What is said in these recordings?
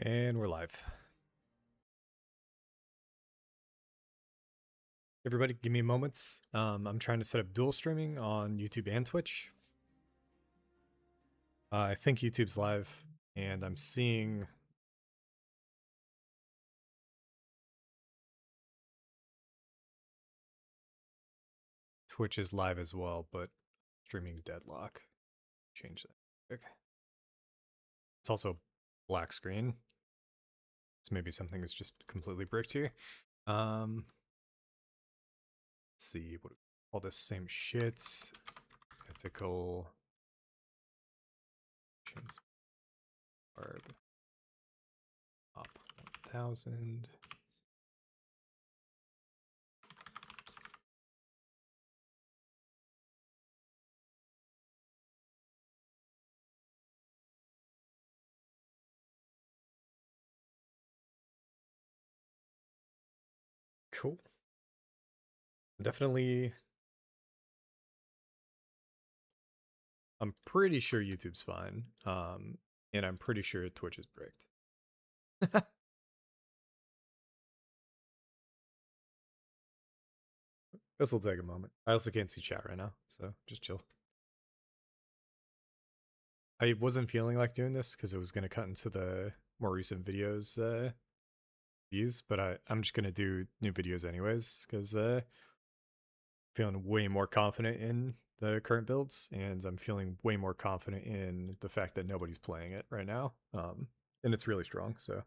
And we're live. Everybody, give me moments. I'm trying to set up dual streaming on YouTube and Twitch. I think YouTube's live, and I'm seeing Twitch is live as well, but streaming deadlock. Change that. Okay. It's also black screen, so maybe something is just completely bricked here. Let's see what all this same shit. Ethical. Barb. Up 1000. Cool. Definitely. I'm pretty sure YouTube's fine. And I'm pretty sure Twitch is bricked. This will take a moment. I also can't see chat right now, so just chill. I wasn't feeling like doing this because it was going to cut into the more recent videos views, but I'm just going to do new videos anyways because feeling way more confident in the current builds, and I'm feeling way more confident in the fact that nobody's playing it right now, and it's really strong, so.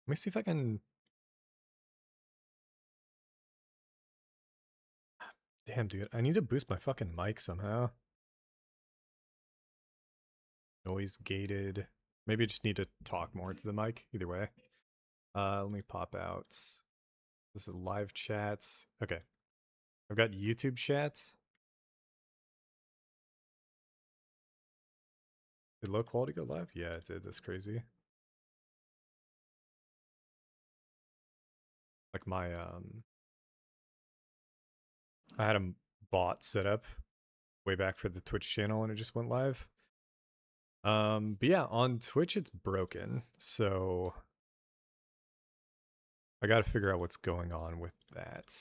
Let me see if I can. Damn, dude, I need to boost my fucking mic somehow. Noise gated. Maybe I just need to talk more to the mic. Either way. Let me pop out. This is live chats. Okay. I've got YouTube chats. Did low quality go live? Yeah, it did. That's crazy. Like my I had a bot set up way back for the Twitch channel and it just went live. But yeah, on Twitch it's broken. So I got to figure out what's going on with that.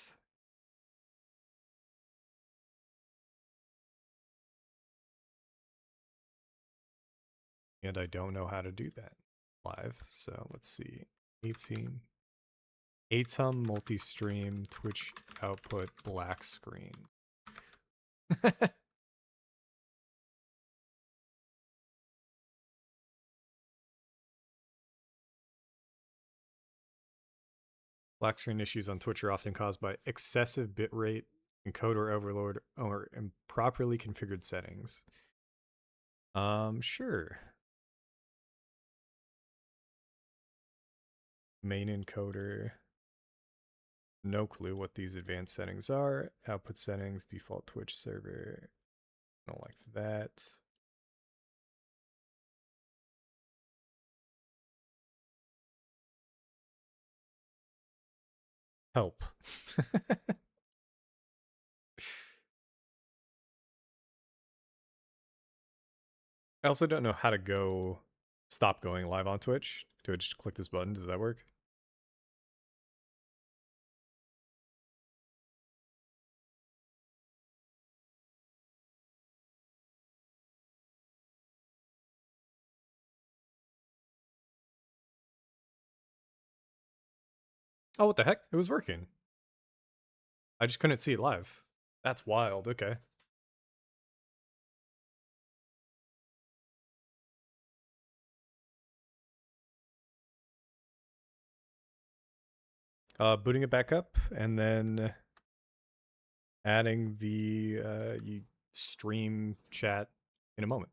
And I don't know how to do that live. So let's see. 18. ATOM multi-stream Twitch output black screen. Black screen issues on Twitch are often caused by excessive bitrate, encoder overload, or improperly configured settings. Sure. Main encoder. No clue what these advanced settings are. Output settings, default Twitch server. Don't like that. Help. I also don't know how to stop going live on Twitch. Do I just click this button? Does that work? Oh, what the heck? It was working. I just couldn't see it live. That's wild. Okay. Booting it back up and then adding the stream chat in a moment.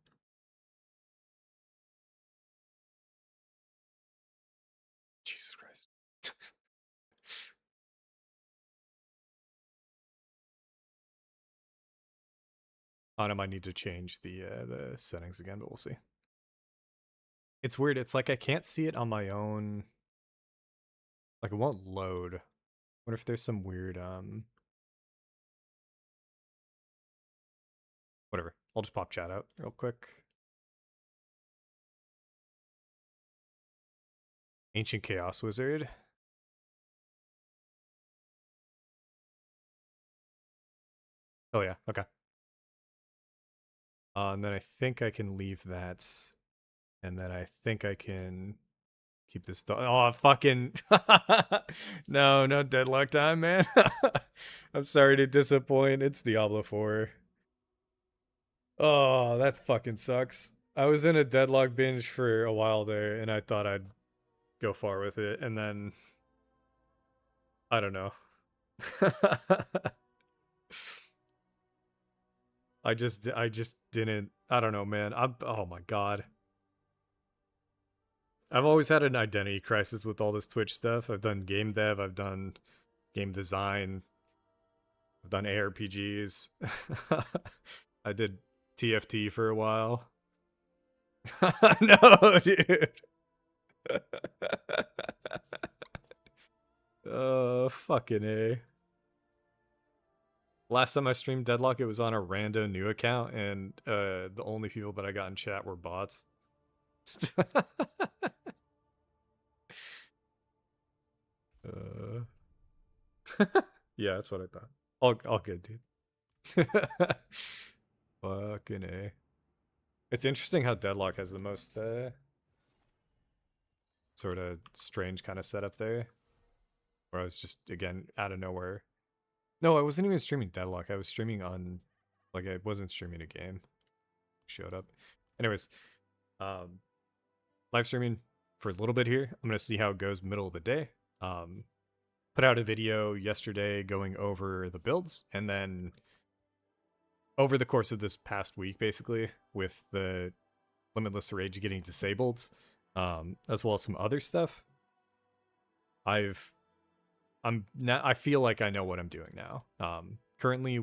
Jesus Christ. I might need to change the settings again, but we'll see. It's weird. It's like I can't see it on my own. Like it won't load. What if there's some weird Whatever. I'll just pop chat out real quick. Ancient Chaos Wizard. Oh yeah, okay. And then I think I can leave that. And then I think I can keep this. Oh, fucking. No deadlock time, man. I'm sorry to disappoint. It's Diablo 4. Oh, that fucking sucks. I was in a deadlock binge for a while there, and I thought I'd go far with it, and then I don't know. I just didn't. I don't know, man. Oh my god. I've always had an identity crisis with all this Twitch stuff. I've done game dev, I've done game design, I've done ARPGs. I did TFT for a while. No, dude. Fucking A. Last time I streamed Deadlock, it was on a rando new account, and the only people that I got in chat were bots. Yeah, that's what I thought. All good, dude. Fucking A. It's interesting how Deadlock has the most sort of strange kind of setup there. Where I was just, again, out of nowhere. No, I wasn't even streaming Deadlock. I was streaming on, like, I wasn't streaming a game. Showed up. Anyways, live streaming for a little bit here. I'm going to see how it goes middle of the day. Put out a video yesterday going over the builds, and then over the course of this past week, basically, with the Limitless Rage getting disabled, as well as some other stuff, I feel like I know what I'm doing now. Currently,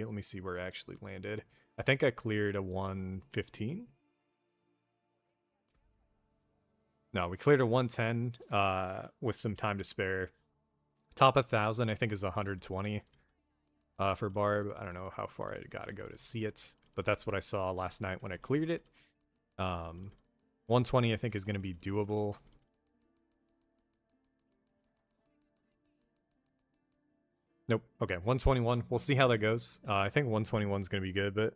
let me see where I actually landed. I think I cleared a 115. No, we cleared a 110 with some time to spare. Top 1,000, I think, is 120 for Barb. I don't know how far I gotta go to see it, but that's what I saw last night when I cleared it. 120, I think, is going to be doable. Nope. Okay, 121. We'll see how that goes. I think 121 is going to be good, but...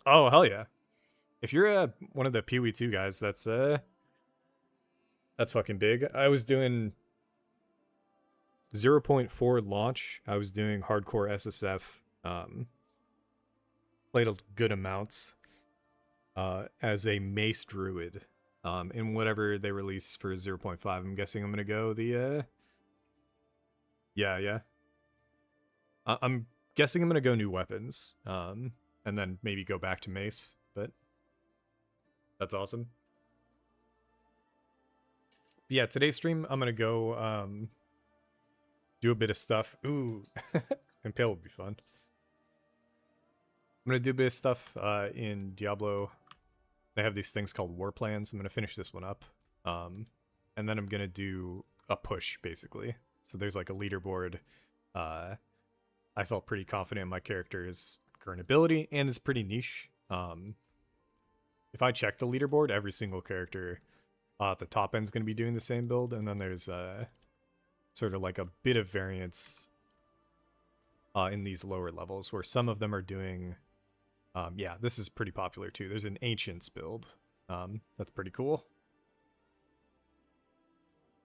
Oh, hell yeah. If you're one of the Pee-wee 2 guys, that's fucking big. I was doing 0.4 launch. I was doing hardcore SSF. Played a good amounts as a Mace Druid. In whatever they release for 0.5, I'm guessing I'm going to go the... Yeah. I'm guessing I'm going to go new weapons. And then maybe go back to Mace, but that's awesome. But yeah, today's stream, I'm going to go do a bit of stuff. Ooh, Impale would be fun. I'm going to do a bit of stuff in Diablo. They have these things called war plans. I'm going to finish this one up. And then I'm going to do a push, basically. So there's like a leaderboard. I felt pretty confident in my character's current ability, and it's pretty niche. If I check the leaderboard, every single character at the top end is going to be doing the same build, and then there's sort of like a bit of variance in these lower levels, where some of them are doing... yeah, this is pretty popular too. There's an Ancients build. That's pretty cool.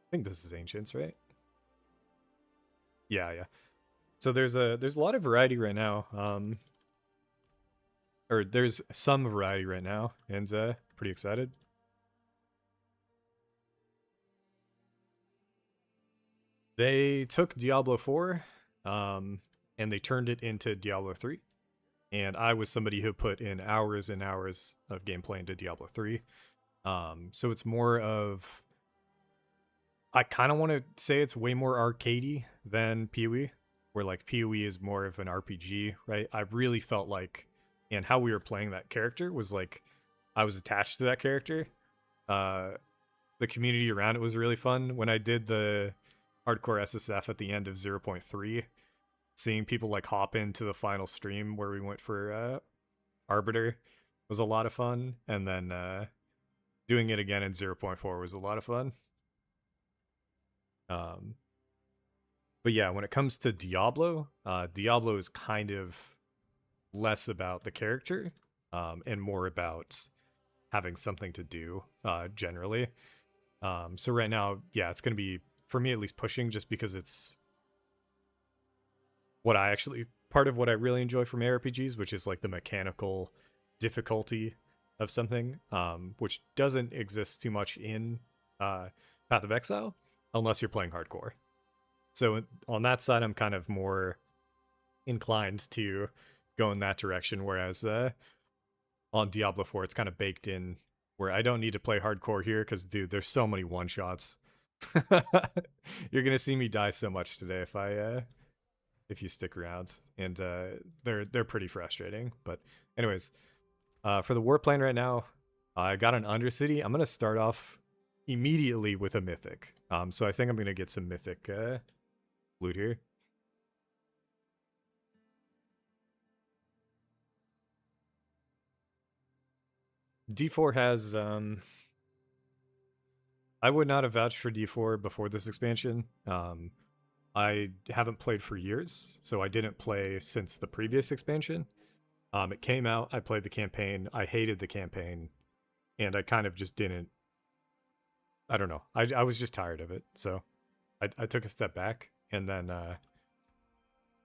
I think this is Ancients, right? Yeah. So there's a lot of variety right now. Or there's some variety right now, and pretty excited. They took Diablo 4, and they turned it into Diablo 3. And I was somebody who put in hours and hours of gameplay into Diablo 3. So it's more of... I kind of want to say it's way more arcadey than PoE, where like PoE is more of an RPG, right? I really felt like, and how we were playing that character was like, I was attached to that character. The community around it was really fun. When I did the hardcore SSF at the end of 0.3, seeing people like hop into the final stream where we went for Arbiter was a lot of fun, and then doing it again in 0.4 was a lot of fun. But yeah, when it comes to Diablo, Diablo is kind of less about the character and more about having something to do generally. So right now, yeah, it's going to be, for me at least, pushing, just because it's what I actually, part of what I really enjoy from ARPGs, which is like the mechanical difficulty of something, which doesn't exist too much in Path of Exile unless you're playing hardcore. So on that side, I'm kind of more inclined to go in that direction, whereas on Diablo 4, it's kind of baked in where I don't need to play hardcore here because, dude, there's so many one-shots. You're gonna see me die so much today if you stick around, and they're pretty frustrating. But anyways, for the war plane right now, I got an Undercity. I'm gonna start off immediately with a mythic. So I think I'm gonna get some mythic loot here. D4 has I would not have vouched for D4 before this expansion. I haven't played for years, so I didn't play since the previous expansion. It came out, I played the campaign, I hated the campaign, and I kind of just didn't, I don't know, I was just tired of it, so I took a step back, and then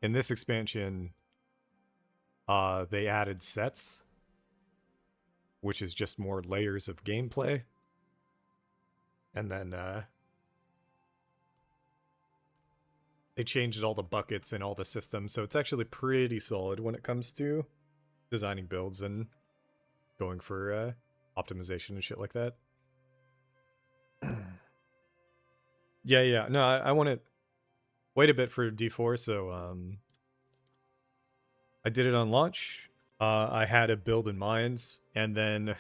in this expansion, they added sets, which is just more layers of gameplay, and then they changed all the buckets and all the systems, so it's actually pretty solid when it comes to designing builds and going for optimization and shit like that. Yeah. No, I want to wait a bit for D4, so I did it on launch. I had a build in mind, and then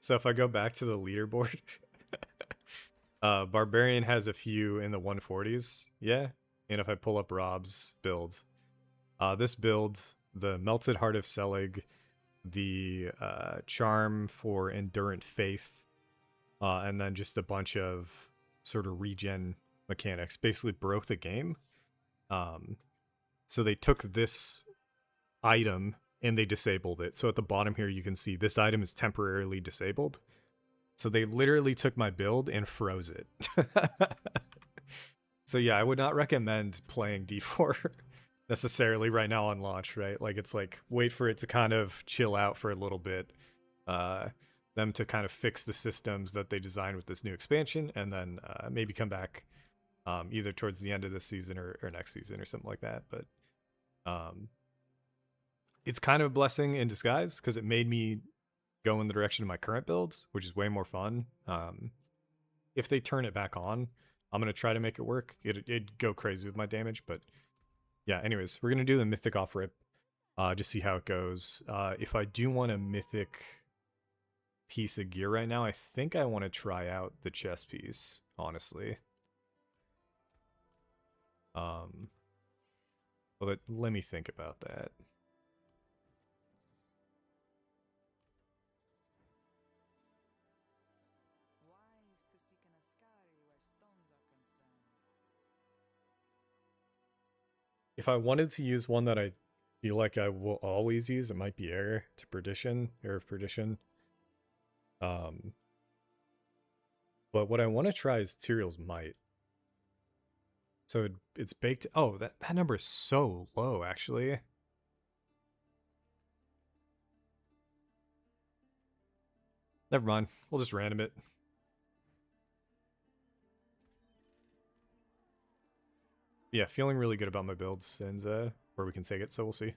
so if I go back to the leaderboard, Barbarian has a few in the 140s, yeah. And if I pull up Rob's build, this build, the Melted Heart of Selig, the Charm for Endurant Faith, and then just a bunch of sort of regen mechanics, basically broke the game. So they took this item and they disabled it. So at the bottom here, you can see this item is temporarily disabled. So they literally took my build and froze it. So yeah, I would not recommend playing D4 necessarily right now on launch, right? Like, it's like, wait for it to kind of chill out for a little bit. Them to kind of fix the systems that they designed with this new expansion, and then maybe come back either towards the end of this season or next season or something like that. But it's kind of a blessing in disguise, because it made me go in the direction of my current builds, which is way more fun. If they turn it back on, I'm going to try to make it work. It'd go crazy with my damage, but yeah, anyways, we're going to do the mythic off rip, just see how it goes. If I do want a mythic piece of gear right now, I think I want to try out the chest piece, honestly. But let me think about that. If I wanted to use one that I feel like I will always use, it might be Air of Perdition. But what I want to try is Tyrael's Might. So it's baked. Oh, that number is so low, actually. Never mind. We'll just random it. Yeah, feeling really good about my builds and where we can take it, so we'll see.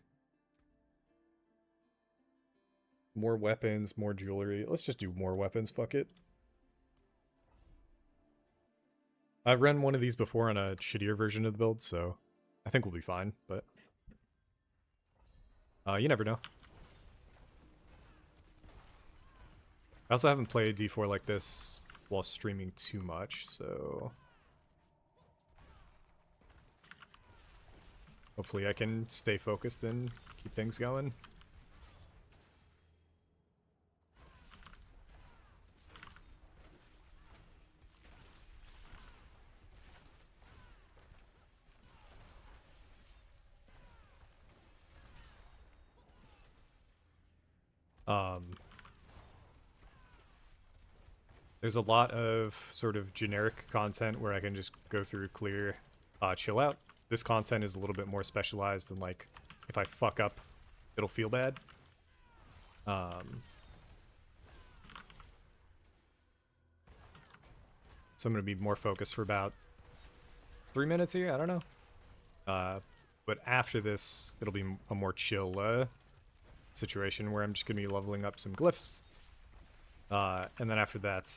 More weapons, more jewelry. Let's just do more weapons, fuck it. I've run one of these before on a shittier version of the build, so I think we'll be fine, but you never know. I also haven't played D4 like this while streaming too much, so hopefully I can stay focused and keep things going. There's a lot of sort of generic content where I can just go through, clear, chill out. This content is a little bit more specialized than, like, if I fuck up, it'll feel bad. So I'm going to be more focused for about 3 minutes here, I don't know. But after this, it'll be a more chill situation where I'm just going to be leveling up some glyphs. And then after that,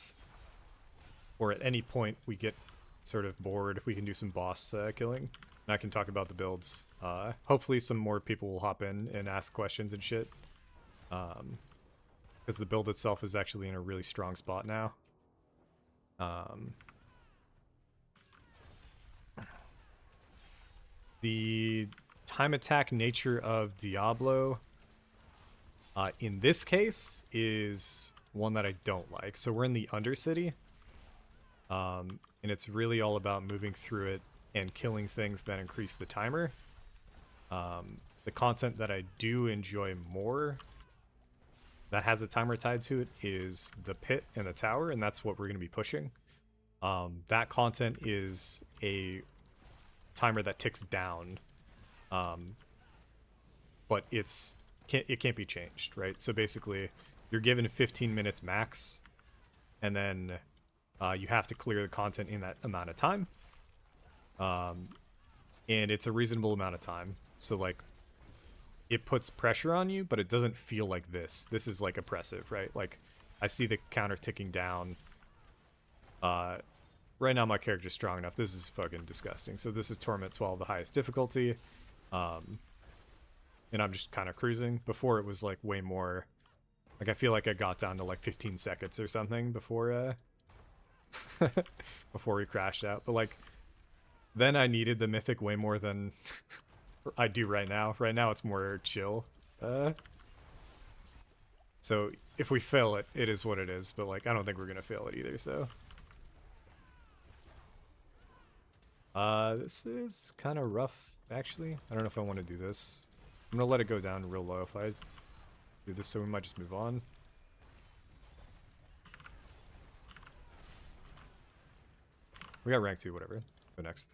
or at any point we get sort of bored, we can do some boss killing. And I can talk about the builds. Hopefully some more people will hop in and ask questions and shit. Because the build itself is actually in a really strong spot now. The time attack nature of Diablo, in this case, is one that I don't like. So we're in the Undercity, and it's really all about moving through it and killing things that increase the timer. The content that I do enjoy more that has a timer tied to it is the pit and the tower, and that's what we're going to be pushing. That content is a timer that ticks down, but it can't be changed, right? So basically, you're given 15 minutes max, and then you have to clear the content in that amount of time. And it's a reasonable amount of time. So, like, it puts pressure on you, but it doesn't feel like this. This is, like, oppressive, right? Like, I see the counter ticking down. Right now, my character's strong enough. This is fucking disgusting. So this is Torment 12, the highest difficulty. And I'm just kind of cruising. Before, it was, like, way more... Like, I feel like I got down to, like, 15 seconds or something before, before we crashed out. But, like, then I needed the Mythic way more than I do right now. Right now, it's more chill. So, if we fail it, it is what it is. But, like, I don't think we're gonna fail it either, so... This is kind of rough, actually. I don't know if I want to do this. I'm gonna let it go down real low if I do this, so we might just move on. We got rank 2, whatever. Go next.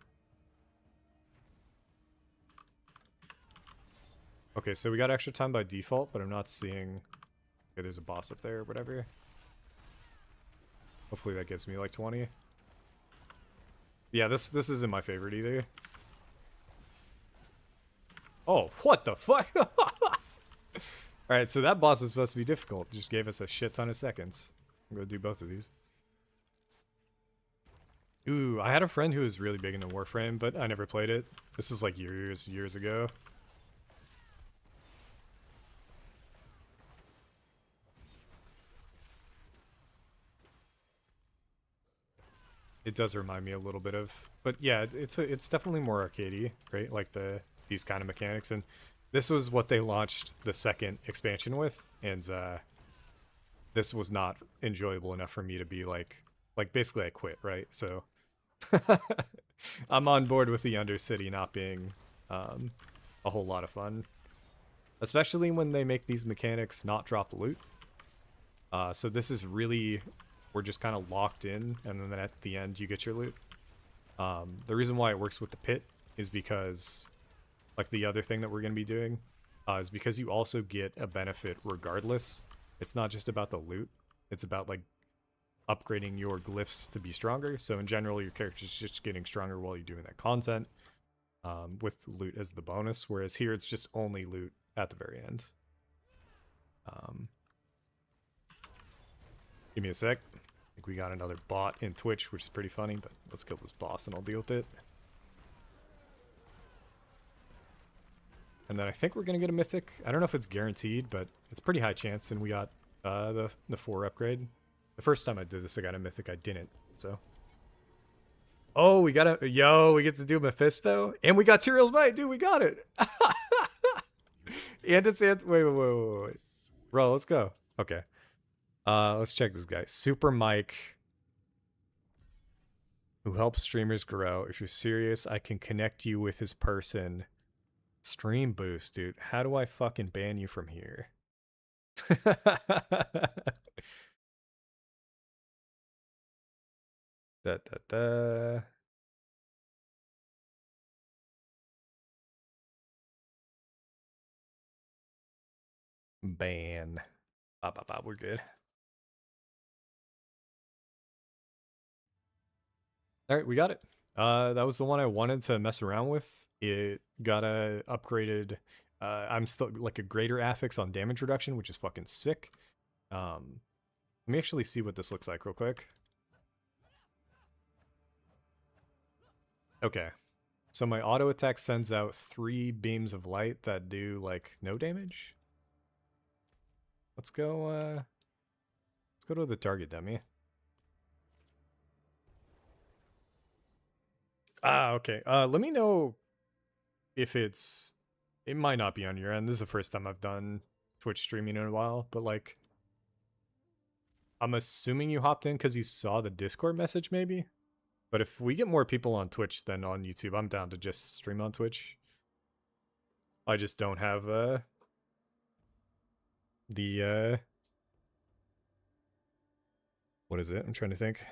Okay, so we got extra time by default, but I'm not seeing... Okay, there's a boss up there or whatever. Hopefully that gives me like 20. Yeah, this isn't my favorite either. Oh, what the fuck? Alright, so that boss is supposed to be difficult. Just gave us a shit ton of seconds. I'm gonna do both of these. Ooh, I had a friend who was really big into Warframe, but I never played it. This was like years ago. It does remind me a little bit of, but yeah, it's definitely more arcadey, right? Like these kind of mechanics, and this was what they launched the second expansion with, and this was not enjoyable enough for me to be like basically I quit, right? So I'm on board with the Undercity not being a whole lot of fun, especially when they make these mechanics not drop loot. So this is really, we're just kind of locked in, and then at the end you get your loot. The reason why it works with the pit is because, like the other thing that we're going to be doing, is because you also get a benefit regardless. It's not just about the loot, it's about like upgrading your glyphs to be stronger. So in general, your character's just getting stronger while you're doing that content, with loot as the bonus, whereas here it's just only loot at the very end. Give me a sec. I think we got another bot in Twitch, which is pretty funny, but let's kill this boss and I'll deal with it. And then I think we're going to get a mythic. I don't know if it's guaranteed, but it's pretty high chance, and we got the 4 upgrade. The first time I did this, I got a mythic. I didn't, so. Oh, we got to yo, we get to do Mephisto, and we got Tyrell's Might, dude. We got it. And it's wait. Bro, let's go. Okay. Let's check this guy. Super Mike, who helps streamers grow. If you're serious, I can connect you with his person. Stream boost, dude. How do I fucking ban you from here? Da, da, da. Ban. We're good. All right, we got it. That was the one I wanted to mess around with. It got a upgraded. I'm still like a greater affix on damage reduction, which is fucking sick. Let me actually see what this looks like real quick. Okay, so my auto attack sends out 3 beams of light that do like no damage. Let's go to the target dummy. Okay. Let me know if it might not be on your end. This is the first time I've done Twitch streaming in a while, but like I'm assuming you hopped in because you saw the Discord message maybe. But if we get more people on Twitch than on YouTube, I'm down to just stream on Twitch. I just don't have the what is it? I'm trying to think.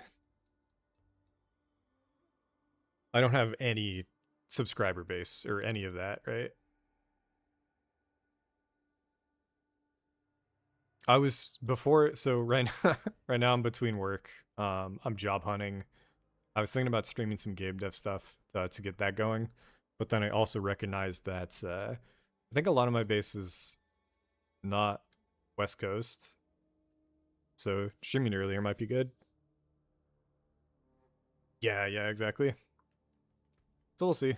I don't have any subscriber base or any of that, right? I was before, so right now, right now I'm between work. I'm job hunting. I was thinking about streaming some game dev stuff to get that going, but then I also recognized that I think a lot of my base is not West Coast, so streaming earlier might be good. Yeah, exactly. So we'll see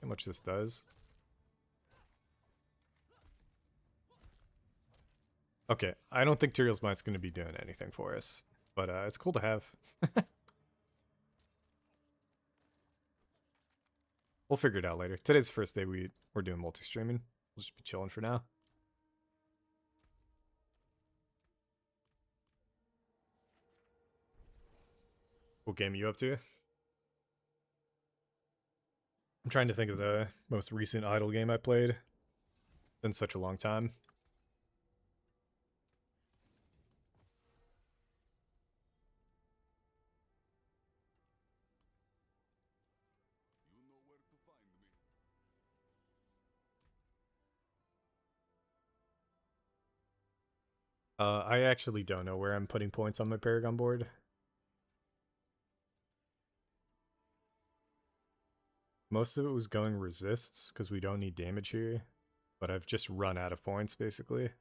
how much this does. Okay, I don't think Tyrael's Might's going to be doing anything for us, but it's cool to have. We'll figure it out later. Today's the first day we're doing multi-streaming. We'll just be chilling for now. What game are you up to? I'm trying to think of the most recent idle game I played. It's been such a long time. I actually don't know where I'm putting points on my Paragon board. Most of it was going resists because we don't need damage here, but I've just run out of points basically. I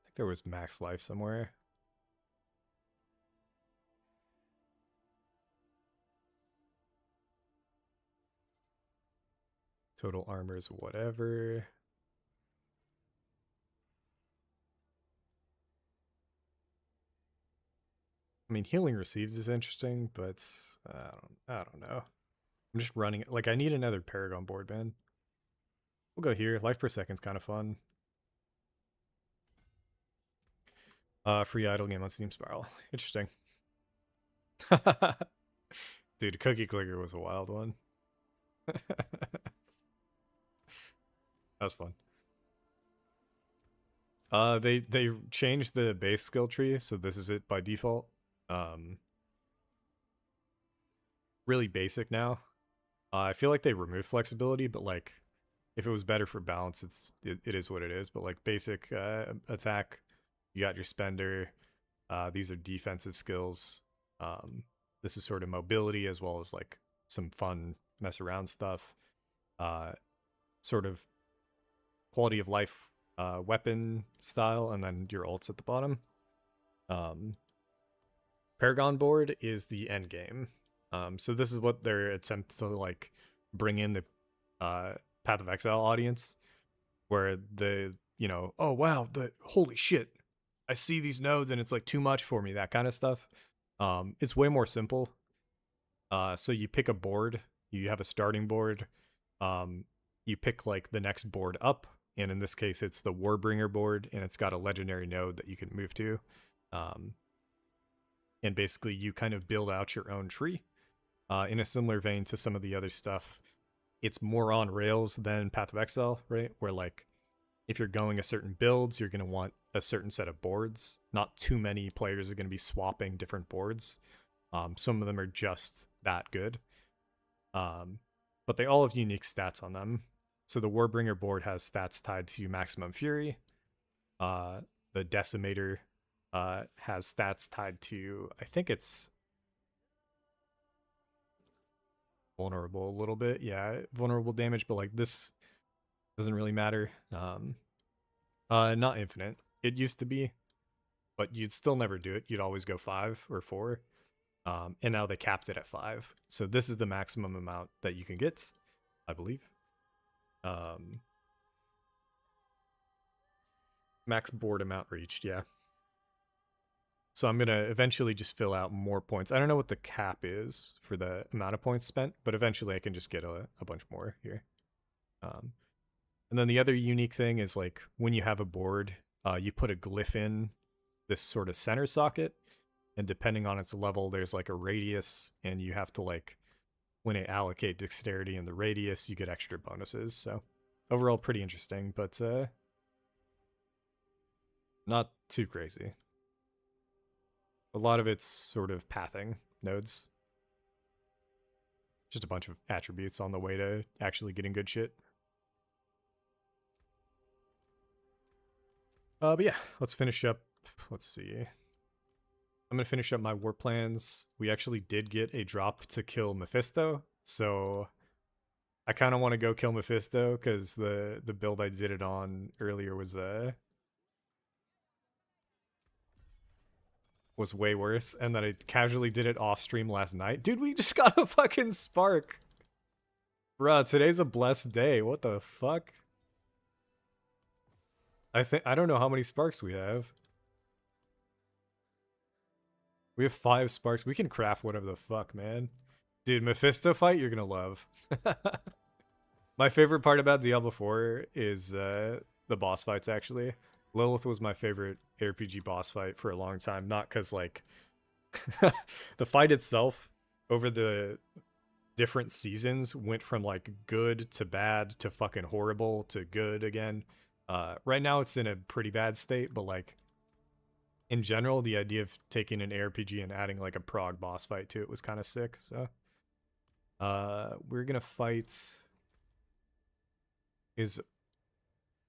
think there was max life somewhere. Total armor is whatever. I mean, healing received is interesting, but I don't know. I'm just running it. Like, I need another Paragon board, man. We'll go here. Life per second's kind of fun. Free idle game on Steam Spiral. Interesting. Dude, Cookie Clicker was a wild one. That was fun. They changed the base skill tree, so this is it by default. Really basic now. I feel like they removed flexibility, but like if it was better for balance, it is what it is. But like basic attack, you got your spender. These are defensive skills. This is sort of mobility as well as like some fun mess around stuff. Sort of quality of life weapon style, and then your ults at the bottom. Paragon board is the end game. So this is what their attempt to like bring in the Path of Exile audience, where the oh wow, the holy shit, I see these nodes and it's like too much for me, that kind of stuff. It's way more simple. So you pick a board, you have a starting board, you pick like the next board up, and in this case it's the Warbringer board, and it's got a legendary node that you can move to. And basically you kind of build out your own tree. In a similar vein to some of the other stuff, it's more on rails than Path of Exile, right? Where like if you're going a certain builds, you're going to want a certain set of boards. Not too many players are going to be swapping different boards. Some of them are just that good. But they all have unique stats on them. So the Warbringer board has stats tied to maximum fury. The Decimator has stats tied to, I think it's vulnerable a little bit. Yeah, vulnerable damage, but like this doesn't really matter. Not infinite. It used to be, but you'd still never do it. You'd always go 5 or 4. And now they capped it at 5. So this is the maximum amount that you can get, I believe. Max board amount reached, yeah. So I'm going to eventually just fill out more points. I don't know what the cap is for the amount of points spent, but eventually I can just get a bunch more here. And then the other unique thing is like when you have a board, you put a glyph in this sort of center socket, and depending on its level, there's like a radius, and you have to like, when it allocate dexterity in the radius, you get extra bonuses. So overall pretty interesting, but not too crazy. A lot of it's sort of pathing nodes. Just a bunch of attributes on the way to actually getting good shit. But yeah, let's finish up. Let's see. I'm going to finish up my war plans. We actually did get a drop to kill Mephisto, so I kind of want to go kill Mephisto because the build I did it on earlier was way worse, and then I casually did it off stream last night. Dude, we just got a fucking spark. Bruh, today's a blessed day. What the fuck? I don't know how many sparks we have. We have 5 sparks. We can craft whatever the fuck, man. Dude, Mephisto fight you're gonna love. My favorite part about Diablo 4 is the boss fights, actually. Lilith was my favorite RPG boss fight for a long time. Not because, like, the fight itself over the different seasons went from, like, good to bad to fucking horrible to good again. Right now it's in a pretty bad state, but like in general, the idea of taking an ARPG and adding like a prog boss fight to it was kind of sick. So we're gonna fight. Is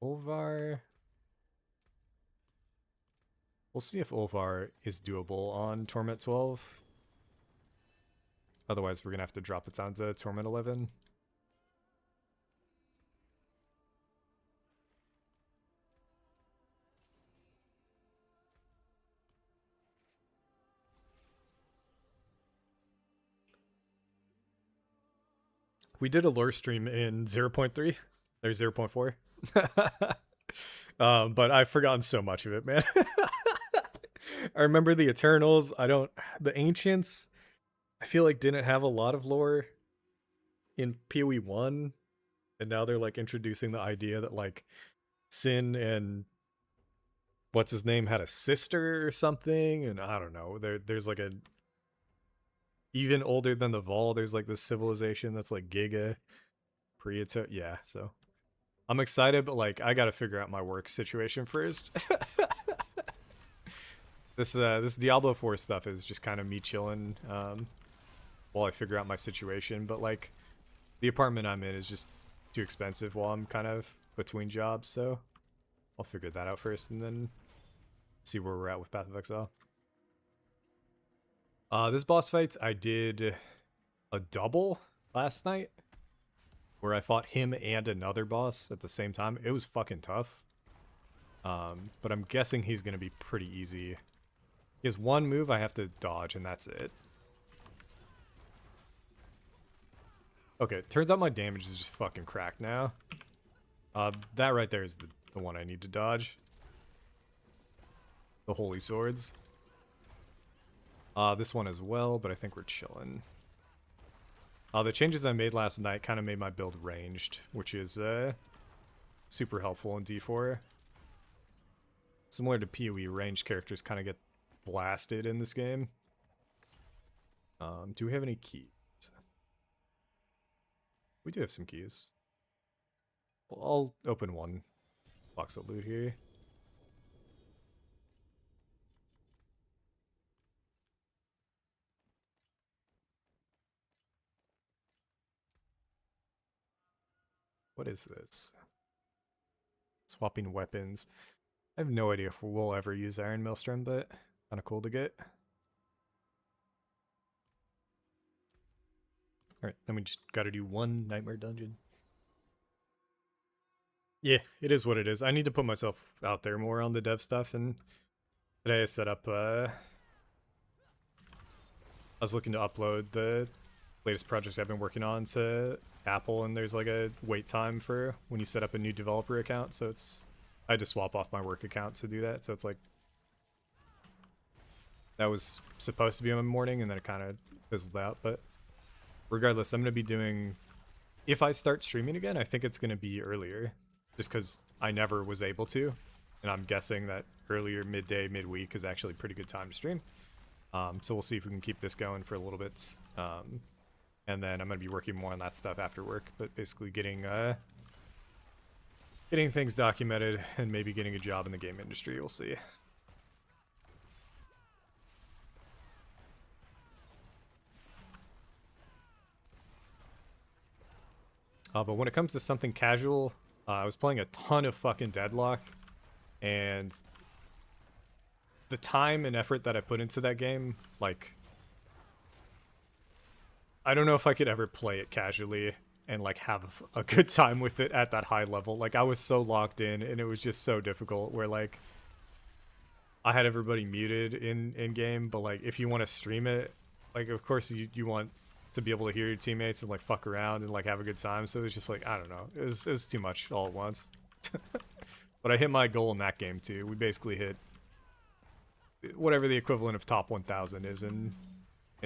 Ulvar? We'll see if Ulvar is doable on Torment 12. Otherwise, we're gonna have to drop it down to Torment 11. We did a lore stream in 0.3 or 0.4. But I've forgotten so much of it, man. I remember the Eternals. The Ancients, I feel like didn't have a lot of lore in PoE 1. And now they're like introducing the idea that like Sin and what's his name had a sister or something. And I don't know. There's like a even older than the Vol, there's like this civilization that's like Giga, Preato. Yeah, so I'm excited, but like I gotta figure out my work situation first. This Diablo 4 stuff is just kind of me chilling while I figure out my situation. But like the apartment I'm in is just too expensive while I'm kind of between jobs, so I'll figure that out first and then see where we're at with Path of Exile. This boss fight, I did a double last night where I fought him and another boss at the same time. It was fucking tough. But I'm guessing he's going to be pretty easy. He has one move I have to dodge, and that's it. Okay, turns out my damage is just fucking cracked now. That right there is the one I need to dodge. the holy swords. This one as well, but I think we're chilling. The changes I made last night kind of made my build ranged, which is super helpful in D4. Similar to PoE, ranged characters kind of get blasted in this game. Do we have any keys? We do have some keys. Well, I'll open one box of loot here. What is this? Swapping weapons. I have no idea if we'll ever use Iron Maelstrom, but kind of cool to get. Alright, then we just gotta do one Nightmare Dungeon. Yeah, it is what it is. I need to put myself out there more on the dev stuff, and today I set up, I was looking to upload the latest projects I've been working on to Apple, and there's like a wait time for when you set up a new developer account, so I had to swap off my work account to do that, so it's like, that was supposed to be in the morning, and then it kind of fizzled out, but regardless, I'm going to be doing, if I start streaming again, I think it's going to be earlier, just because I never was able to, and I'm guessing that earlier, midday, midweek is actually a pretty good time to stream. So we'll see if we can keep this going for a little bit, and then I'm going to be working more on that stuff after work, but basically getting things documented and maybe getting a job in the game industry, we'll see. But when it comes to something casual, I was playing a ton of fucking Deadlock, and the time and effort that I put into that game, like, I don't know if I could ever play it casually and like have a good time with it at that high level. Like, I was so locked in, and it was just so difficult where like I had everybody muted in game, but like if you want to stream it, like of course you want to be able to hear your teammates and like fuck around and like have a good time. So it was just like, I don't know, it was too much all at once. But I hit my goal in that game too. We basically hit whatever the equivalent of top 1000 is in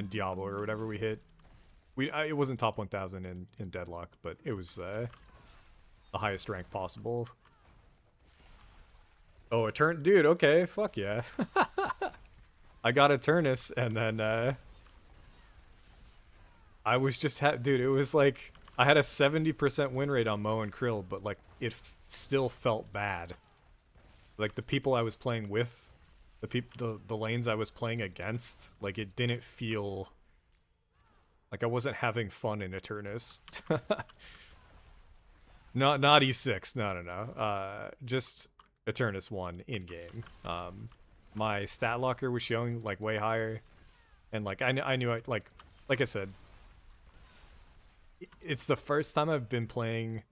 Diablo or whatever we hit. It wasn't top 1000 in Deadlock, but it was the highest rank possible. Oh, a turn, dude. Okay, fuck yeah. I got a Turnus, and then I was just dude. It was like I had a 70% win rate on Mo and Krill, but like it still felt bad. Like the people I was playing with, the lanes I was playing against, like it didn't feel like I wasn't having fun in Eternus. not E6, no. Just Eternus 1 in game. My stat locker was showing like way higher, and like I knew like I said, it's the first time I've been playing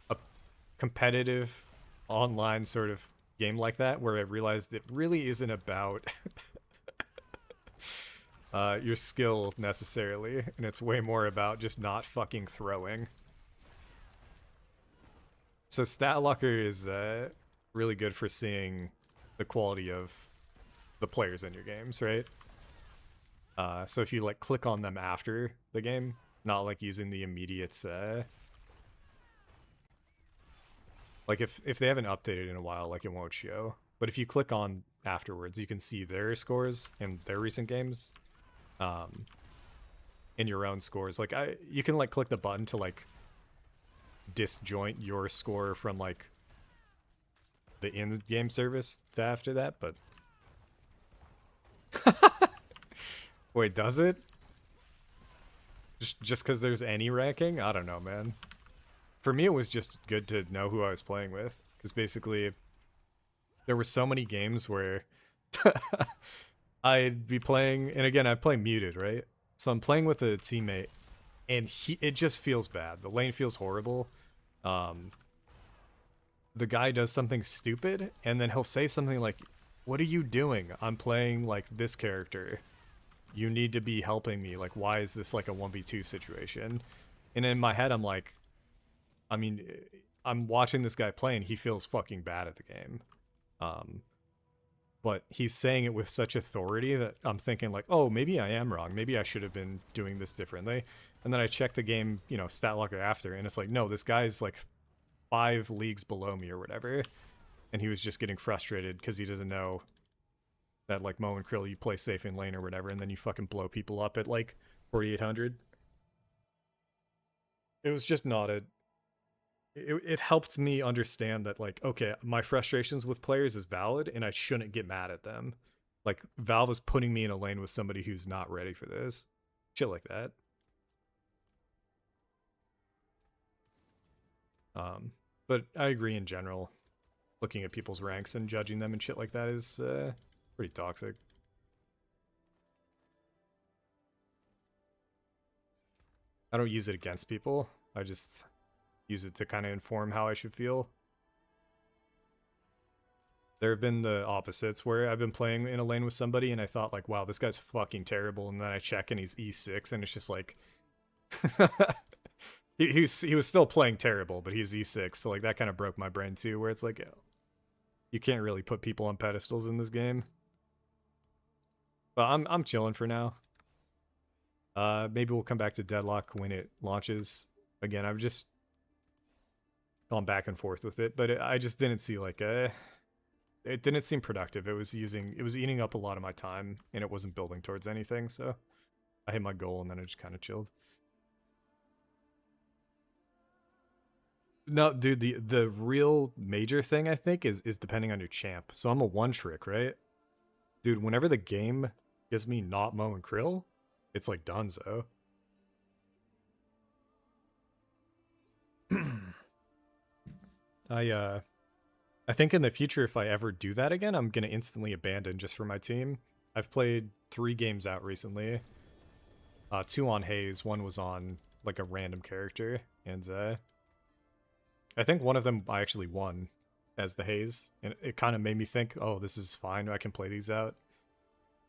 a competitive online sort of game like that where I realized it really isn't about your skill necessarily, and it's way more about just not fucking throwing. So stat locker is really good for seeing the quality of the players in your games, right? So if you like click on them after the game, not like using the immediate like if they haven't updated in a while, like it won't show. But if you click on afterwards, you can see their scores in their recent games, in your own scores. Like you can like click the button to like disjoint your score from like the in-game service to after that, but wait, does it? Just because there's any ranking? I don't know, man. For me, it was just good to know who I was playing with, because basically there were so many games where I'd be playing, and again, I play muted, right? So I'm playing with a teammate, and it just feels bad. The lane feels horrible. The guy does something stupid, and then he'll say something like, "What are you doing? I'm playing like this character. You need to be helping me. Like, why is this like a 1v2 situation?" And in my head, I'm like, I mean, I'm watching this guy play, and he feels fucking bad at the game. but he's saying it with such authority that I'm thinking like, oh, maybe I am wrong. Maybe I should have been doing this differently. And then I check the game, you know, stat locker after, and it's like, no, this guy's like 5 leagues below me or whatever. And he was just getting frustrated because he doesn't know that like Mo and Krill, you play safe in lane or whatever, and then you fucking blow people up at like 4,800. It was just not a... It helped me understand that, like, okay, my frustrations with players is valid, and I shouldn't get mad at them. Like, Valve is putting me in a lane with somebody who's not ready for this. Shit like that. But I agree in general. Looking at people's ranks and judging them and shit like that is pretty toxic. I don't use it against people. I just use it to kind of inform how I should feel. There have been the opposites where I've been playing in a lane with somebody and I thought like, wow, this guy's fucking terrible, and then I check and he's E6 and it's just like he was still playing terrible, but he's E6, so like that kind of broke my brain too, where it's like, yo, you can't really put people on pedestals in this game. But I'm chilling for now. Maybe we'll come back to Deadlock when it launches. Again, I've just gone back and forth with it, but I just didn't see like it didn't seem productive. It was eating up a lot of my time, and it wasn't building towards anything, so I hit my goal and then I just kind of chilled. No, dude, the real major thing I think is depending on your champ. So I'm a one trick, right? Dude, whenever the game gives me not Mo and Krill, it's like donezo. I think in the future, if I ever do that again, I'm gonna instantly abandon just for my team. I've played 3 games out recently. 2 on Haze, 1 was on like a random character, and I think one of them I actually won as the Haze, and it kind of made me think, oh, this is fine, I can play these out.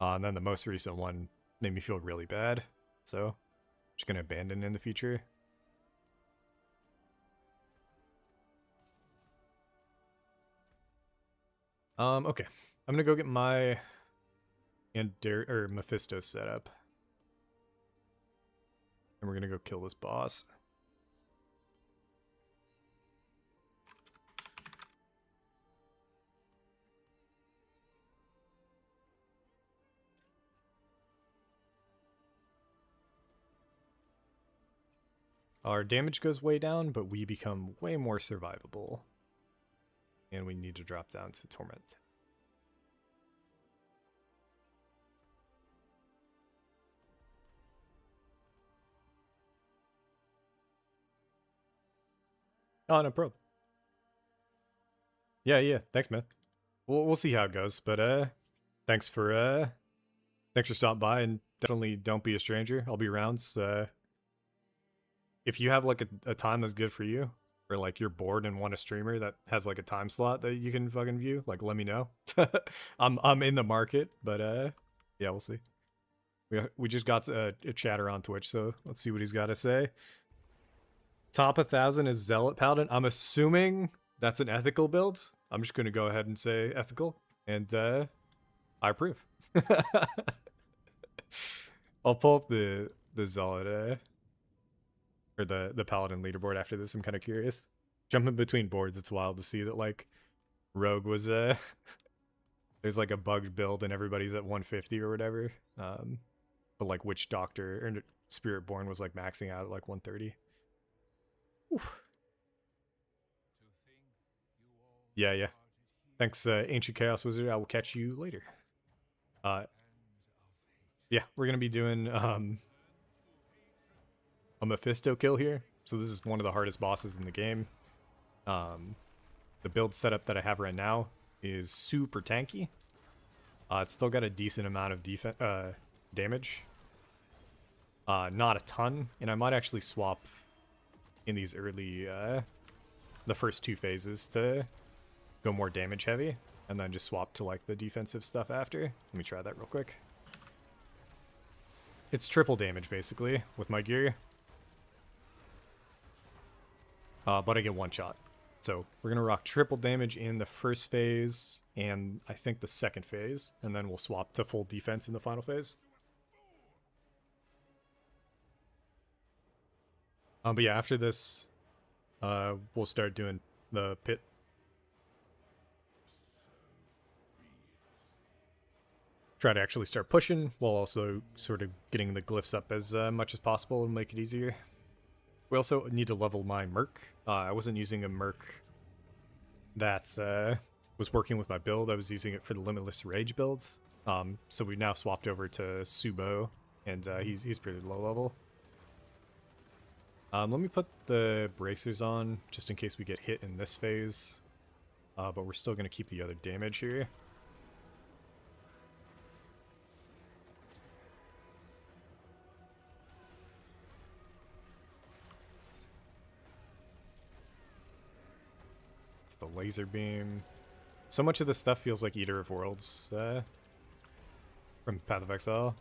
And then the most recent one made me feel really bad, so I'm just gonna abandon in the future. Okay. I'm gonna go get my Mephisto set up. And we're gonna go kill this boss. Our damage goes way down, but we become way more survivable. And we need to drop down to Torment. Oh, no problem. Yeah, thanks, man. We'll see how it goes, but thanks for stopping by, and definitely don't be a stranger. I'll be around, so if you have like a time that's good for you, or like you're bored and want a streamer that has like a time slot that you can fucking view, like let me know. I'm in the market, but yeah, we'll see. We just got a chatter on Twitch, so let's see what he's got to say. Top 1,000 is Zealot Paladin. I'm assuming that's an ethical build. I'm just gonna go ahead and say ethical, and I approve. I'll pull up the Zealot or the Paladin leaderboard after this. I'm kind of curious. Jumping between boards, it's wild to see that like Rogue was there's like a bugged build and everybody's at 150 or whatever. But like Witch Doctor or Spiritborn was like maxing out at like 130. Oof. Yeah. Thanks, Ancient Chaos Wizard. I will catch you later. Yeah, we're gonna be doing a Mephisto kill here. So this is one of the hardest bosses in the game. The build setup that I have right now is super tanky. It's still got a decent amount of damage. Not a ton, and I might actually swap in these early, the first 2 phases to go more damage heavy, and then just swap to like the defensive stuff after. Let me try that real quick. It's triple damage basically with my gear. But I get 1 shot. So we're going to rock triple damage in the first phase and I think the second phase, and then we'll swap to full defense in the final phase. But yeah, after this, we'll start doing the pit. Try to actually start pushing while also sort of getting the glyphs up as much as possible and make it easier. We also need to level my Merc. I wasn't using a Merc that was working with my build. I was using it for the Limitless Rage build. So we now swapped over to Subo, and he's pretty low level. Let me put the bracers on just in case we get hit in this phase. But we're still going to keep the other damage here. The laser beam. So much of this stuff feels like Eater of Worlds from Path of Exile.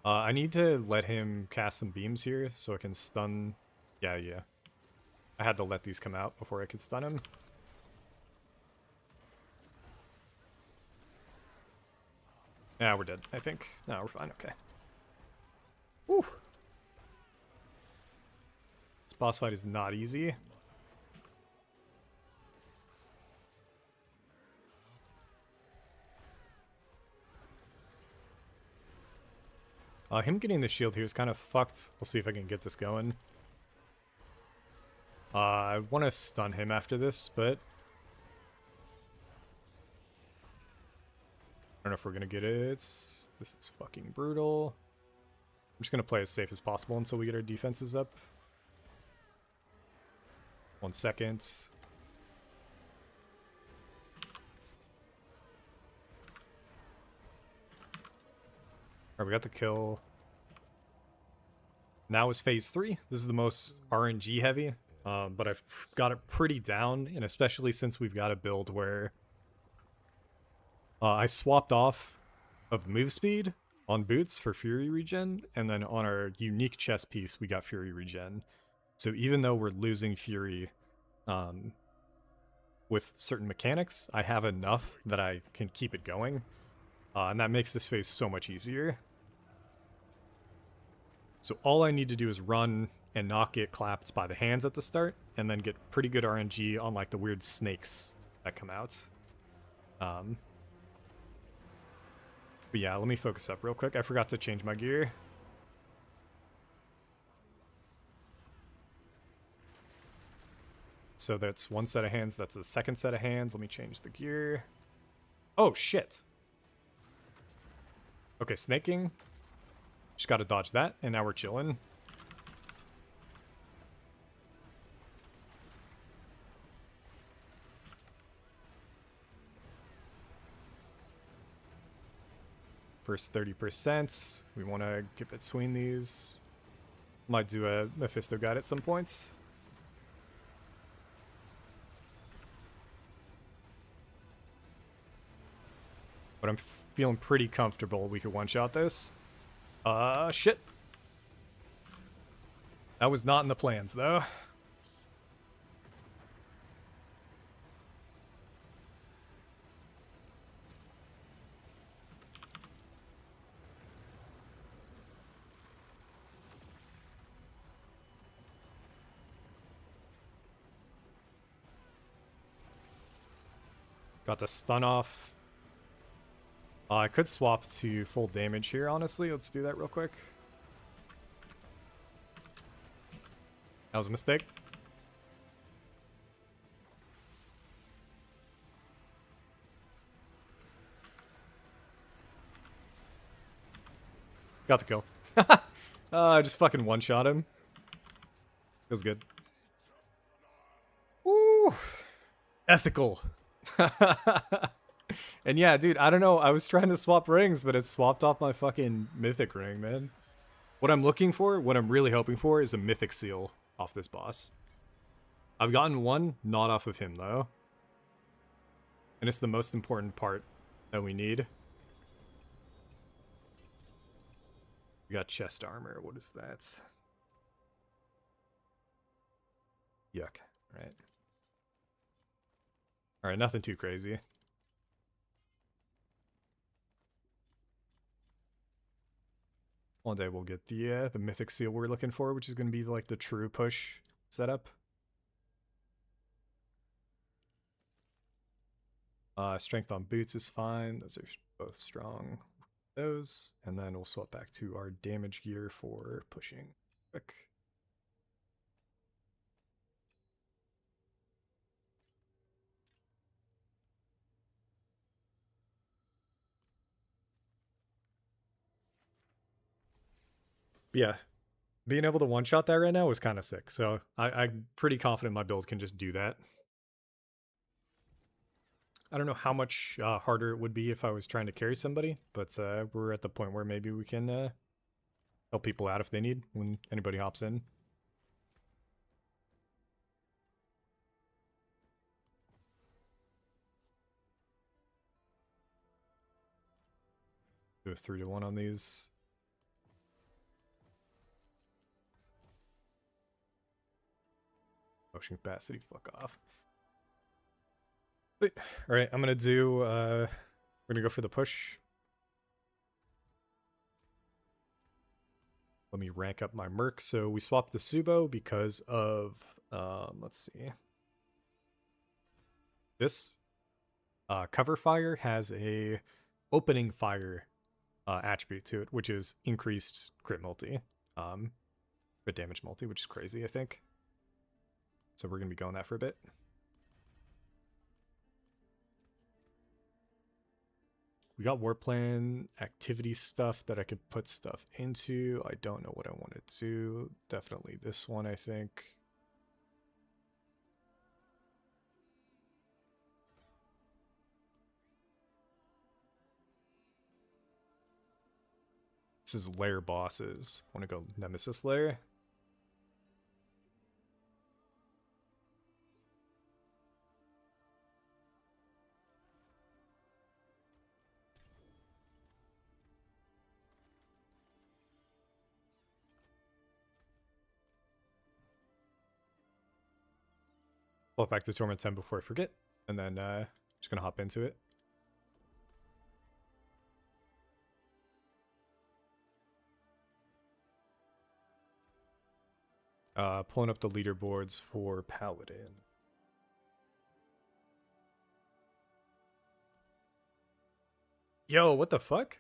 I need to let him cast some beams here so I can stun. Yeah. I had to let these come out before I could stun him. Yeah, we're dead, I think. No, we're fine, okay. Woo! This boss fight is not easy. Him getting the shield here is kind of fucked. We'll see if I can get this going. I want to stun him after this, but I don't know if we're going to get it. This is fucking brutal. I'm just going to play as safe as possible until we get our defenses up. 1 second. Alright, we got the kill. Now is phase 3. This is the most RNG heavy, but I've got it pretty down, and especially since we've got a build where I swapped off of move speed on boots for Fury regen, and then on our unique chest piece we got Fury regen. So even though we're losing Fury with certain mechanics, I have enough that I can keep it going, and that makes this phase so much easier. So all I need to do is run and not get clapped by the hands at the start, and then get pretty good RNG on like the weird snakes that come out. But yeah, let me focus up real quick. I forgot to change my gear. So that's one set of hands, that's the second set of hands. Let me change the gear. Oh, shit. Okay, snaking. Just gotta dodge that, and now we're chilling. First 30%. We want to get between these. Might do a Mephisto guide at some points. But I'm feeling pretty comfortable we could one-shot this. Shit. That was not in the plans, though. Got the stun off. I could swap to full damage here, honestly. Let's do that real quick. That was a mistake. Got the kill. I just fucking one-shot him. Feels good. Woo! Ethical. And yeah, dude, I don't know. I was trying to swap rings, but it swapped off my fucking mythic ring, man. What I'm looking for, what I'm really hoping for, is a mythic seal off this boss. I've gotten one, not off of him, though. And it's the most important part that we need. We got chest armor. What is that? Yuck. Right. Alright, nothing too crazy. One day we'll get the mythic seal we're looking for, which is going to be like the true push setup. Strength on boots is fine. Those are both strong. Those, and then we'll swap back to our damage gear for pushing. Quick. Yeah, being able to one-shot that right now was kind of sick. So I'm pretty confident my build can just do that. I don't know how much harder it would be if I was trying to carry somebody, but we're at the point where maybe we can help people out if they need when anybody hops in. Do a 3-to-1 on these. Motion capacity, fuck off. Wait, all right, I'm gonna do, we're gonna go for the push. Let me rank up my merc. So we swapped the Subo because of, let's see. This cover fire has a opening fire attribute to it, which is increased crit multi, crit damage multi, which is crazy, I think. So we're gonna be going that for a bit. We got war plan activity stuff that I could put stuff into. I don't know what I want to do. Definitely this one, I think. This is lair bosses. I want to go Nemesis lair. Pull back to Torment 10 before I forget, and then just gonna hop into it. Pulling up the leaderboards for Paladin. Yo, what the fuck?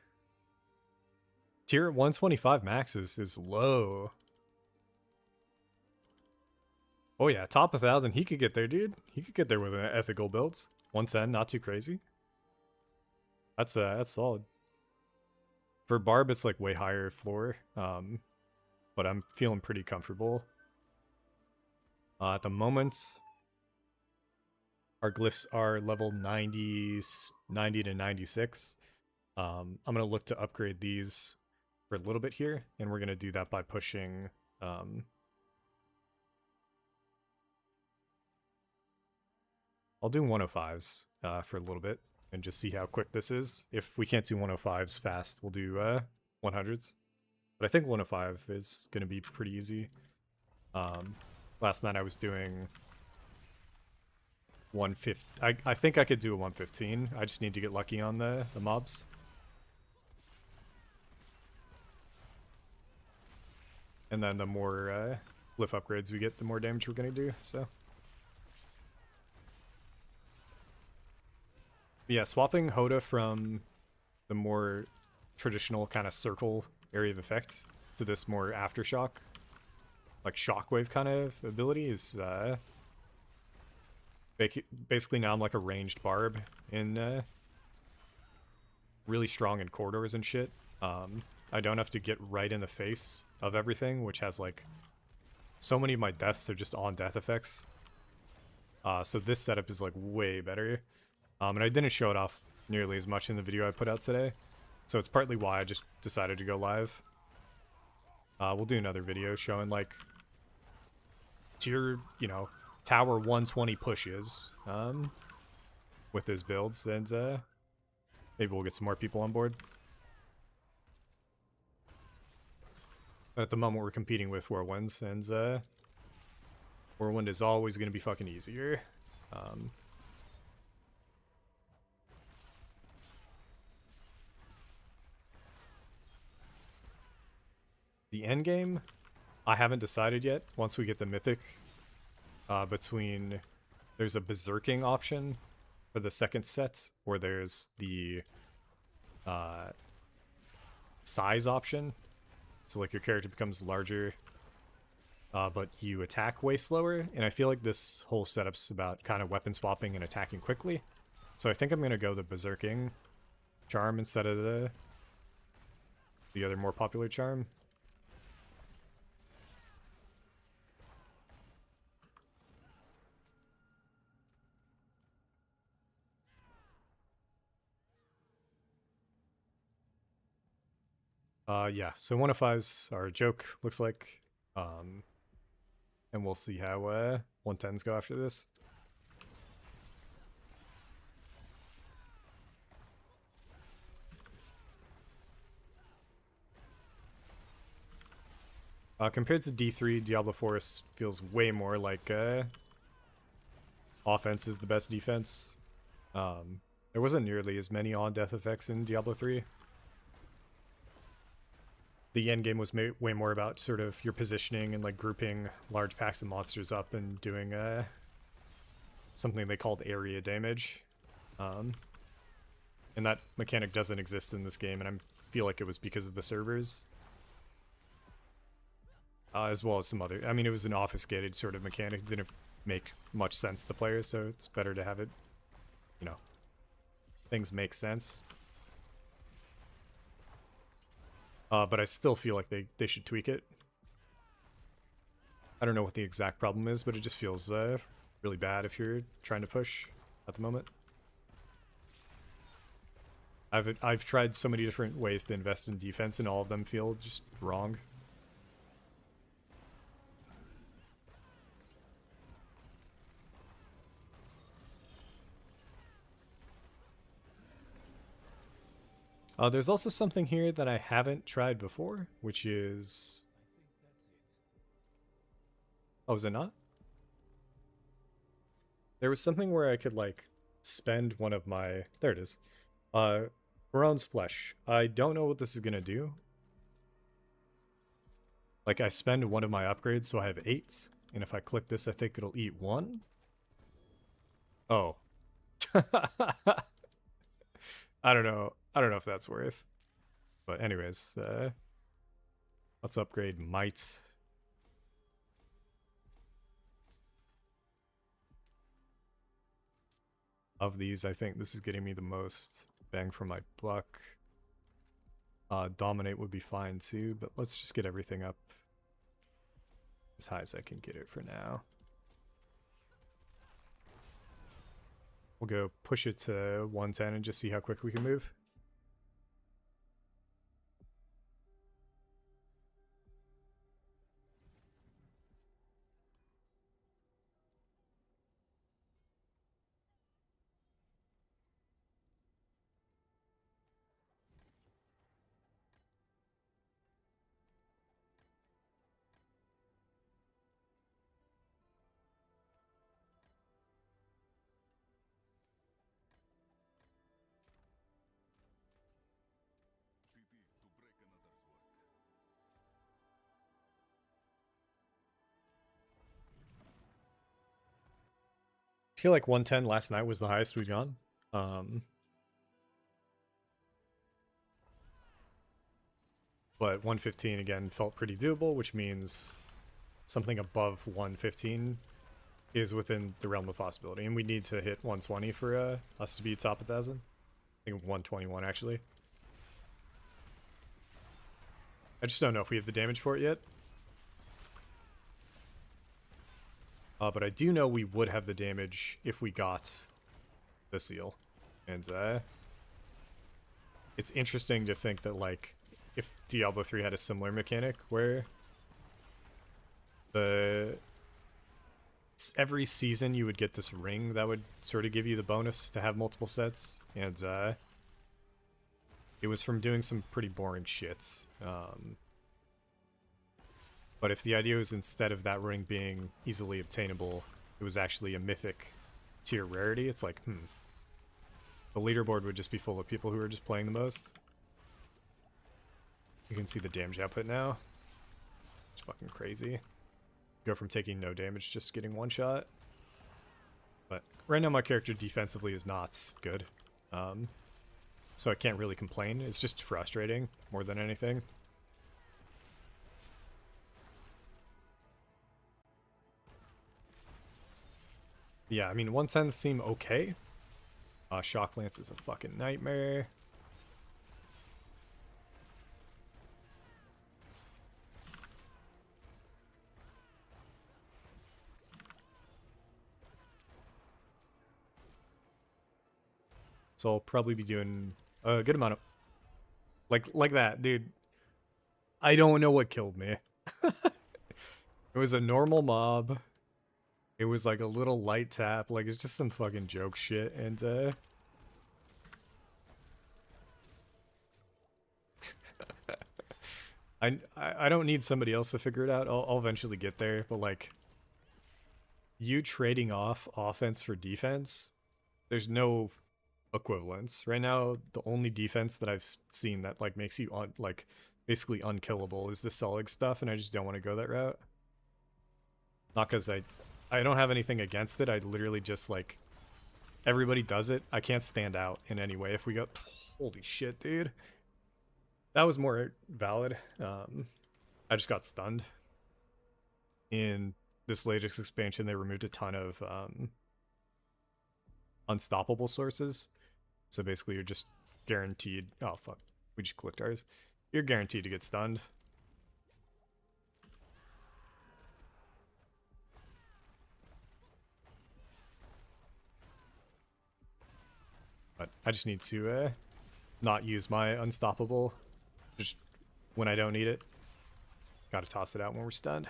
Tier 125 maxes is low. Oh yeah, top 1,000. He could get there, dude. He could get there with an ethical builds. 110, not too crazy. That's solid. For Barb, it's like way higher floor. But I'm feeling pretty comfortable. At the moment, our glyphs are level 90 to 96. I'm gonna look to upgrade these for a little bit here, and we're gonna do that by pushing I'll do 105s for a little bit and just see how quick this is. If we can't do 105s fast, we'll do 100s. But I think 105 is going to be pretty easy. Last night I was doing 150. I think I could do a 115. I just need to get lucky on the mobs. And then the more glyph upgrades we get, the more damage we're going to do, so... Yeah, swapping Hoda from the more traditional kind of circle area of effect to this more aftershock, like shockwave kind of ability is basically now I'm like a ranged Barb in really strong in corridors and shit. I don't have to get right in the face of everything, which has like so many of my deaths are just on death effects. So this setup is like way better. And I didn't show it off nearly as much in the video I put out today. So it's partly why I just decided to go live. We'll do another video showing like tier, you know, tower 120 pushes with his builds, and maybe we'll get some more people on board. But at the moment we're competing with whirlwinds, and Whirlwind is always going to be fucking easier. The end game, I haven't decided yet. Once we get the mythic, between there's a berserking option for the second set, or there's the size option. So like your character becomes larger, but you attack way slower. And I feel like this whole setup's about kind of weapon swapping and attacking quickly. So I think I'm gonna go the berserking charm instead of the other more popular charm. Yeah, so 105s are a joke, looks like. And we'll see how 110s go after this. Compared to D3, Diablo 4 feels way more like offense is the best defense. There wasn't nearly as many on-death effects in Diablo 3. The end game was way more about sort of your positioning and like grouping large packs of monsters up and doing something they called area damage. And that mechanic doesn't exist in this game, and I feel like it was because of the servers. As well as some other... I mean, it was an obfuscated sort of mechanic. It didn't make much sense to players, so it's better to have it, you know, things make sense. But I still feel like they should tweak it. I don't know what the exact problem is, but it just feels really bad if you're trying to push at the moment. I've tried so many different ways to invest in defense, and all of them feel just wrong. There's also something here that I haven't tried before, which is... Oh, is it not? There was something where I could, like, spend one of my... There it is. Baron's Flesh. I don't know what this is gonna do. Like, I spend one of my upgrades, so I have 8. And if I click this, I think it'll eat 1. Oh. I don't know. I don't know if that's worth. But anyways, let's upgrade Might. Of these, I think this is getting me the most bang for my buck. Dominate would be fine too, but let's just get everything up as high as I can get it for now. We'll go push it to 110 and just see how quick we can move. I feel like 110 last night was the highest we've gone. But 115 again felt pretty doable, which means something above 115 is within the realm of possibility. And we need to hit 120 for us to be top 1,000. I think 121 actually. I just don't know if we have the damage for it yet. But I do know we would have the damage if we got the seal. And it's interesting to think that, like, if Diablo 3 had a similar mechanic where every season you would get this ring that would sort of give you the bonus to have multiple sets. And it was from doing some pretty boring shit. But if the idea was instead of that ring being easily obtainable, it was actually a mythic tier rarity, it's like, the leaderboard would just be full of people who are just playing the most. You can see the damage output now. It's fucking crazy. Go from taking no damage, just getting one shot. But right now my character defensively is not good. So I can't really complain. It's just frustrating more than anything. Yeah, I mean, 110s seem okay. Shock Lance is a fucking nightmare. So I'll probably be doing a good amount of... Like that, dude. I don't know what killed me. It was a normal mob. It was like a little light tap. Like, it's just some fucking joke shit. And, I don't need somebody else to figure it out. I'll eventually get there. But, like, you trading off offense for defense, there's no equivalence. Right now, the only defense that I've seen that, like, makes you, basically unkillable is the Sulig stuff, and I just don't want to go that route. Not because I don't have anything against it. I literally just, like, everybody does it. I can't stand out in any way if we go... Holy shit, dude. That was more valid. I just got stunned. In this latest expansion, they removed a ton of unstoppable sources. So basically, you're just guaranteed... Oh, fuck. We just clicked ours. You're guaranteed to get stunned. But I just need to not use my unstoppable just when I don't need it. Gotta toss it out when we're stunned.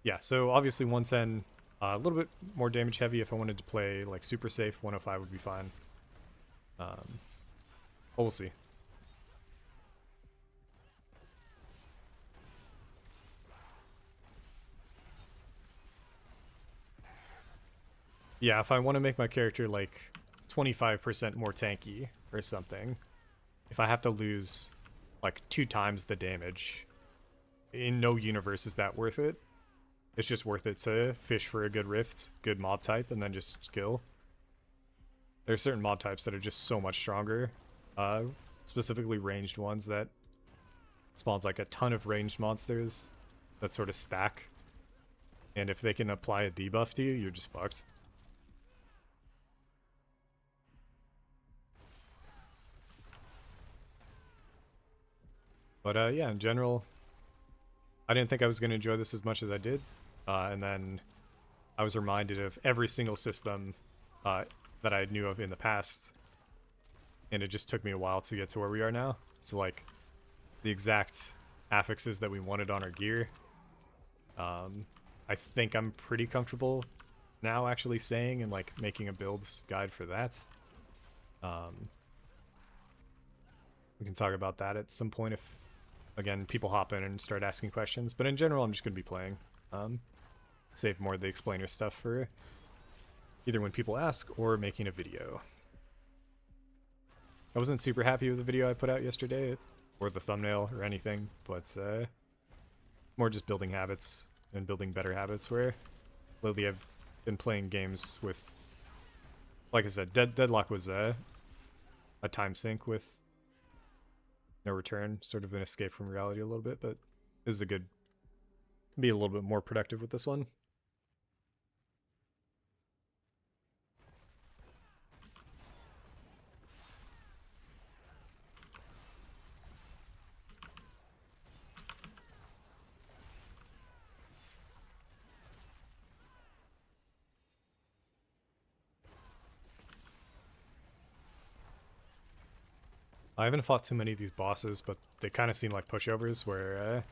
Yeah, so obviously 110, a little bit more damage heavy. If I wanted to play like super safe, 105 would be fine. But we'll see. Yeah, if I want to make my character like 25% more tanky or something, if I have to lose like 2 times the damage, in no universe is that worth it. It's just worth it to fish for a good rift, good mob type, and then just skill. There are certain mob types that are just so much stronger, specifically ranged ones that spawns like a ton of ranged monsters that sort of stack. And if they can apply a debuff to you, you're just fucked. But yeah, in general, I didn't think I was going to enjoy this as much as I did. And then I was reminded of every single system that I knew of in the past. And it just took me a while to get to where we are now. So, like, the exact affixes that we wanted on our gear. I think I'm pretty comfortable now actually saying and, like, making a build guide for that. We can talk about that at some point if, again, people hop in and start asking questions. But in general, I'm just going to be playing. Save more of the explainer stuff for either when people ask or making a video. I wasn't super happy with the video I put out yesterday, or the thumbnail or anything, but more just building habits and building better habits, where lately I've been playing games with, like I said, Deadlock was a time sink with no return, sort of an escape from reality a little bit, but this is a good, be a little bit more productive with this one. I haven't fought too many of these bosses, but they kind of seem like pushovers where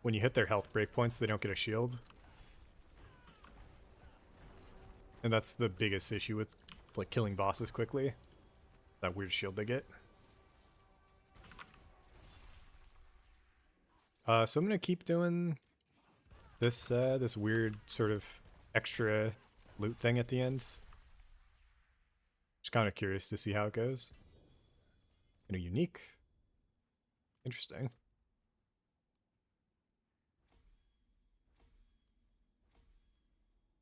when you hit their health breakpoints, they don't get a shield. And that's the biggest issue with like killing bosses quickly. That weird shield they get. So I'm gonna keep doing this this weird sort of extra loot thing at the end. Just kind of curious to see how it goes. And a unique. Interesting.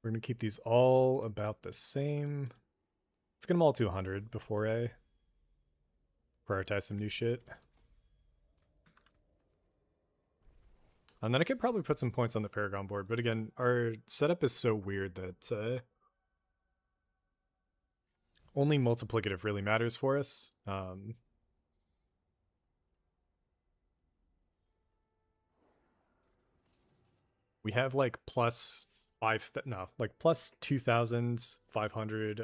We're gonna keep these all about the same. Let's get them all to 100 before I prioritize some new shit. And then I could probably put some points on the Paragon board, but again, our setup is so weird that only multiplicative really matters for us. We have like plus plus 2,500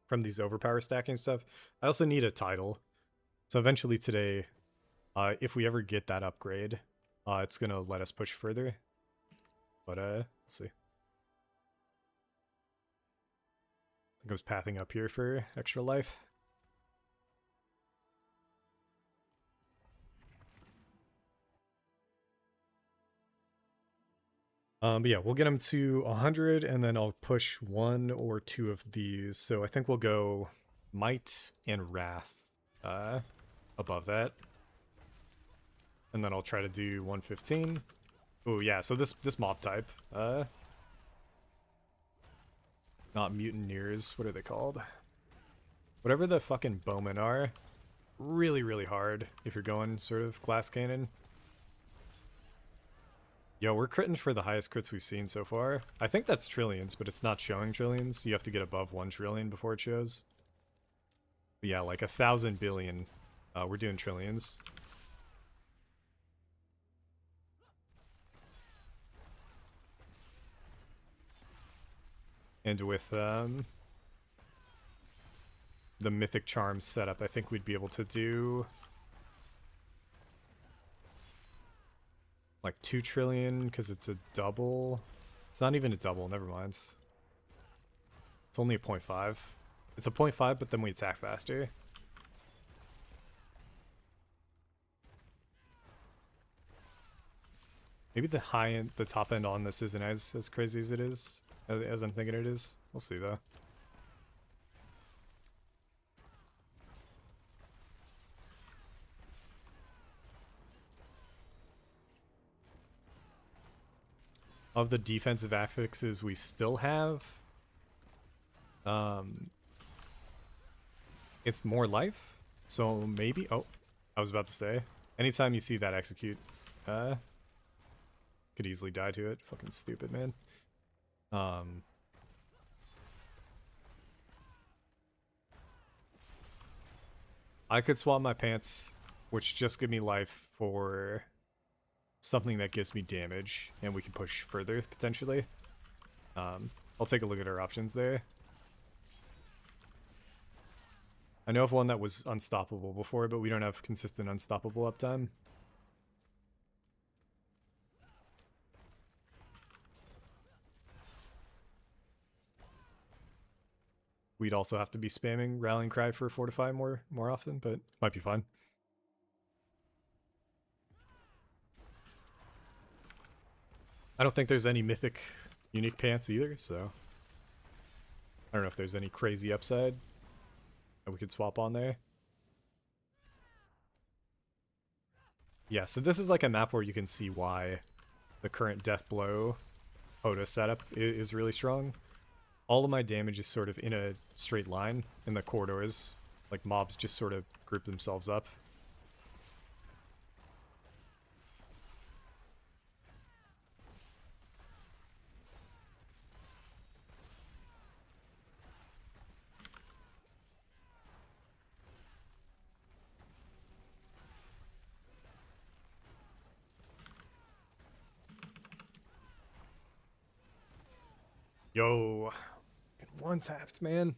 from these overpower stacking stuff. I also need a title. So eventually today, if we ever get that upgrade, it's gonna let us push further. But we'll see. I think I was pathing up here for extra life. But yeah, we'll get them to 100, and then I'll push 1 or 2 of these. So I think we'll go Might and Wrath above that. And then I'll try to do 115. Oh yeah, so this mob type. Not mutineers, what are they called? Whatever the fucking bowmen are. Really, really hard if you're going sort of glass cannon. Yo, we're critting for the highest crits we've seen so far. I think that's trillions, but it's not showing trillions. You have to get above 1 trillion before it shows. But yeah, like 1,000 billion. We're doing trillions. And with the Mythic Charms setup, I think we'd be able to do like 2 trillion because it's a double. It's not even a double, never mind. It's only a 0.5. It's a 0.5, but then we attack faster. Maybe the high end, the top end on this isn't as crazy as it is, as I'm thinking it is. We'll see though. Of the defensive affixes we still have, it's more life. So maybe, oh, I was about to say, anytime you see that execute, could easily die to it. Fucking stupid, man. I could swap my pants, which just give me life, for something that gives me damage, and we can push further, potentially. I'll take a look at our options there. I know of one that was unstoppable before, but we don't have consistent unstoppable uptime. We'd also have to be spamming Rallying Cry for Fortify more often, but might be fine. I don't think there's any mythic unique pants either, so I don't know if there's any crazy upside that we could swap on there. Yeah, so this is like a map where you can see why the current Deathblow POTA setup is really strong. All of my damage is sort of in a straight line in the corridors. Like, mobs just sort of group themselves up. Yo, one tapped, man.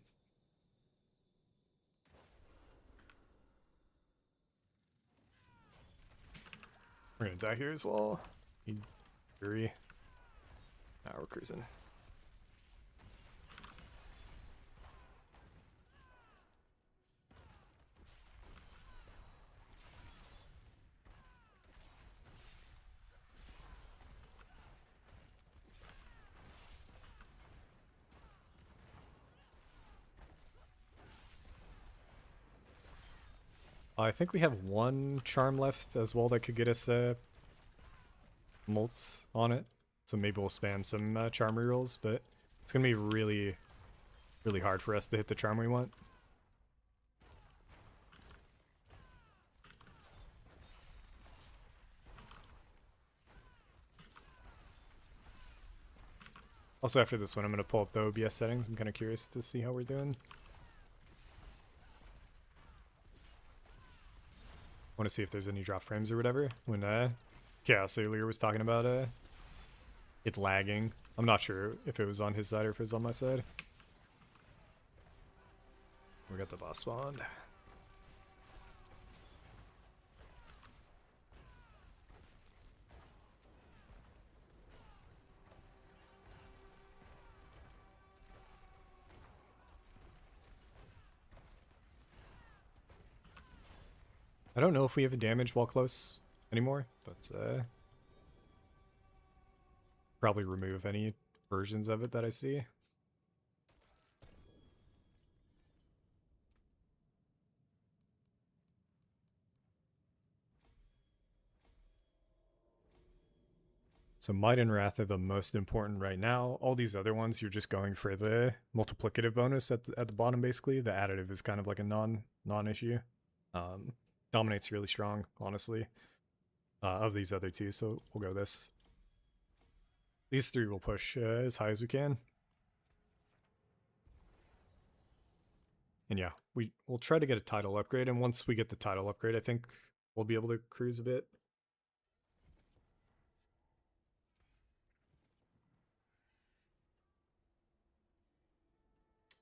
We're gonna die here as well. Need fury. Now we're cruising. I think we have one charm left as well that could get us mults on it. So maybe we'll spam some charm rerolls, but it's going to be really, really hard for us to hit the charm we want. Also, after this one, I'm going to pull up the OBS settings. I'm kind of curious to see how we're doing. I want to see if there's any drop frames or whatever. When Chaos earlier was talking about it lagging. I'm not sure if it was on his side or if it was on my side. We got the boss spawned. I don't know if we have a damage while close anymore, but probably remove any versions of it that I see. So Might and Wrath are the most important right now. All these other ones, you're just going for the multiplicative bonus at the bottom, basically. The additive is kind of like a non-issue. Dominate's really strong, honestly, of these other two, so we'll go this. These three will push as high as we can. And yeah, we'll try to get a title upgrade, and once we get the title upgrade, I think we'll be able to cruise a bit.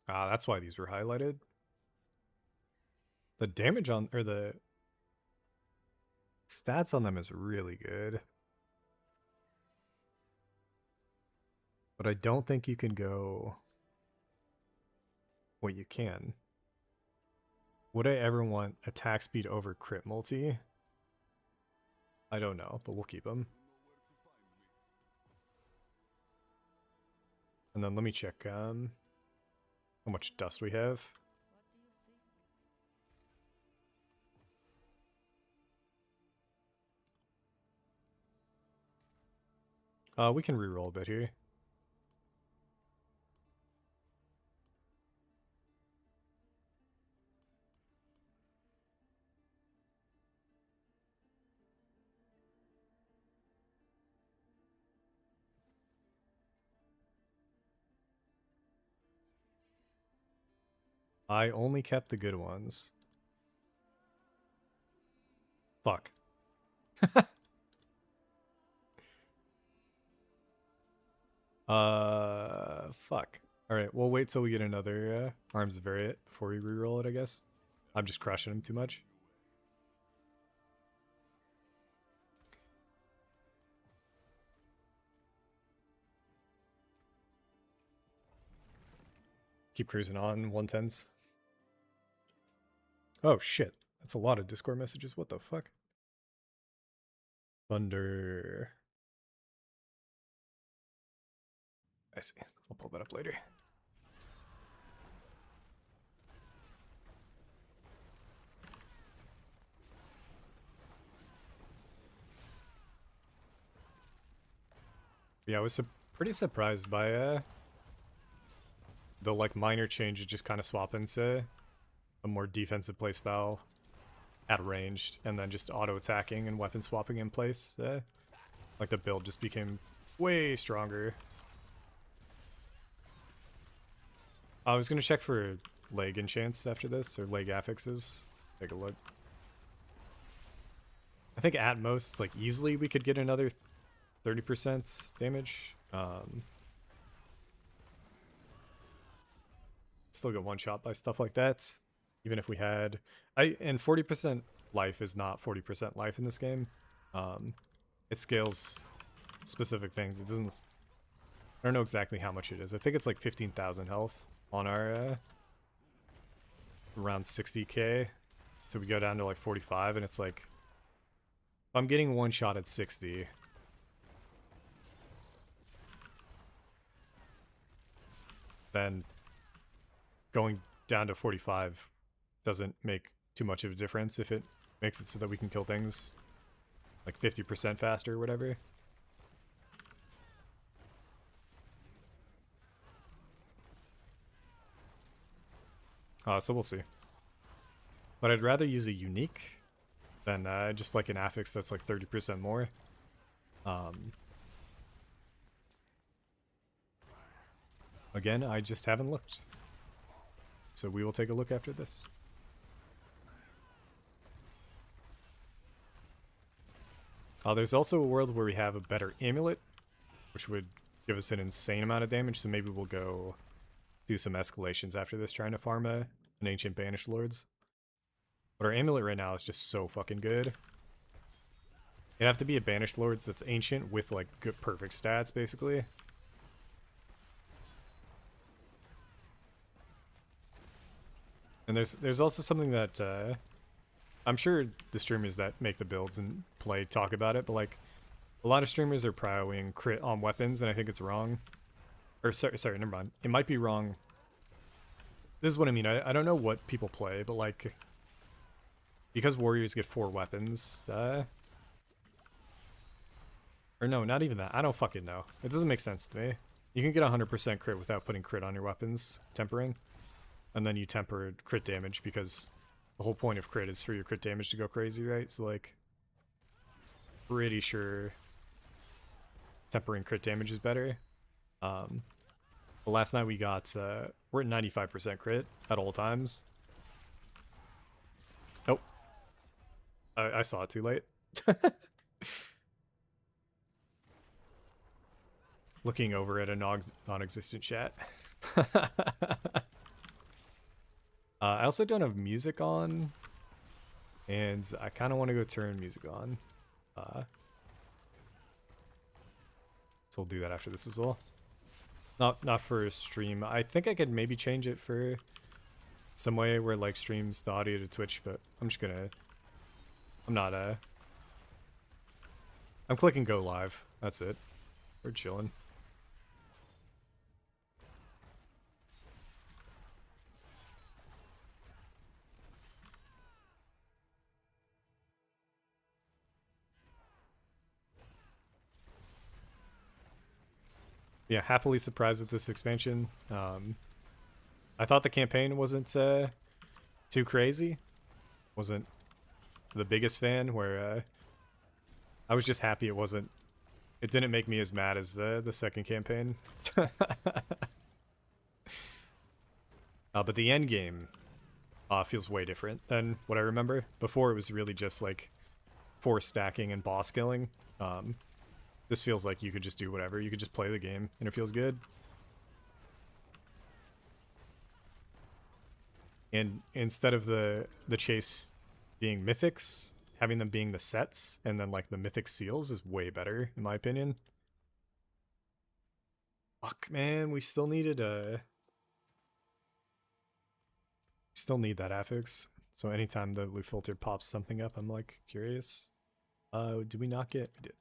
That's why these were highlighted. The damage on, or the stats on them is really good. But I don't think you can go... Well, you can. Would I ever want attack speed over crit multi? I don't know, but we'll keep them. And then let me check how much dust we have. We can reroll a bit here. I only kept the good ones. Fuck. Fuck. Alright, we'll wait till we get another Arms of Arreat before we reroll it, I guess. I'm just crushing him too much. Keep cruising on 110s. Oh shit. That's a lot of Discord messages. What the fuck? Thunder. I see. I'll pull that up later. Yeah, I was pretty surprised by the like minor changes, just kind of swap into a more defensive playstyle at ranged, and then just auto attacking and weapon swapping in place. Like the build just became way stronger. I was gonna check for leg enchants after this, or leg affixes. Take a look. I think at most, like easily, we could get another 30% damage. Still get one shot by stuff like that. Even if we had... and 40% life is not 40% life in this game. It scales specific things. It doesn't... I don't know exactly how much it is. I think it's like 15,000 health on our... around 60k. So we go down to like 45, and it's like... If I'm getting one shot at 60... then going down to 45 doesn't make too much of a difference if it makes it so that we can kill things like 50% faster or whatever. So we'll see. But I'd rather use a unique than just like an affix that's like 30% more. Again, I just haven't looked. So we will take a look after this. There's also a world where we have a better amulet, which would give us an insane amount of damage, so maybe we'll go do some escalations after this, trying to farm an Ancient Banished Lords. But our amulet right now is just so fucking good. It'd have to be a Banished Lords that's ancient with like good perfect stats, basically. And there's also something that I'm sure the streamers that make the builds and play talk about it, but like a lot of streamers are prioing crit on weapons, and I think it's wrong. Or sorry, never mind. It might be wrong. This is what I mean. I don't know what people play, but like because warriors get 4 weapons, or no, not even that. I don't fucking know. It doesn't make sense to me. You can get 100% crit without putting crit on your weapons, tempering. And then you temper crit damage because the whole point of crit is for your crit damage to go crazy, right? So like, pretty sure tempering crit damage is better. But last night we got, we're at 95% crit at all times. Nope. I saw it too late. Looking over at a non-existent chat. I also don't have music on, and I kind of want to go turn music on. So we'll do that after this as well. Not for a stream. I think I could maybe change it for some way where it like streams the audio to Twitch, but I'm just gonna. I'm not I'm clicking go live. That's it. We're chilling. Yeah, happily surprised with this expansion. I thought the campaign wasn't too crazy. Wasn't the biggest fan, where I was just happy it wasn't. It didn't make me as mad as the second campaign. But the end game feels way different than what I remember. Before it was really just like force stacking and boss killing. This feels like you could just do whatever. You could just play the game, and it feels good. And instead of the chase being mythics, having them being the sets, and then like the mythic seals is way better, in my opinion. Fuck, man, we still needed still need that affix. So anytime the loot filter pops something up, I'm like curious. Did we not get? We did.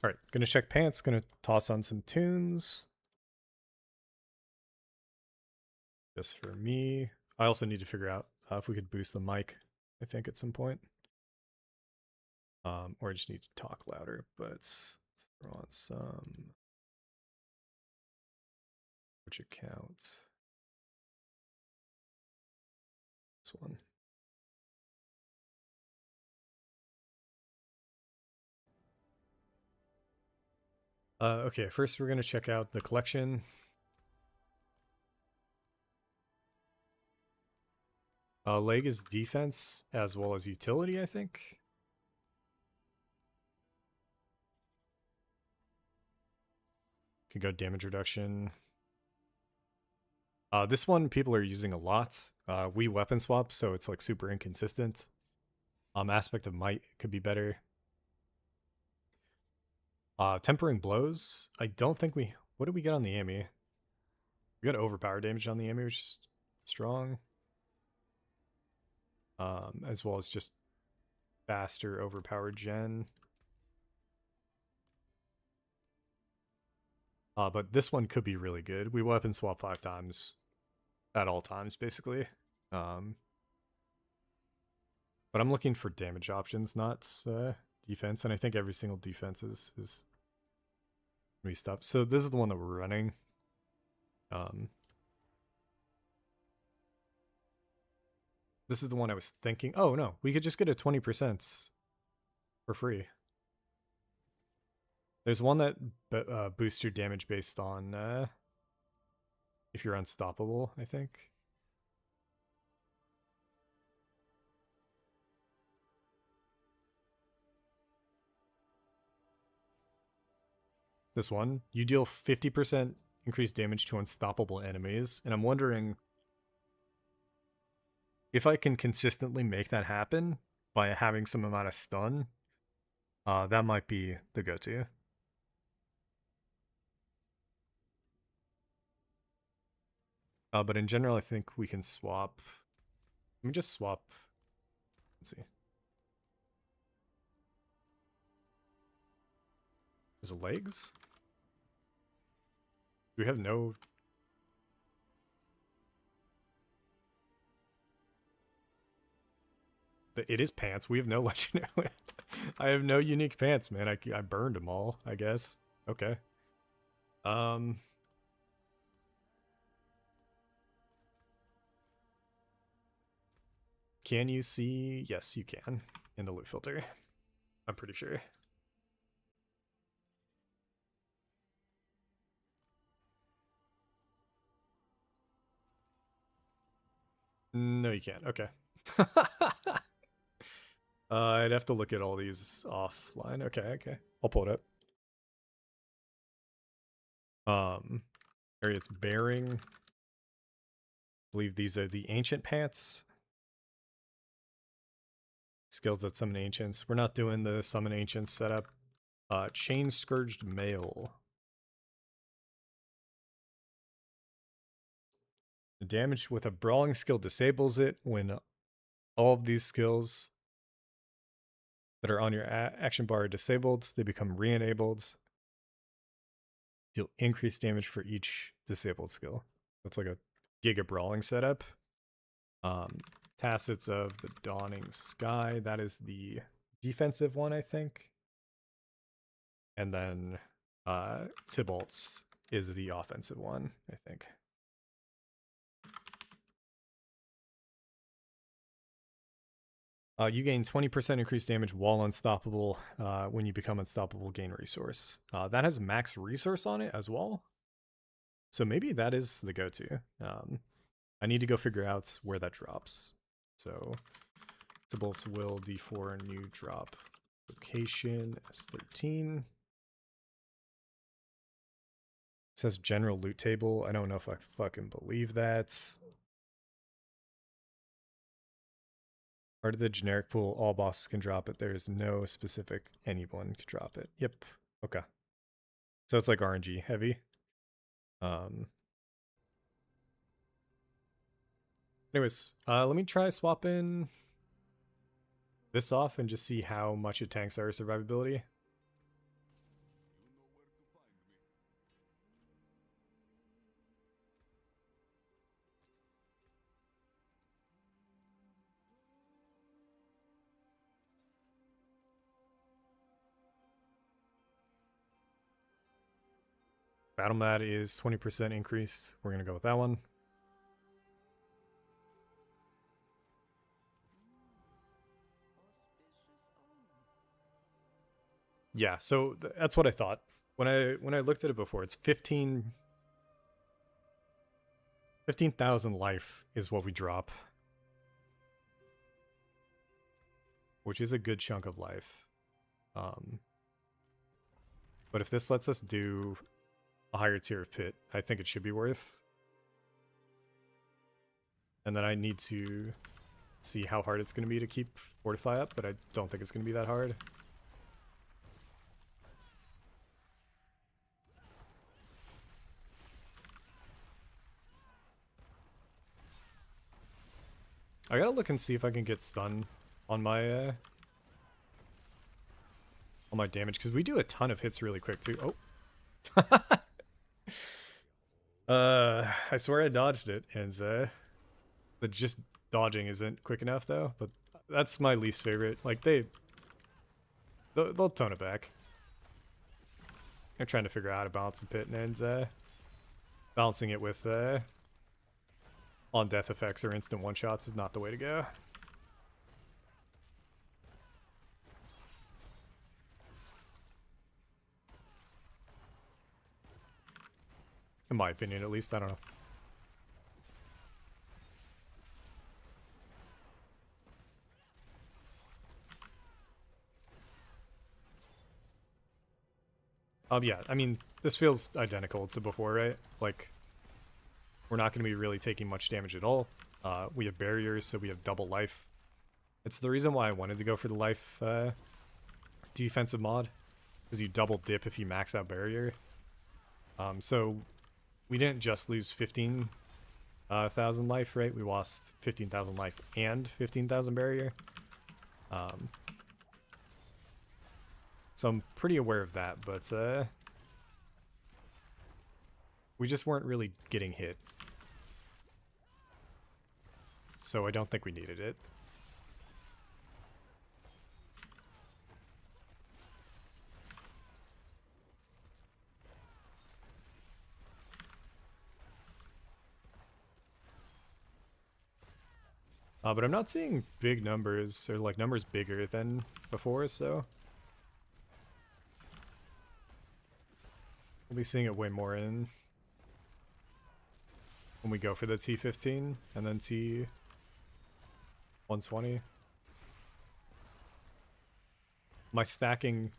All right, gonna check pants, gonna toss on some tunes. Just for me. I also need to figure out if we could boost the mic, I think, at some point. Or I just need to talk louder, but let's throw on some. Which account? This one. Okay, first we're gonna check out the collection. Leg is defense as well as utility, I think. Could go damage reduction. This one people are using a lot. We weapon swap, so it's like super inconsistent. Aspect of might could be better. Tempering blows. I don't think we. What did we get on the Ami? We got overpower damage on the Ami, which is strong. as well as just faster overpowered gen. But this one could be really good. We weapon swap 5 times at all times, basically. But I'm looking for damage options, not defense, and I think every single defense is gonna be stuff. So this is the one that we're running. This is the one I was thinking. Oh no, we could just get a 20% for free. There's one that boosts your damage based on if you're unstoppable, I think. This one, you deal 50% increased damage to unstoppable enemies, and I'm wondering if I can consistently make that happen by having some amount of stun. That might be the go-to. But in general, I think we can swap. Let me just swap. Let's see. Is it legs? Do we have no... It is pants. We have no legendary. I have no unique pants, man. I burned them all, I guess. Okay. Can you see? Yes, you can. In the loot filter. I'm pretty sure. No, you can't. Okay. I'd have to look at all these offline. Okay. I'll pull it up. Arreat's bearing. I believe these are the ancient pants. Skills that summon ancients. We're not doing the summon ancients setup. Chain Scourged Mail. The damage with a brawling skill disables it when all of these skills that are on your action bar are disabled. They become re-enabled. Deal increased damage for each disabled skill. That's like a Giga Brawling setup. Tacits of the Dawning Sky. That is the defensive one, I think. And then Tybalt's is the offensive one, I think. You gain 20% increased damage while unstoppable. When you become unstoppable, gain resource. That has max resource on it as well. So maybe that is the go-to. I need to go figure out where that drops. So, Tybalt's will D4 new drop location S13. It says general loot table. I don't know if I fucking believe that. Part of the generic pool, all bosses can drop it. There is no specific anyone can drop it. Yep. Okay. So it's like RNG heavy. Anyways, let me try swapping this off and just see how much it tanks our survivability. Battle Mat is 20% increase. We're going to go with that one. Yeah, so that's what I thought. When I looked at it before, it's 15,000 life is what we drop. Which is a good chunk of life. But if this lets us do a higher tier of pit, I think it should be worth. And then I need to see how hard it's going to be to keep Fortify up, but I don't think it's going to be that hard. I gotta look and see if I can get stun on my damage, because we do a ton of hits really quick too. Oh. I swear I dodged it, and the just dodging isn't quick enough though, but that's my least favorite. Like they'll tone it back. They're trying to figure out how to balance the pit, and balancing it with on death effects or instant one shots is not the way to go. In my opinion, at least. I don't know. Yeah, I mean, this feels identical to before, right? Like, we're not going to be really taking much damage at all. We have barriers, so we have double life. It's the reason why I wanted to go for the life defensive mod, because you double dip if you max out barrier. So we didn't just lose 15,000 life, right? We lost 15,000 life and 15,000 barrier. So I'm pretty aware of that, but we just weren't really getting hit. So I don't think we needed it. But I'm not seeing big numbers, or like numbers bigger than before, so we'll be seeing it way more in when we go for the T15 and then T120. My stacking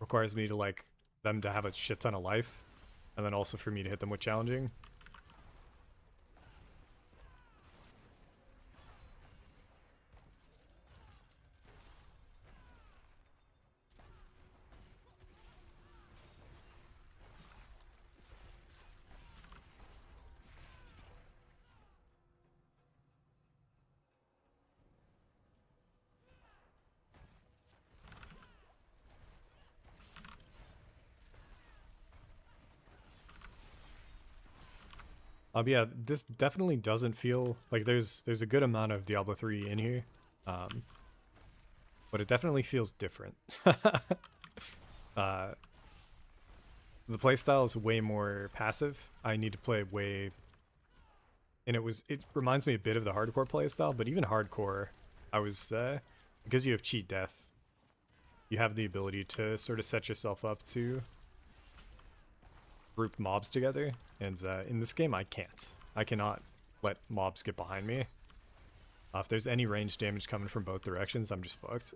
requires me to like them to have a shit ton of life, and then also for me to hit them with challenging. Yeah, this definitely doesn't feel like there's a good amount of Diablo 3 in here, but it definitely feels different. The playstyle is way more passive. I need to play way, and it reminds me a bit of the hardcore playstyle, but even hardcore, I was because you have cheat death, you have the ability to sort of set yourself up to group mobs together, and in this game I can't. I cannot let mobs get behind me. If there's any range damage coming from both directions, I'm just fucked.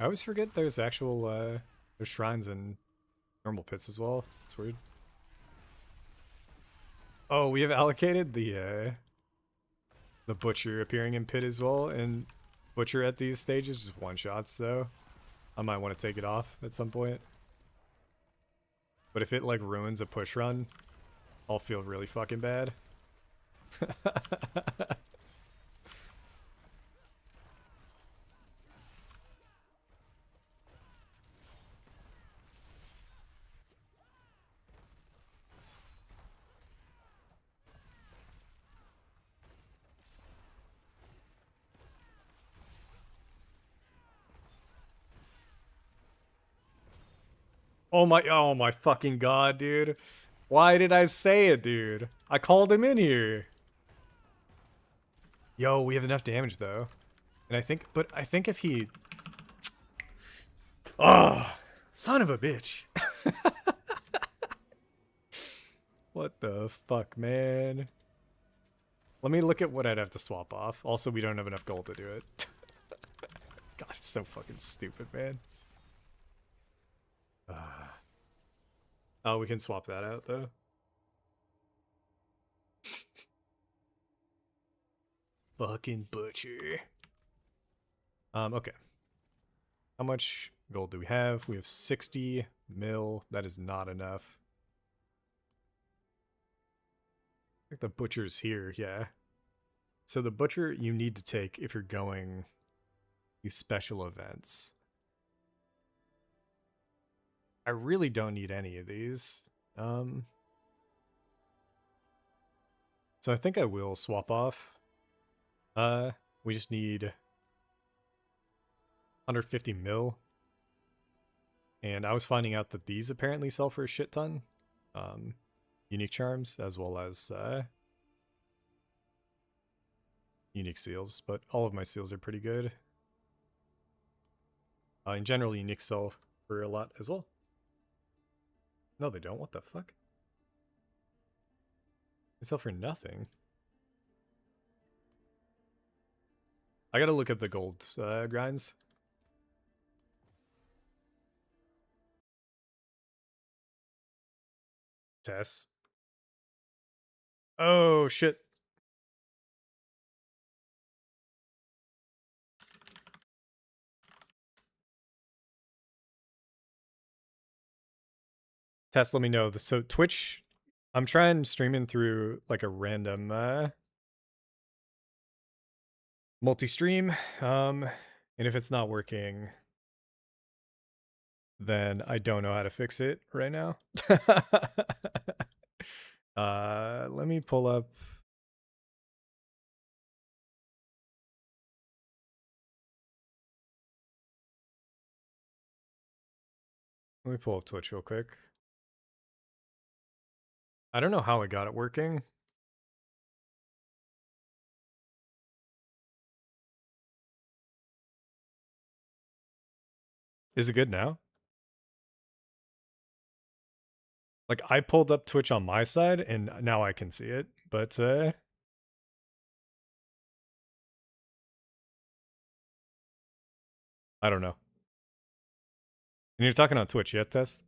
I always forget there's actual there's shrines in normal pits as well. It's weird. Oh, we have allocated the butcher appearing in pit as well, and butcher at these stages just one shots, so I might want to take it off at some point. But if it like ruins a push run, I'll feel really fucking bad. Oh my fucking god, dude. Why did I say it, dude? I called him in here. Yo, we have enough damage though. And I think if he... Oh, son of a bitch. What the fuck, man? Let me look at what I'd have to swap off. Also, we don't have enough gold to do it. God, it's so fucking stupid, man. Oh, we can swap that out, though. fucking butcher. Okay. How much gold do we have? We have 60 mil. That is not enough. I think the butcher's here, yeah. So the butcher you need to take if you're going these special events. I really don't need any of these. So I think I will swap off. We just need 150 mil. And I was finding out that these apparently sell for a shit ton. Unique charms as well as unique seals, but all of my seals are pretty good. In general, unique sell for a lot as well. No, they don't. What the fuck? They sell for nothing. I gotta look at the gold grinds. Tess. Oh, shit. Tess, let me know. So Twitch, I'm trying streaming through like a random multi-stream. And if it's not working, then I don't know how to fix it right now. Let me pull up. Let me pull up Twitch real quick. I don't know how I got it working. Is it good now? Like, I pulled up Twitch on my side, and now I can see it, but, I don't know. And you're talking on Twitch yet, Tess?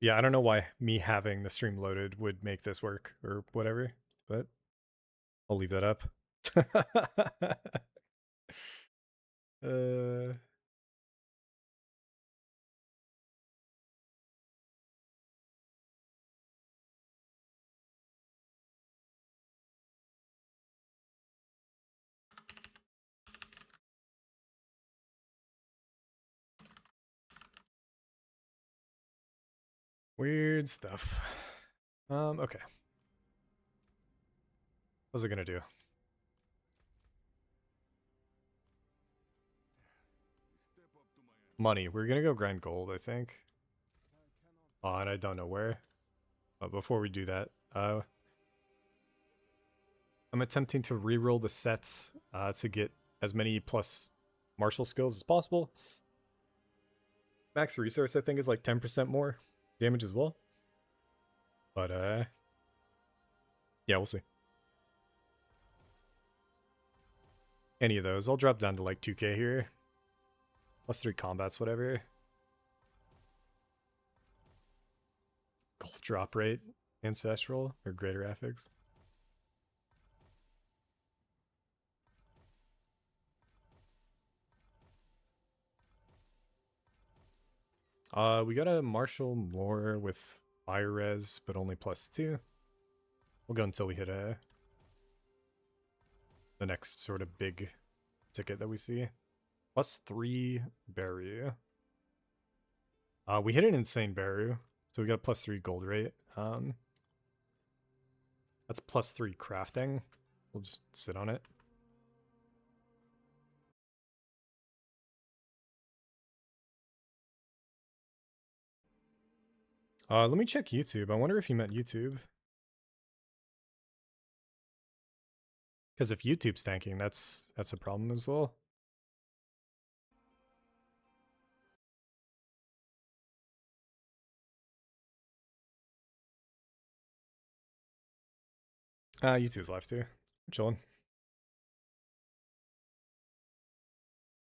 Yeah, I don't know why me having the stream loaded would make this work, or whatever, but I'll leave that up. uh... Weird stuff. Okay. What's it gonna do? Money. We're gonna go grind gold, I think. Oh, and I don't know where. But before we do that, I'm attempting to reroll the sets to get as many plus martial skills as possible. Max resource, I think, is like 10% more damage as well. But, yeah, we'll see. Any of those. I'll drop down to like 2k here. Plus 3 combats, whatever. Gold drop rate. Ancestral or greater affix. We got a martial more with fire res, but only +2. We'll go until we hit the next sort of big ticket that we see. +3 Baru. We hit an insane Baru, so we got a +3 gold rate. That's +3 crafting. We'll just sit on it. Let me check YouTube. I wonder if you meant YouTube. Because if YouTube's tanking, that's a problem as well. YouTube's live too. Chilling.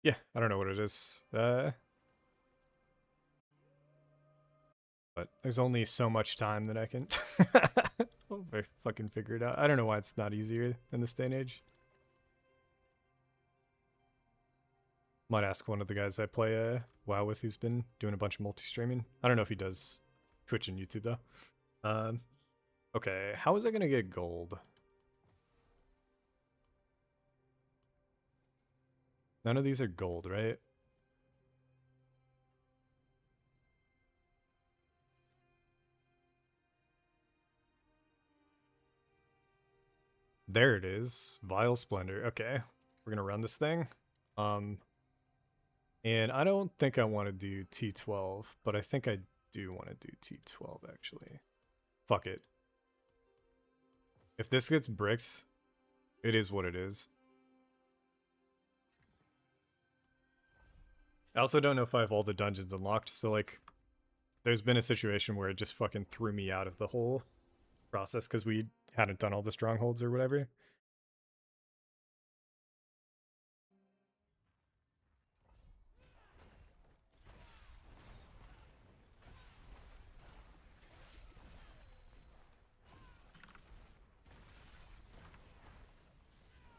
Yeah, I don't know what it is. But there's only so much time that I can I fucking figure it out. I don't know why it's not easier in this day and age. Might ask one of the guys I play WoW with who's been doing a bunch of multi-streaming. I don't know if he does Twitch and YouTube though. Okay, how is I gonna get gold? None of these are gold, right? There it is. Vile Splendor. Okay. We're gonna run this thing. And I don't think I want to do T12, but I think I do want to do T12 actually. Fuck it. If this gets bricked, it is what it is. I also don't know if I have all the dungeons unlocked, so like, there's been a situation where it just fucking threw me out of the whole process because we hadn't done all the strongholds or whatever.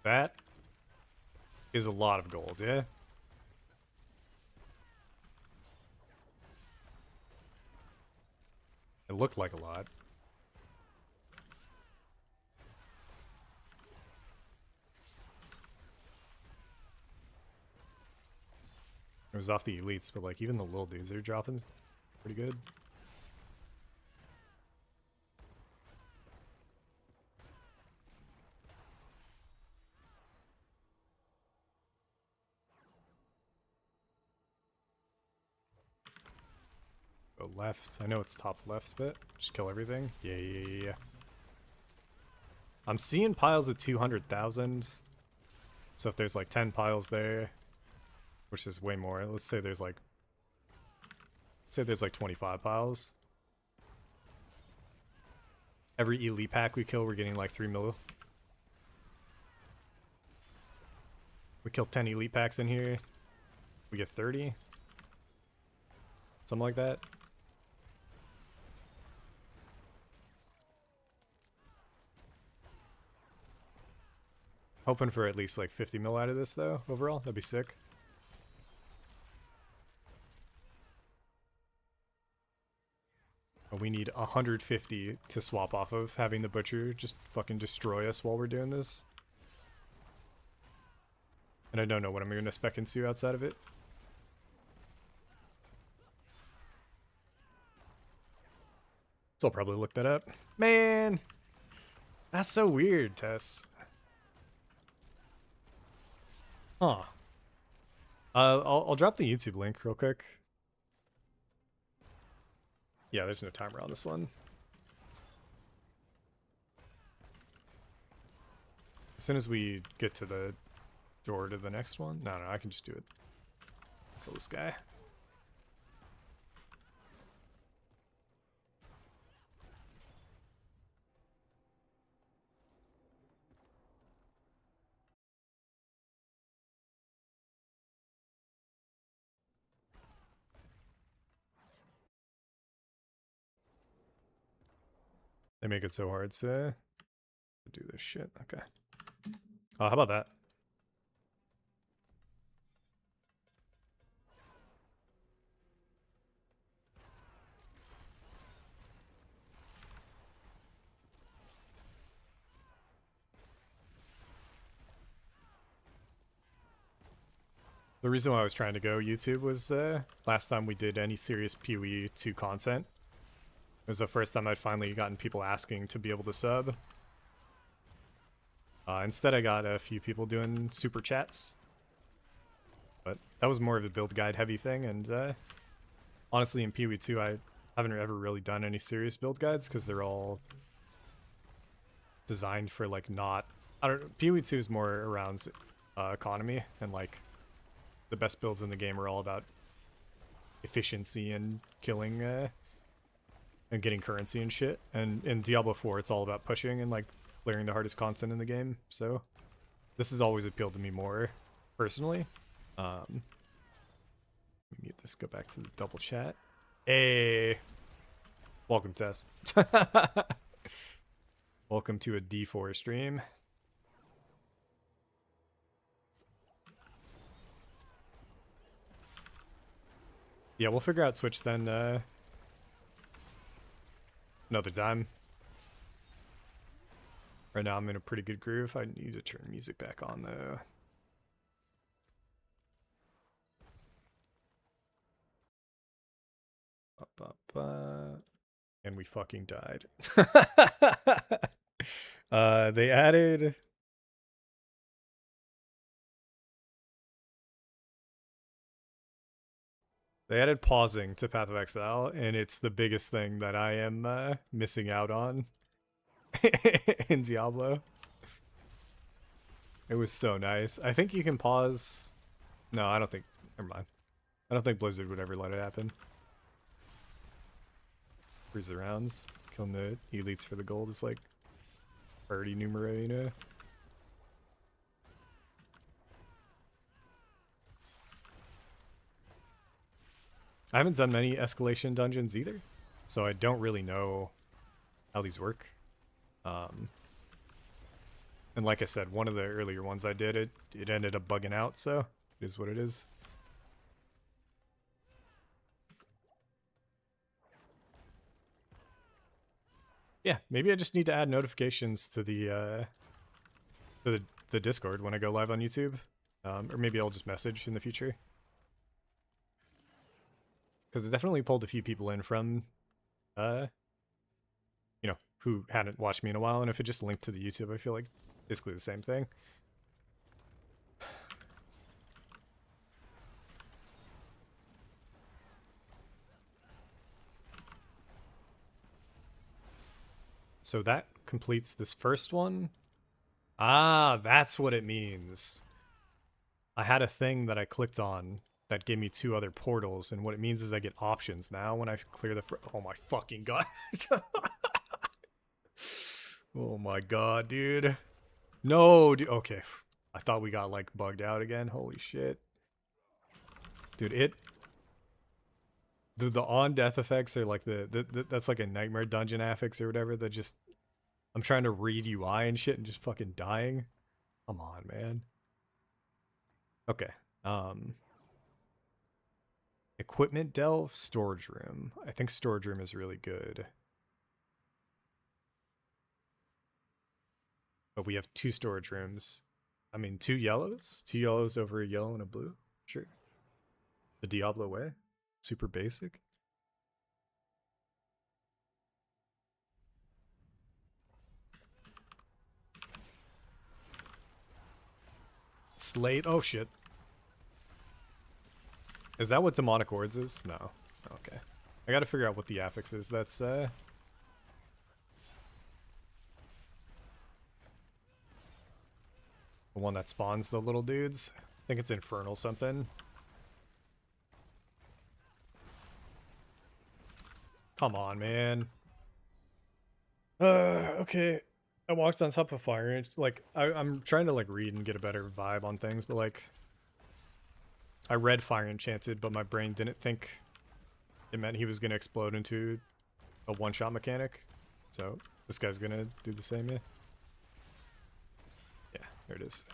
That is a lot of gold, yeah? It looked like a lot. It was off the elites, but like even the little dudes are dropping pretty good. Go left. I know it's top left, but just kill everything. Yeah. I'm seeing piles of 200,000. So if there's like 10 piles there, which is way more. Let's say there's like 25 piles. Every elite pack we kill, we're getting like 3 mil. We kill 10 elite packs in here, we get 30. Something like that. Hoping for at least like 50 mil out of this though, overall. That'd be sick. We need 150 to swap off of, having the butcher just fucking destroy us while we're doing this. And I don't know what I'm going to spec into outside of it. So I'll probably look that up. Man! That's so weird, Tess. Huh. I'll drop the YouTube link real quick. Yeah, there's no timer on this one. As soon as we get to the door to the next one. No, I can just do it. Kill this guy. They make it so hard to do this shit. Okay. How about that? The reason why I was trying to go YouTube was last time we did any serious PoE 2 content. It was the first time I'd finally gotten people asking to be able to sub. Instead I got a few people doing super chats. But that was more of a build guide heavy thing, and honestly in PoE 2 I haven't ever really done any serious build guides because they're all designed for like not... I don't. PoE2 is more around economy, and like the best builds in the game are all about efficiency and killing and getting currency and shit. And in Diablo 4, it's all about pushing and like clearing the hardest content in the game. So this has always appealed to me more personally. Let me mute this. Go back to the double chat. Hey, welcome, Tess. Welcome to a D4 stream. Yeah, we'll figure out Twitch then another time. Right now I'm in a pretty good groove. I need to turn music back on though. And we fucking died. They added pausing to Path of Exile, and it's the biggest thing that I am missing out on in Diablo. It was so nice. I think you can pause. No, I don't think. Never mind. I don't think Blizzard would ever let it happen. Freeze the rounds. Killing the elites for the gold is like priority numero uno. I haven't done many escalation dungeons either, so I don't really know how these work. And like I said, one of the earlier ones I did, it ended up bugging out, so it is what it is. Yeah, maybe I just need to add notifications to the Discord when I go live on YouTube, or maybe I'll just message in the future. Because it definitely pulled a few people in from, you know, who hadn't watched me in a while, and if it just linked to the YouTube, I feel like basically the same thing. So that completes this first one. Ah, that's what it means. I had a thing that I clicked on that gave me 2 other portals, and what it means is I get options now when I clear the oh my fucking god. Oh my god, dude. No, dude. Okay. I thought we got like bugged out again. Holy shit. Dude, the on death effects are like that's like a nightmare dungeon affix or whatever that just I'm trying to read UI and shit and just fucking dying. Come on, man. Okay. Equipment delve, storage room. I think storage room is really good. But we have 2 storage rooms. I mean, 2 yellows? 2 yellows over a yellow and a blue? Sure. The Diablo way. Super basic. Slate. Oh shit. Is that what demonic words is? No. Okay. I gotta figure out what the affix is. That's the one that spawns the little dudes. I think it's infernal something. Come on, man. Okay. I walked on top of fire and like I'm trying to like read and get a better vibe on things, but like I read fire enchanted, but my brain didn't think it meant he was gonna explode into a one-shot mechanic. So this guy's gonna do the same, yeah. Yeah, there it is.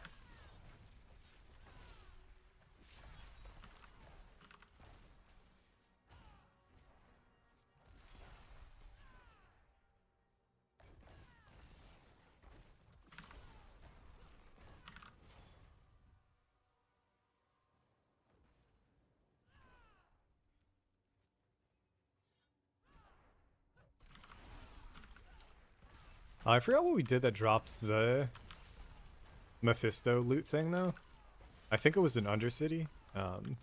I forgot what we did that dropped the Mephisto loot thing, though. I think it was an Undercity. And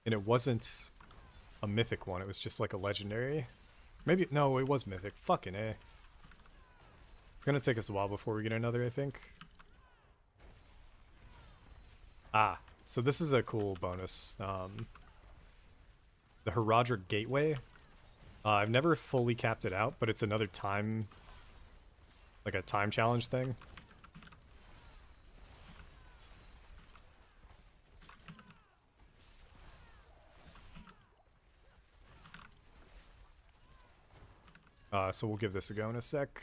it wasn't a mythic one. It was just like a legendary. Maybe, no, it was mythic. Fucking A. It's gonna take us a while before we get another, I think. Ah, so this is a cool bonus. The Herodic Gateway. I've never fully capped it out, but it's another time, like a time challenge thing. So we'll give this a go in a sec.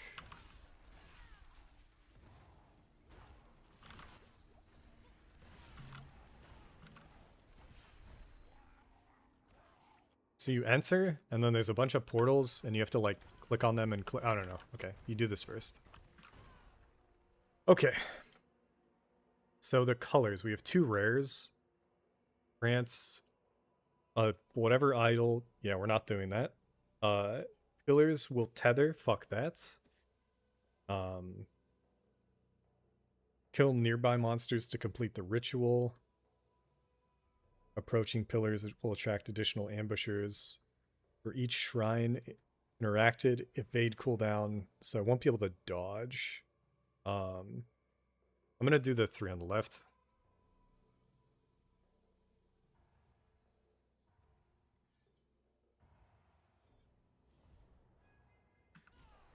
So you enter, and then there's a bunch of portals, and you have to, like, click on them and click. I don't know. Okay, you do this first. Okay. So the colors. We have 2 rares. Grants. Whatever idol. Yeah, we're not doing that. Pillars will tether. Fuck that. Kill nearby monsters to complete the ritual. Approaching pillars will attract additional ambushers. For each shrine interacted, evade cooldown, so I won't be able to dodge. I'm gonna do the 3 on the left.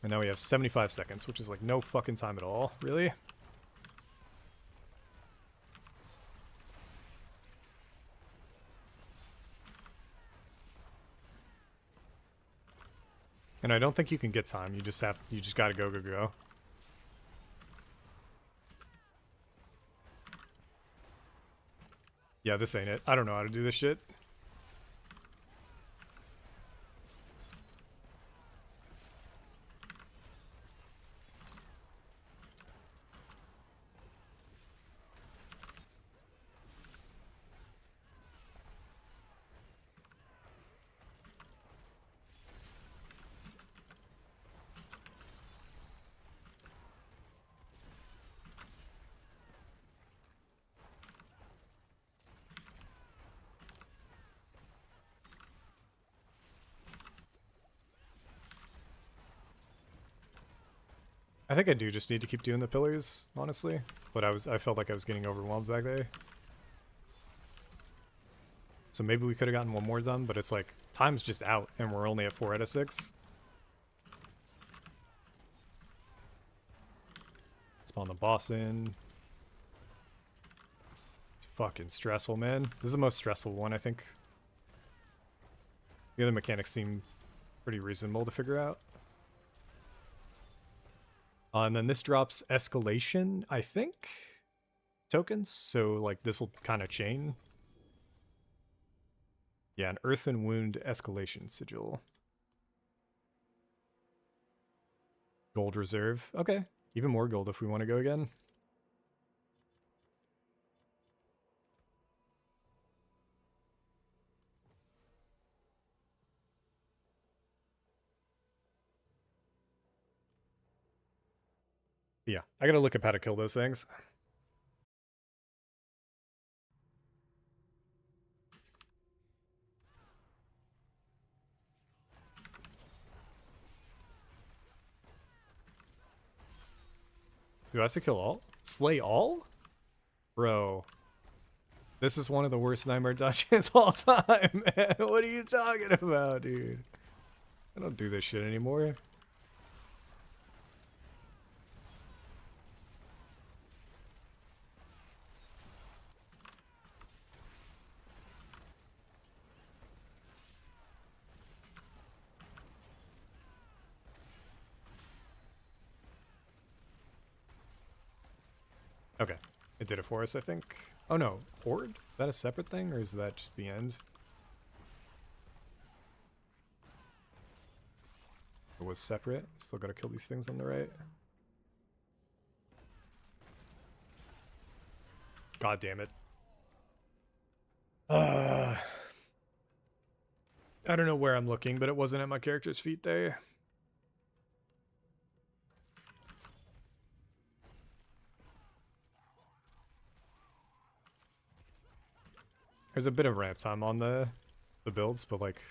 And now we have 75 seconds, which is like no fucking time at all, really. And I don't think you can get time. You just gotta go. Yeah, this ain't it. I don't know how to do this shit. I think I do just need to keep doing the pillars, honestly. But I felt like I was getting overwhelmed back there. So maybe we could have gotten one more done, but it's like, time's just out, and we're only at 4 out of 6. Spawn the boss in. Fucking stressful, man. This is the most stressful one, I think. The other mechanics seem pretty reasonable to figure out. And then this drops escalation, I think, tokens. So, like, this will kind of chain. Yeah, an Earthen Wound escalation sigil. Gold reserve. Okay, even more gold if we want to go again. Yeah, I gotta look up how to kill those things. Do I have to kill all? Slay all? Bro. This is one of the worst nightmare dungeons of all time, man. What are you talking about, dude? I don't do this shit anymore. Okay. It did it for us, I think. Oh no, Horde? Is that a separate thing, or is that just the end? It was separate. Still gotta kill these things on the right. God damn it. I don't know where I'm looking, but it wasn't at my character's feet there. There's a bit of ramp time on the builds, but like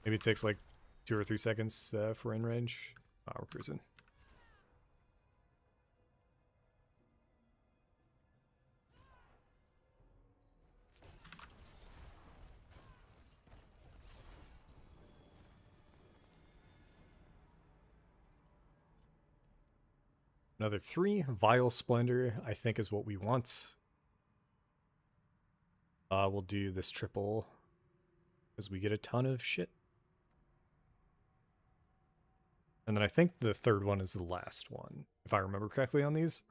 maybe it takes like 2 or 3 seconds for in range. Oh, we're cruising. Another 3. Vile Splendor, I think, is what we want. We'll do this triple because we get a ton of shit. And then I think the third one is the last one, if I remember correctly on these.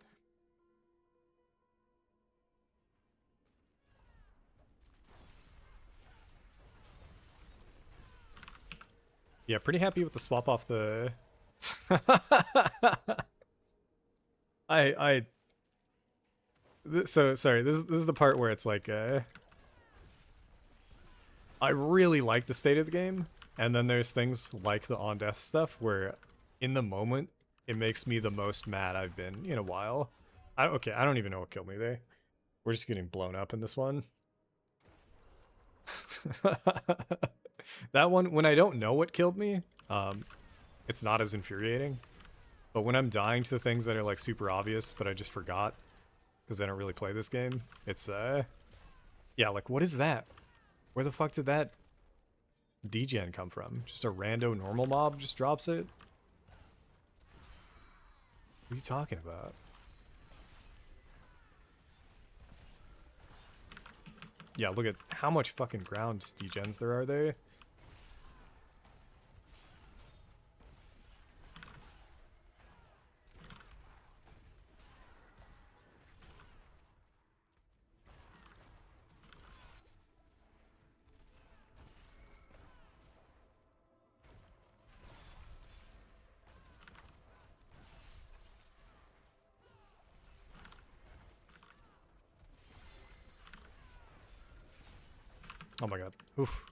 Yeah, pretty happy with the swap off the... So, sorry, this is the part where it's like, I really like the state of the game, and then there's things like the on-death stuff where, in the moment, it makes me the most mad I've been in a while. Okay, I don't even know what killed me there. We're just getting blown up in this one. That one, when I don't know what killed me, it's not as infuriating. But when I'm dying to things that are like super obvious, but I just forgot, because I don't really play this game, it's, yeah, like, what is that? Where the fuck did that degen come from? Just a rando normal mob just drops it? What are you talking about? Yeah, look at how much fucking ground degens there are there. Oh my god. Oof.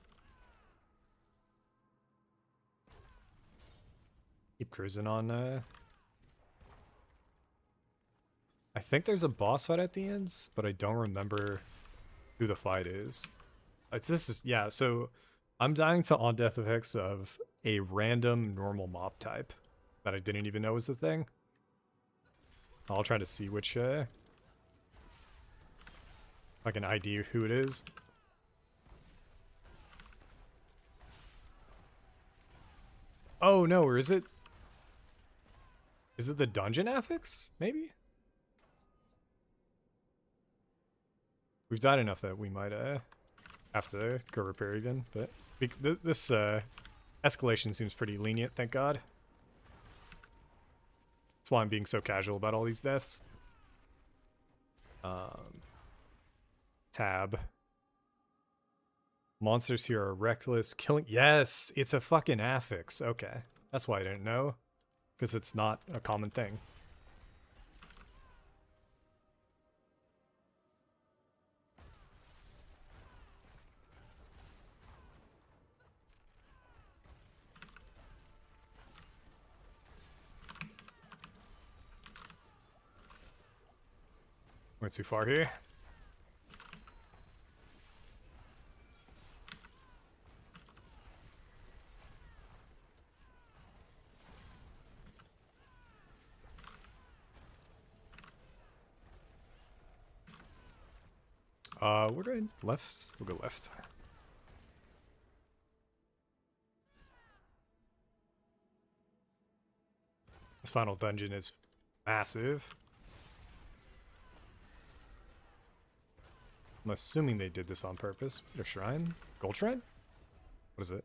Keep cruising on, I think there's a boss fight at the ends, but I don't remember who the fight is. This is, yeah, so I'm dying to on-death effects of a random normal mob type that I didn't even know was a thing. I'll try to see which, I can ID who it is. Oh no, or is it? Is it the dungeon affix? Maybe? We've died enough that we might have to go repair again, but this escalation seems pretty lenient, thank god. That's why I'm being so casual about all these deaths. Tab. Monsters here are reckless, killing... Yes! It's a fucking affix. Okay. That's why I didn't know. Because it's not a common thing. Went too far here. Where do I... Left? We'll go left. This final dungeon is massive. I'm assuming they did this on purpose. Their shrine? Gold shrine? What is it?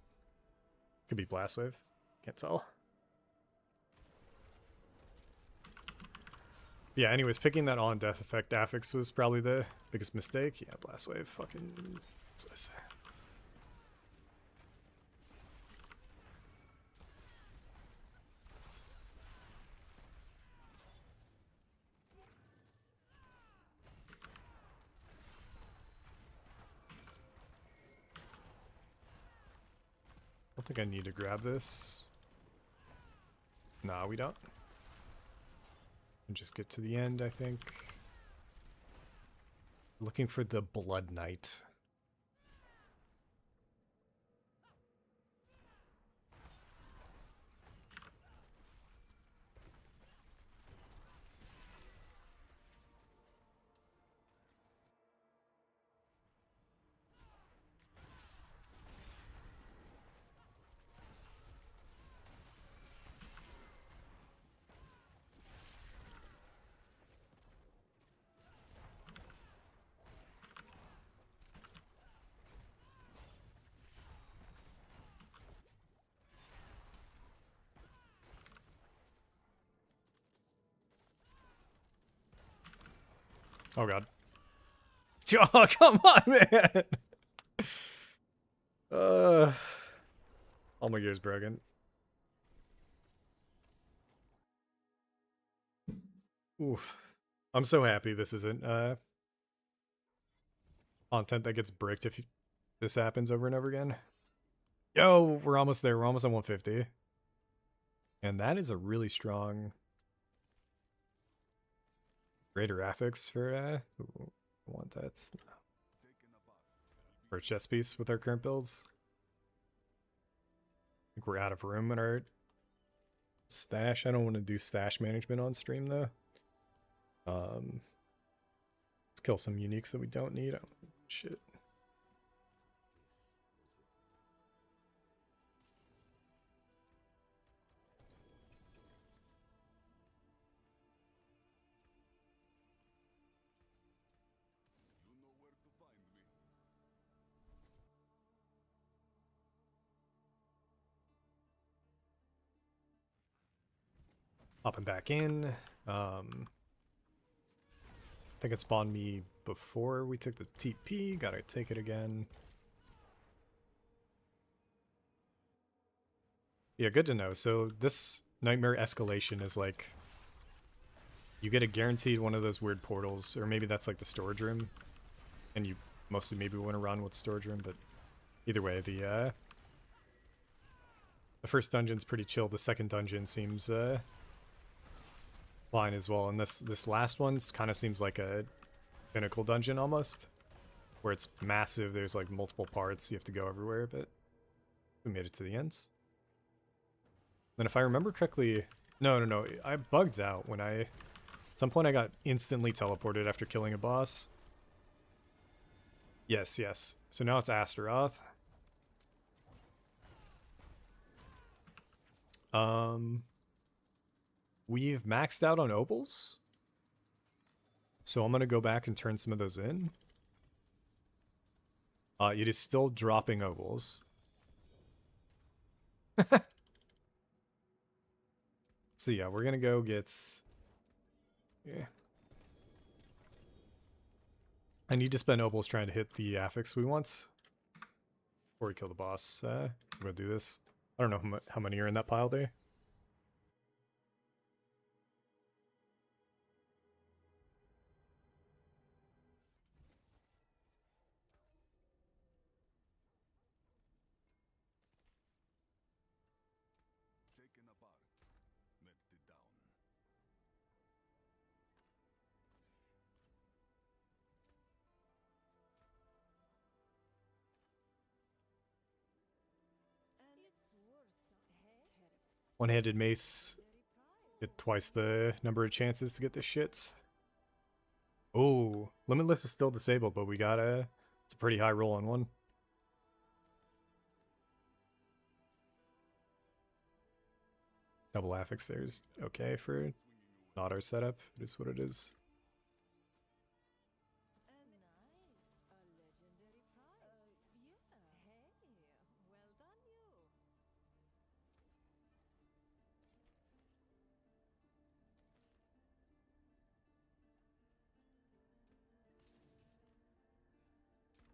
Could be blast wave. Can't tell. Yeah, anyways, picking that on death effect affix was probably the biggest mistake. Yeah, blast wave fucking useless. I don't think I need to grab this. Nah, we don't. And just get to the end, I think. Looking for the Blood Knight. Oh god. Oh, come on, man! All my gear's broken. Oof. I'm so happy this isn't content that gets bricked if this happens over and over again. Yo, we're almost there. We're almost at 150. And that is a really strong greater affix for I want that for a chess piece with our current builds. I think we're out of room in our stash. I don't want to do stash management on stream though. Let's kill some uniques that we don't need. Oh, shit. Hopping back in. I think it spawned me before we took the TP. Gotta take it again. Yeah, good to know. So this nightmare escalation is like you get a guaranteed one of those weird portals, or maybe that's like the storage room, and you mostly maybe want to run with storage room, but either way, the first dungeon's pretty chill. The second dungeon seems fine as well, and this last one kind of seems like a pinnacle dungeon almost, where it's massive. There's like multiple parts. You have to go everywhere, but we made it to the ends. Then if I remember correctly, no, I bugged out when at some point I got instantly teleported after killing a boss. Yes. So now it's Astaroth. We've maxed out on opals. So I'm going to go back and turn some of those in. It is still dropping opals. So yeah, we're going to go get... Yeah. I need to spend opals trying to hit the affix we want. Before we kill the boss. I'm going to do this. I don't know how many are in that pile there. One-handed mace. Get twice the number of chances to get this shit. Oh, Limitless is still disabled, but we got it's a pretty high roll on one. Double affix there's okay for not our setup. It is what it is.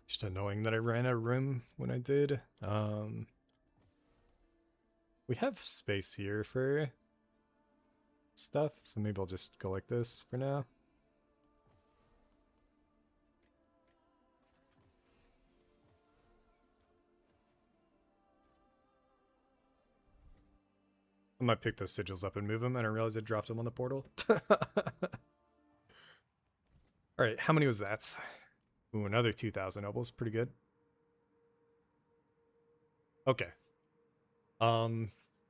Just annoying that I ran out of room when I did. We have space here for stuff, so maybe I'll just go like this for now. I might pick those sigils up and move them, and I realized I dropped them on the portal. Alright, how many was that? Ooh, another 2,000 nobles. Pretty good. Okay.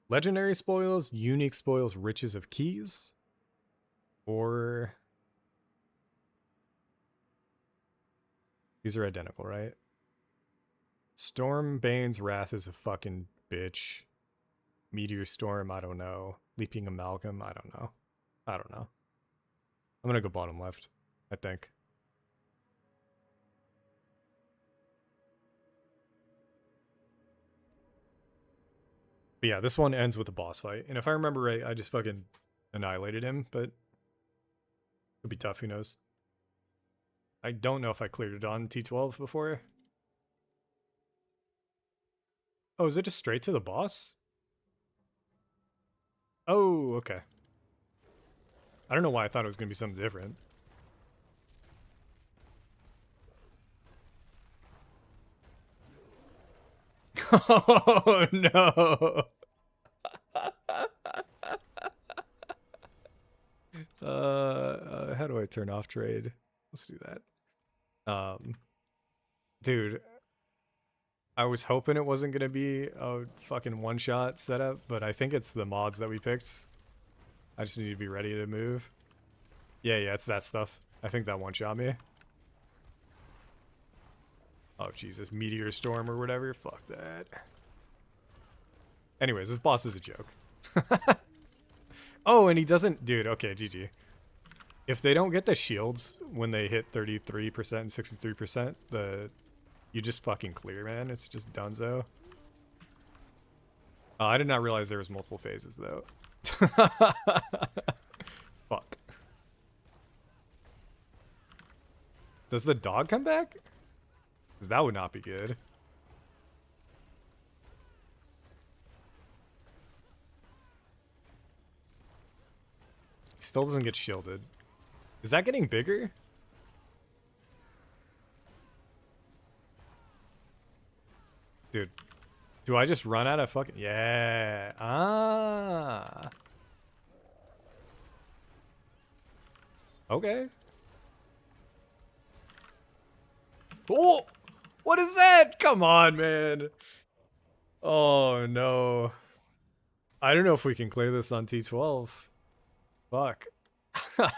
Legendary spoils, unique spoils, riches of keys. Or... These are identical, right? Stormbane's Wrath is a fucking bitch. Meteor Storm, I don't know. Leaping Amalgam, I don't know. I'm gonna go bottom left, I think. But yeah, this one ends with a boss fight. And if I remember right, I just fucking annihilated him, but it'll be tough, who knows. I don't know if I cleared it on T12 before. Oh, is it just straight to the boss? Oh, okay. I don't know why I thought it was going to be something different. Oh, no. How do I turn off trade? Let's do that. Dude, I was hoping it wasn't going to be a fucking one-shot setup, but I think it's the mods that we picked. I just need to be ready to move. Yeah, it's that stuff. I think that one-shot me. Oh, Jesus. Meteor Storm or whatever. Fuck that. Anyways, this boss is a joke. Oh, and he doesn't... Dude, okay, GG. If they don't get the shields when they hit 33% and 63%, you just fucking clear, man. It's just donezo. I did not realize there was multiple phases, though. Fuck. Does the dog come back? Because that would not be good. He still doesn't get shielded. Is that getting bigger? Dude, do I just run out of fucking... Yeah. Ah. Okay. Oh! What is that? Come on, man. Oh, no. I don't know if we can clear this on T12. Fuck. This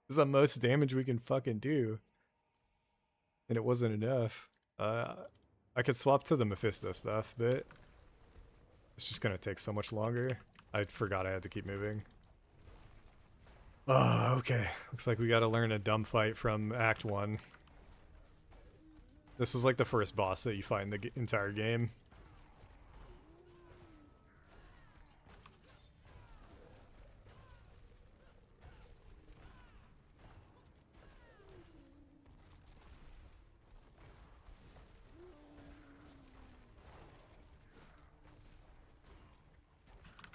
is the most damage we can fucking do. And it wasn't enough. I could swap to the Mephisto stuff, but it's just gonna take so much longer. I forgot I had to keep moving. Oh, okay. Looks like we gotta learn a dumb fight from Act 1. This was like the first boss that you fight in the entire game.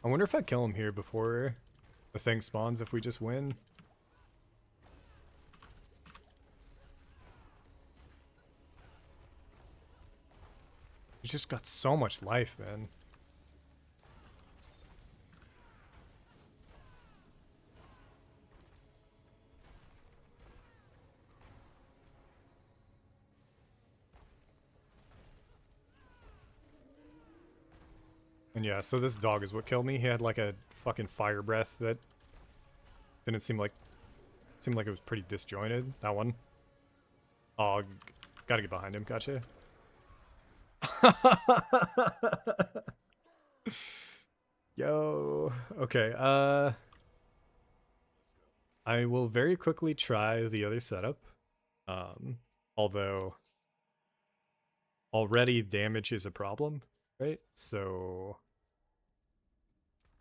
I wonder if I kill him here before the thing spawns if we just win. He's just got so much life, man. And yeah, so this dog is what killed me. He had like a fucking fire breath that didn't seem like it was pretty disjointed. That one. Oh, gotta get behind him. Gotcha. Yo. Okay. I will very quickly try the other setup. Although already damage is a problem, right? So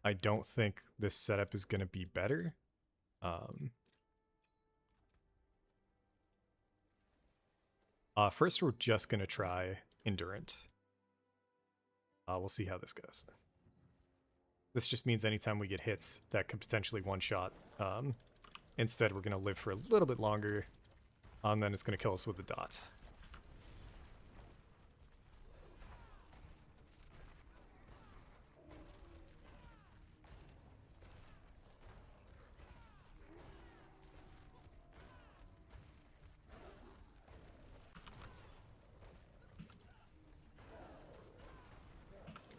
I don't think this setup is going to be better. First, we're just going to try Endurant. We'll see how this goes. This just means anytime we get hits, that could potentially one-shot. Instead, we're going to live for a little bit longer, and then it's going to kill us with the dot.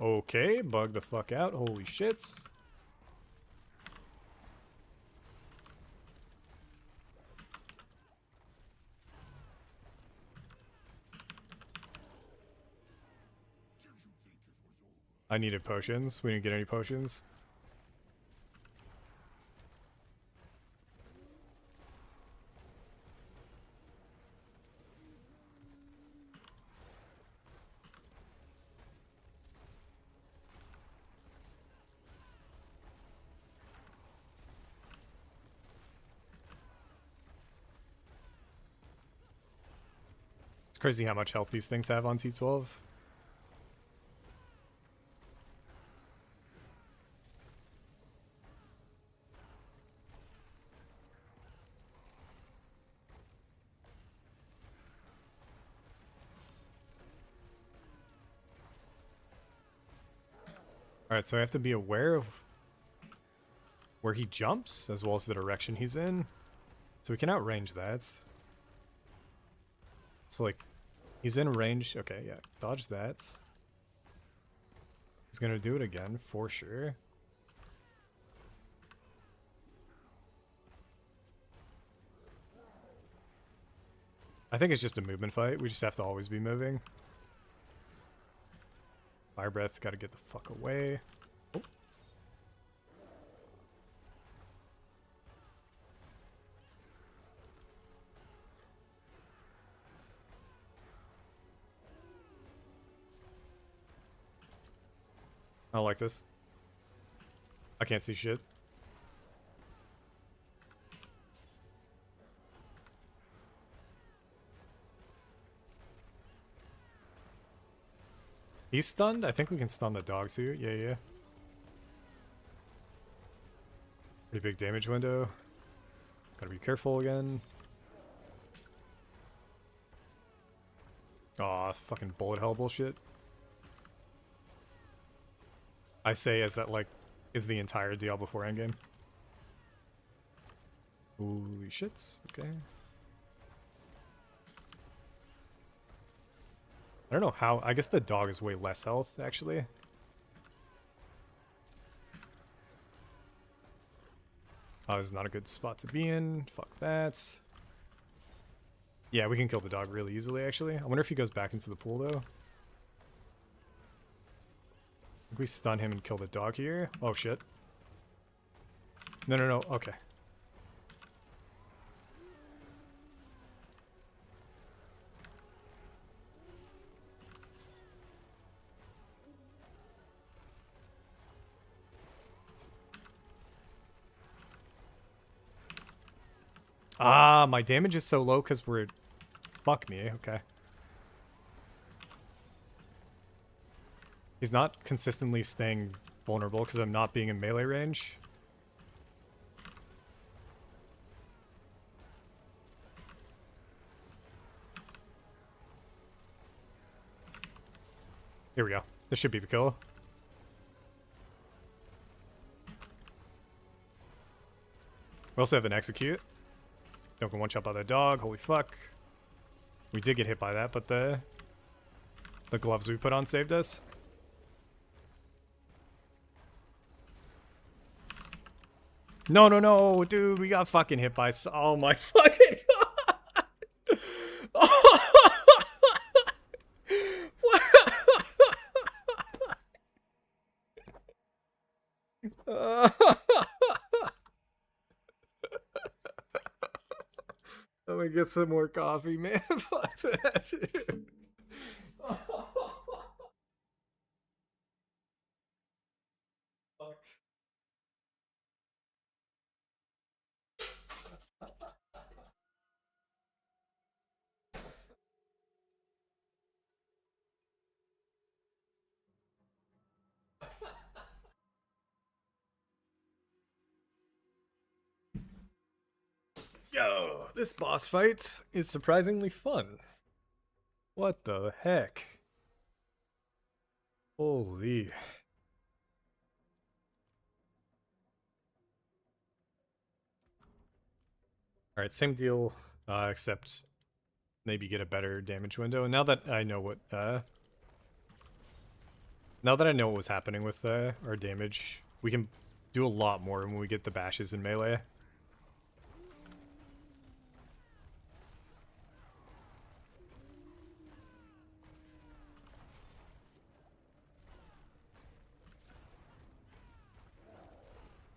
Okay, bug the fuck out. Holy shits. I needed potions. We didn't get any potions. It's crazy how much health these things have on T12. Alright, so I have to be aware of where he jumps, as well as the direction he's in. So we can outrange that. So, like, he's in range. Okay, yeah, dodge that. He's gonna do it again, for sure. I think it's just a movement fight. We just have to always be moving. Fire breath, gotta get the fuck away. Oh. I don't like this. I can't see shit. He's stunned? I think we can stun the dog too. Yeah, yeah. Pretty big damage window. Gotta be careful again. Aw, fucking bullet hell bullshit. I say as that, like, is the entire deal before endgame. Holy shits. Okay. I don't know how. I guess the dog is way less health, actually. Oh, this is not a good spot to be in. Fuck that. Yeah, we can kill the dog really easily, actually. I wonder if he goes back into the pool, though. If we stun him and kill the dog here. Oh, shit. No, no, no. Okay. Ah, my damage is so low because we're... Fuck me, okay. He's not consistently staying vulnerable because I'm not being in melee range. Here we go. This should be the kill. We also have an execute. Don't get one shot by the dog. Holy fuck. We did get hit by that, but the gloves we put on saved us. No, no, no, dude, we got fucking hit by... Oh my fucking god! Let me get some more coffee, man. Fuck that, dude. Fuck. Yo, this boss fight is surprisingly fun. What the heck? Holy. Alright, same deal, except maybe get a better damage window. And now that I know what, now that I know what was happening with our damage, we can do a lot more when we get the bashes in melee.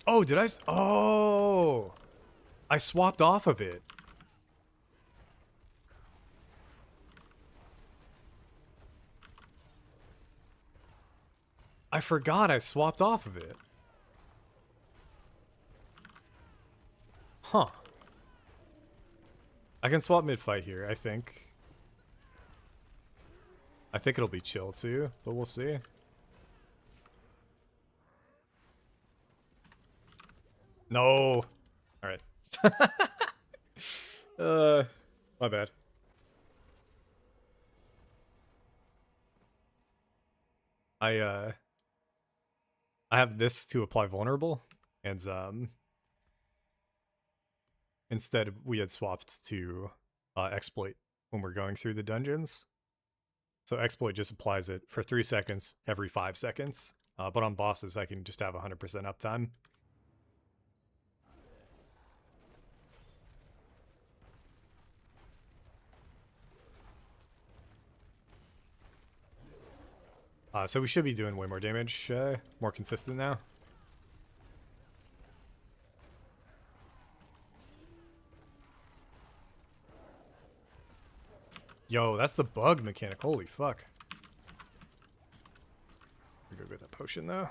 Oh, did I? Oh! I swapped off of it. I forgot I swapped off of it. Huh. I can swap mid-fight here, I think. I think it'll be chill too, but we'll see. No. All right. My bad. I have this to apply vulnerable, and instead we had swapped to exploit when we're going through the dungeons. So exploit just applies it for 3 seconds every 5 seconds. But on bosses, I can just have 100% uptime. So we should be doing way more damage, more consistent now. Yo, that's the bug mechanic. Holy fuck. We go get that potion though.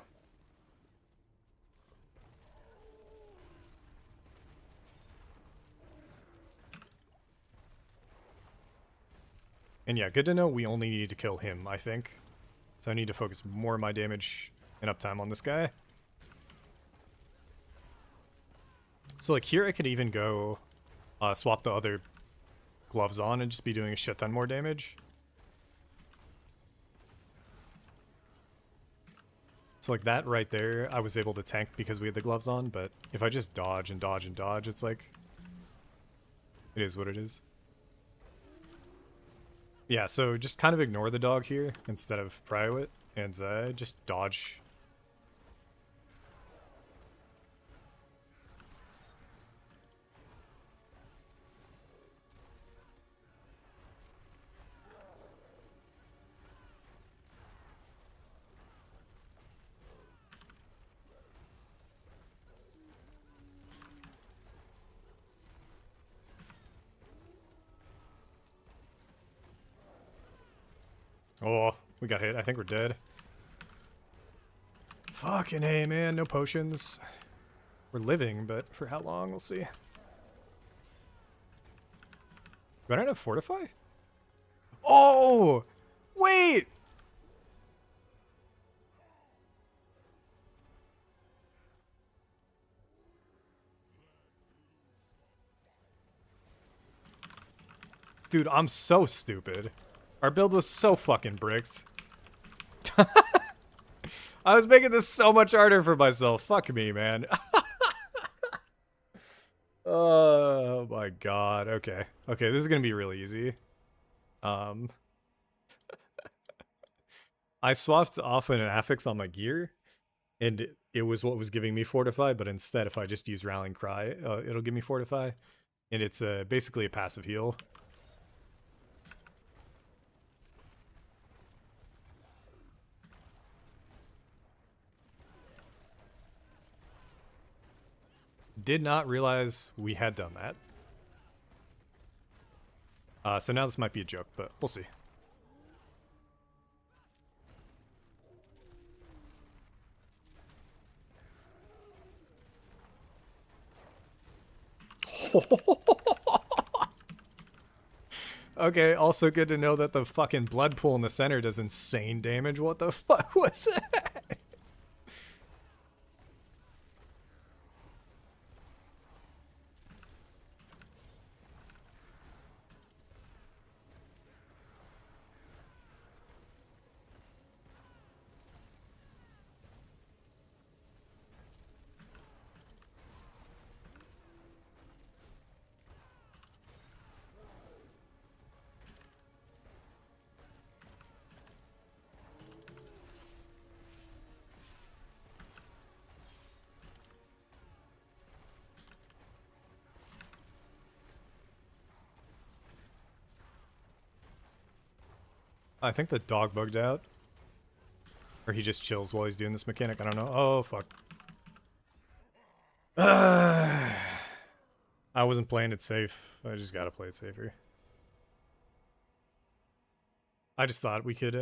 And yeah, good to know we only need to kill him, I think. So I need to focus more of my damage and uptime on this guy. So like here I could even go swap the other gloves on and just be doing a shit ton more damage. So like that right there, I was able to tank because we had the gloves on, but if I just dodge and dodge and dodge, it's like, it is what it is. Yeah, so just kind of ignore the dog here instead of prio it, and just dodge. Oh, we got hit. I think we're dead. Fucking hey, man. No potions. We're living, but for how long? We'll see. Do I not have Fortify? Oh! Wait! Dude, I'm so stupid. Our build was so fucking bricked. I was making this so much harder for myself. Fuck me, man. Oh my god. Okay. Okay, this is gonna be really easy. I swapped off an affix on my gear, and it was what was giving me Fortify, but instead if I just use Rallying Cry, it'll give me Fortify. And it's basically a passive heal. Did not realize we had done that. So now this might be a joke, but we'll see. Okay, also good to know that the fucking blood pool in the center does insane damage. What the fuck was that? I think the dog bugged out. Or he just chills while he's doing this mechanic. I don't know. Oh, fuck. I wasn't playing it safe. I just gotta play it safer. I just thought we could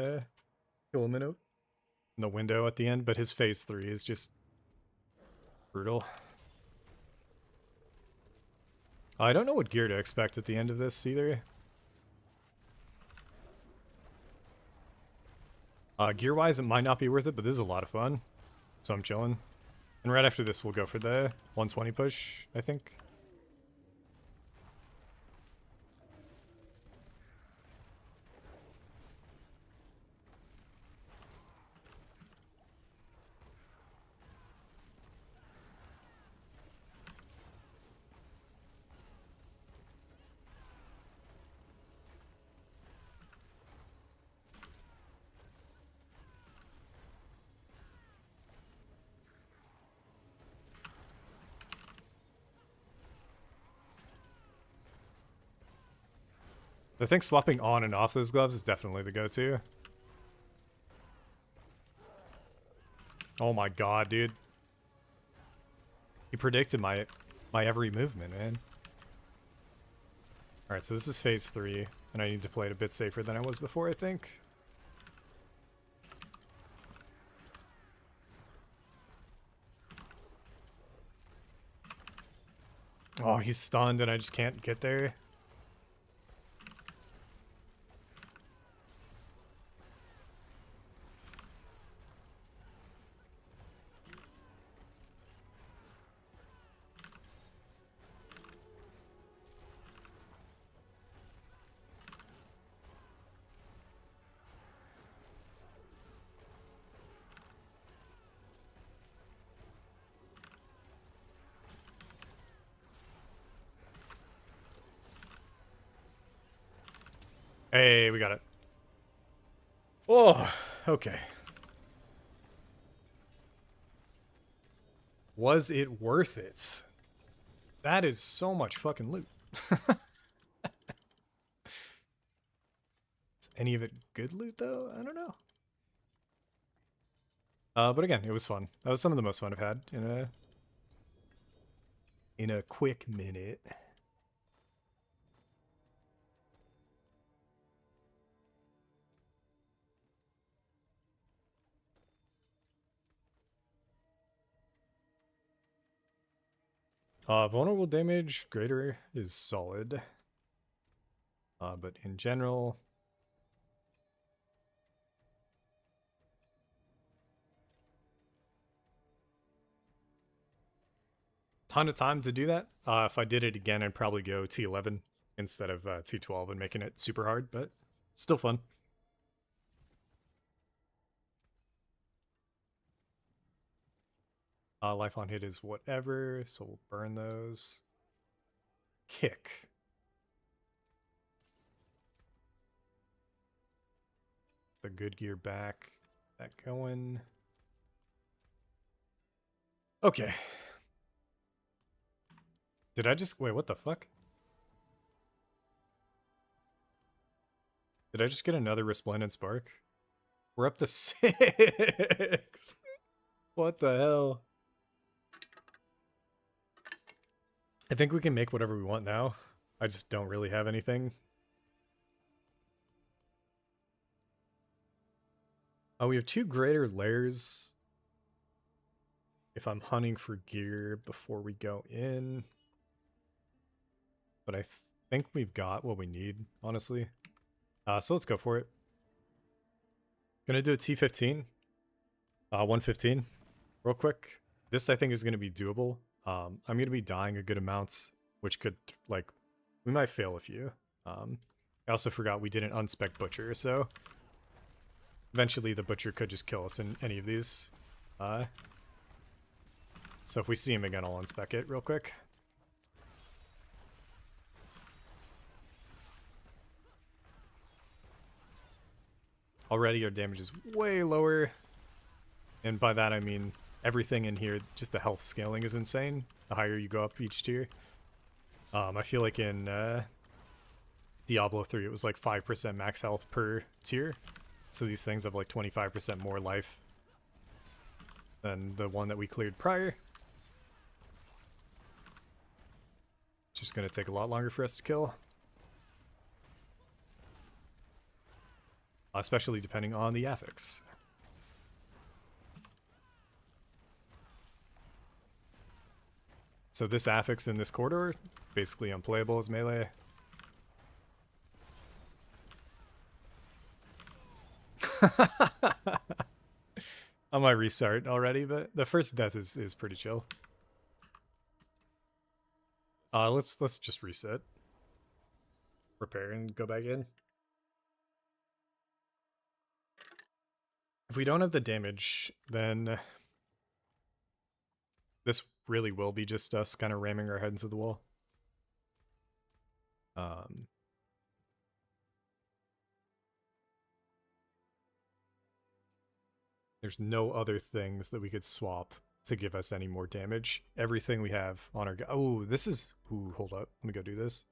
kill him in the window at the end, but his phase 3 is just brutal. I don't know what gear to expect at the end of this either. Gear-wise, it might not be worth it, but this is a lot of fun. So I'm chilling. And right after this, we'll go for the 120 push, I think. I think swapping on and off those gloves is definitely the go-to. Oh my god, dude. He predicted my every movement, man. Alright, so this is phase 3, and I need to play it a bit safer than I was before, I think. Oh, he's stunned and I just can't get there. Hey, we got it. Oh, okay. Was it worth it? That is so much fucking loot. Is any of it good loot, though? I don't know. But again, it was fun. That was some of the most fun I've had in a quick minute. Vulnerable damage greater is solid. But in general... ton of time to do that. If I did it again, I'd probably go T11 instead of T12 and making it super hard, but still fun. Life on hit is whatever, so we'll burn those. Kick. The good gear back. That going. Okay. Did I just... wait, what the fuck? Did I just get another Resplendent Spark? We're up to 6! What the hell? I think we can make whatever we want now. I just don't really have anything. Oh, we have 2 greater layers. If I'm hunting for gear before we go in. But I think we've got what we need, honestly. So let's go for it. Gonna do a T15. 115. Real quick. This, I think, is gonna be doable. I'm going to be dying a good amount, which could, like, we might fail a few. I also forgot we didn't unspec Butcher, so eventually the Butcher could just kill us in any of these. So if we see him again, I'll unspec it real quick. Already our damage is way lower, and by that I mean everything in here, just the health scaling is insane. The higher you go up each tier. I feel like in Diablo 3 it was like 5% max health per tier. So these things have like 25% more life than the one that we cleared prior. Just gonna take a lot longer for us to kill. Especially depending on the affix. So this affix in this corridor, basically unplayable as melee. I might restart already, but the first death is pretty chill. Let's just reset, repair, and go back in. If we don't have the damage, then this really will be just us kind of ramming our head into the wall. There's no other things that we could swap to give us any more damage. Everything we have on our... Oh, this is... Ooh, hold up. Let me go do this.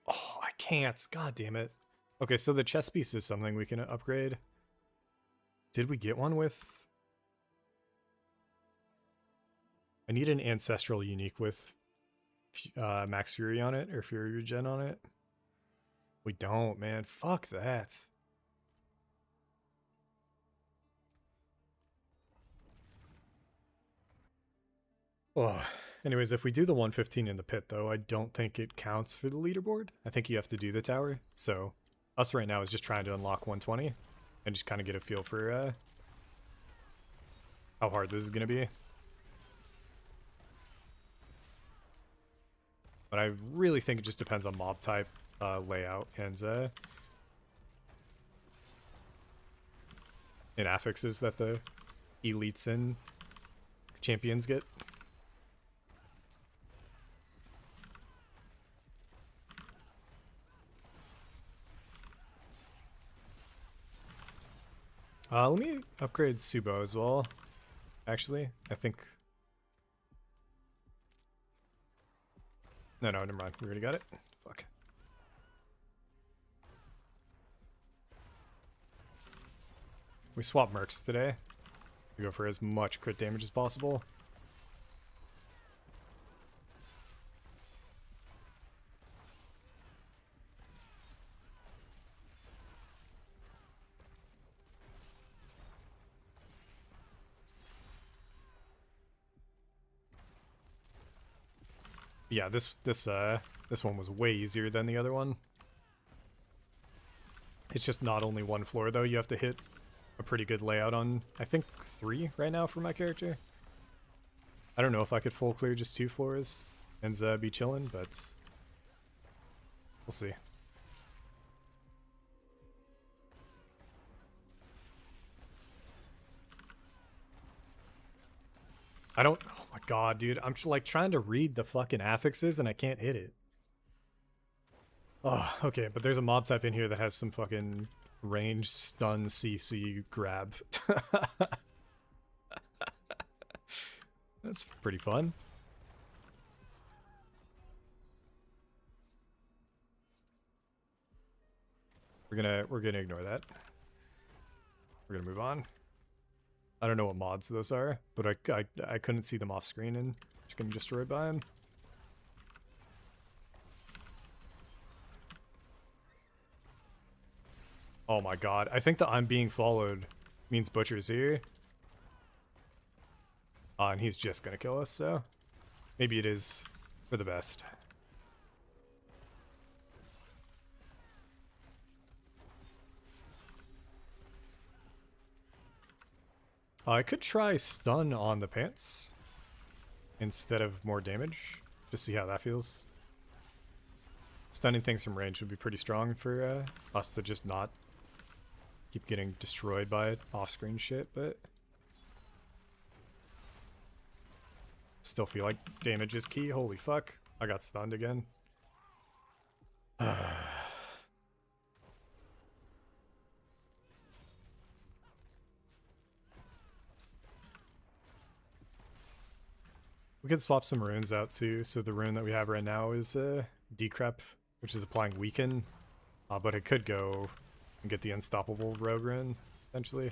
Oh, I can't. God damn it. Okay, so the chess piece is something we can upgrade. Did we get one with... I need an Ancestral Unique with Max Fury on it, or Fury Regen on it. We don't, man. Fuck that. Oh, anyways, if we do the 115 in the pit, though, I don't think it counts for the leaderboard. I think you have to do the tower. So us right now is just trying to unlock 120 and just kind of get a feel for how hard this is going to be. But I really think it just depends on mob type, layout, and affixes that the elites and champions get. Let me upgrade Subo as well. Actually, I think... No, never mind. We already got it. Fuck. We swap mercs today. We go for as much crit damage as possible. Yeah, this one was way easier than the other one. It's just not only one floor though. You have to hit a pretty good layout on, I think, 3 right now for my character. I don't know if I could full clear just 2 floors and be chilling, but we'll see. I don't... Oh my god, dude. I'm like trying to read the fucking affixes and I can't hit it. Oh, okay, but there's a mob type in here that has some fucking range, stun, CC, grab. That's pretty fun. We're gonna ignore that. We're gonna move on. I don't know what mods those are, but I couldn't see them off screen and just getting destroyed by them. Oh my god. I think that I'm being followed means Butcher's here. And he's just gonna kill us, so maybe it is for the best. I could try stun on the pants instead of more damage. Just see how that feels. Stunning things from range would be pretty strong for us to just not keep getting destroyed by off-screen shit, but still feel like damage is key. Holy fuck. I got stunned again. We could swap some runes out too. So the rune that we have right now is Decrep, which is applying Weaken. But it could go and get the Unstoppable Rogue rune, essentially.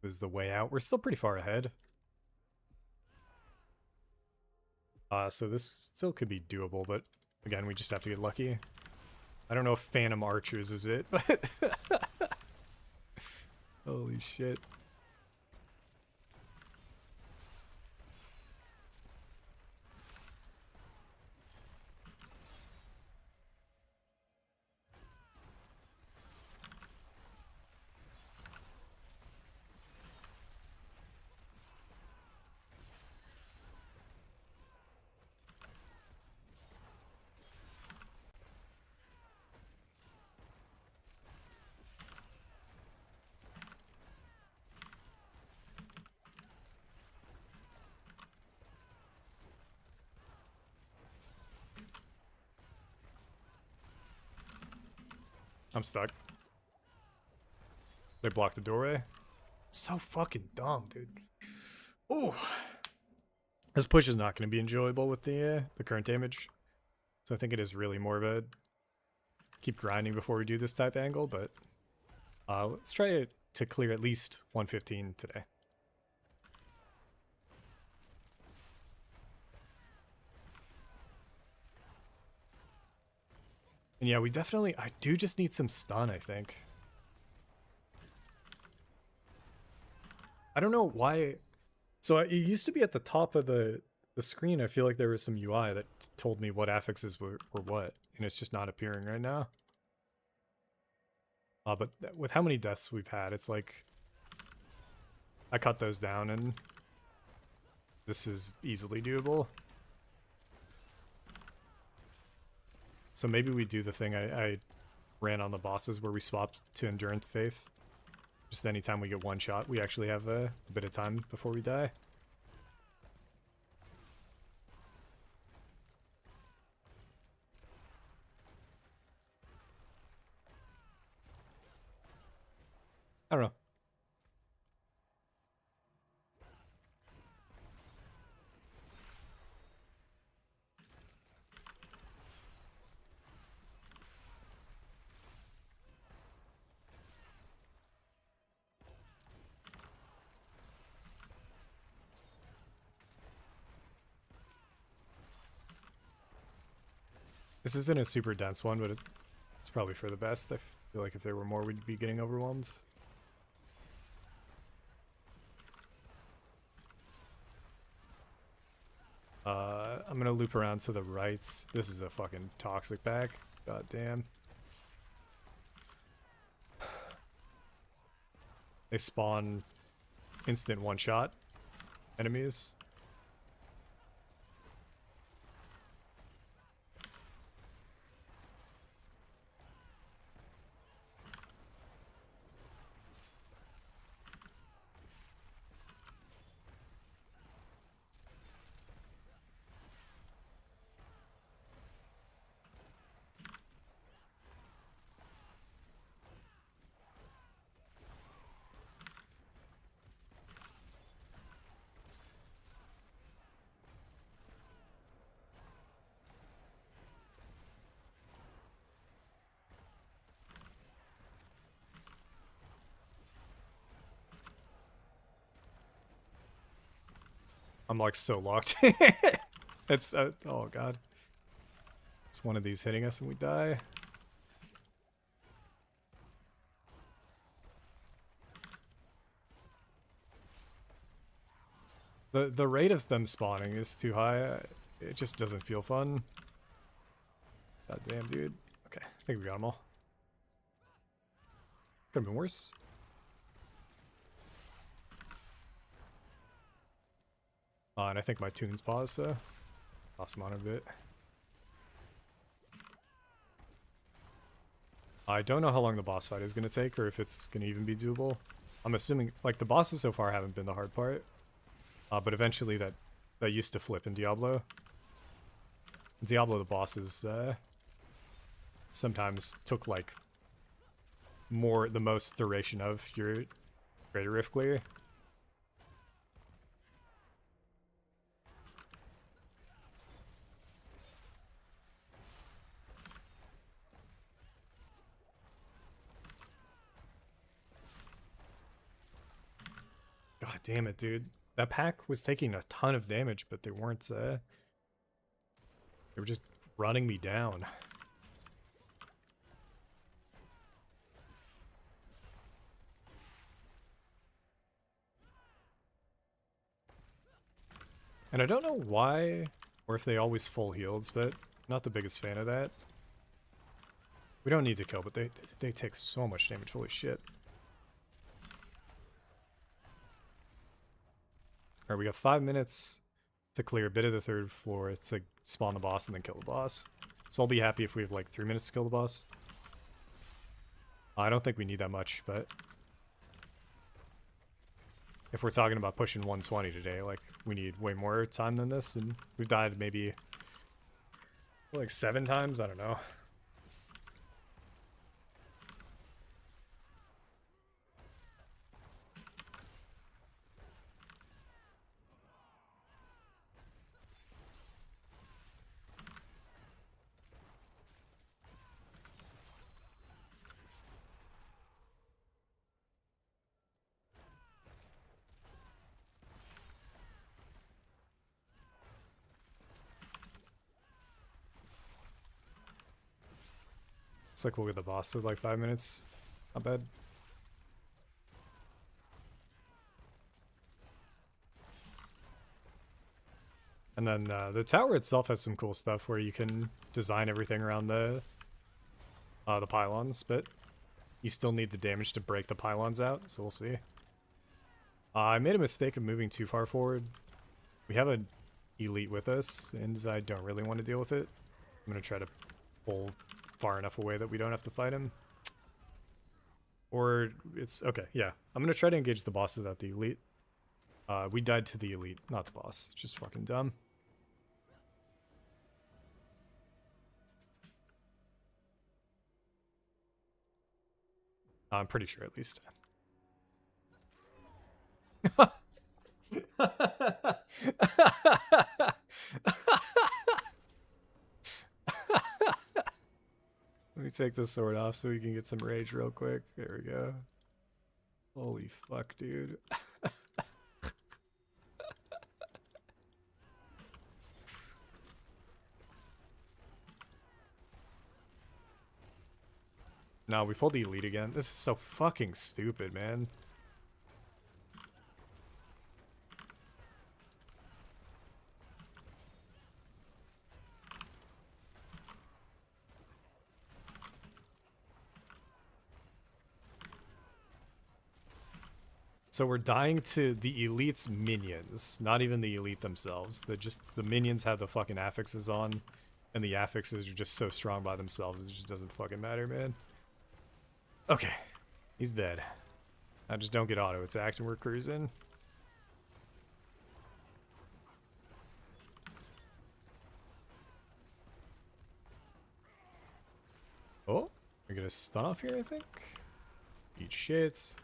Is the way out. We're still pretty far ahead. So this still could be doable, but again, we just have to get lucky. I don't know if Phantom Archers is it, but holy shit. I'm stuck. They blocked the doorway. So fucking dumb, dude. Oh, this push is not going to be enjoyable with the current damage. So I think it is really more of a keep grinding before we do this type angle, but let's try to clear at least 115 today. And yeah, I do just need some stun, I think. I don't know why. So it used to be at the top of the screen. I feel like there was some UI that told me what affixes were what, and it's just not appearing right now. But with how many deaths we've had, it's like I cut those down, and this is easily doable. So maybe we do the thing I ran on the bosses where we swapped to Endurance Faith. Just anytime we get one shot, we actually have a bit of time before we die. I don't know. This isn't a super dense one, but it's probably for the best. I feel like if there were more, we'd be getting overwhelmed. I'm gonna loop around to the right. This is a fucking toxic pack. God damn. They spawn instant one-shot enemies. I'm like so locked. It's oh god. It's one of these hitting us and we die. The rate of them spawning is too high. It just doesn't feel fun. God damn, dude. Okay, I think we got them all. Could have been worse. And I think my tune's paused, so toss them on a bit. I don't know how long the boss fight is going to take, or if it's going to even be doable. I'm assuming, like, the bosses so far haven't been the hard part. But eventually that used to flip in Diablo. In Diablo, the bosses sometimes took, like, the most duration of your Greater Rift clear. God damn it, dude. That pack was taking a ton of damage, but they weren't They were just running me down. And I don't know why, or if they always full heals, but not the biggest fan of that. We don't need to kill, but they take so much damage. Holy shit. Alright, we got 5 minutes to clear a bit of the third floor to spawn the boss and then kill the boss. So I'll be happy if we have like 3 minutes to kill the boss. I don't think we need that much, but if we're talking about pushing 120 today, like, we need way more time than this, and we've died maybe like 7 times? I don't know. It's like we'll get the boss in like 5 minutes. Not bad. And then the tower itself has some cool stuff where you can design everything around the pylons, but you still need the damage to break the pylons out, so we'll see. I made a mistake of moving too far forward. We have an elite with us, and I don't really want to deal with it. I'm going to try to pull far enough away that we don't have to fight him. Or it's... okay, yeah. I'm going to try to engage the boss without the elite. We died to the elite, not the boss. It's just fucking dumb. I'm pretty sure, at least. Let me take this sword off so we can get some rage real quick. There we go. Holy fuck, dude. No, we pulled the elite again. This is so fucking stupid, man. So we're dying to the elite's minions, not even the elite themselves. The minions have the fucking affixes on, and the affixes are just so strong by themselves, it just doesn't fucking matter, man. Okay, he's dead. I just don't get auto attacked and we're cruising. Oh, we're gonna stun off here, I think. Eat shits.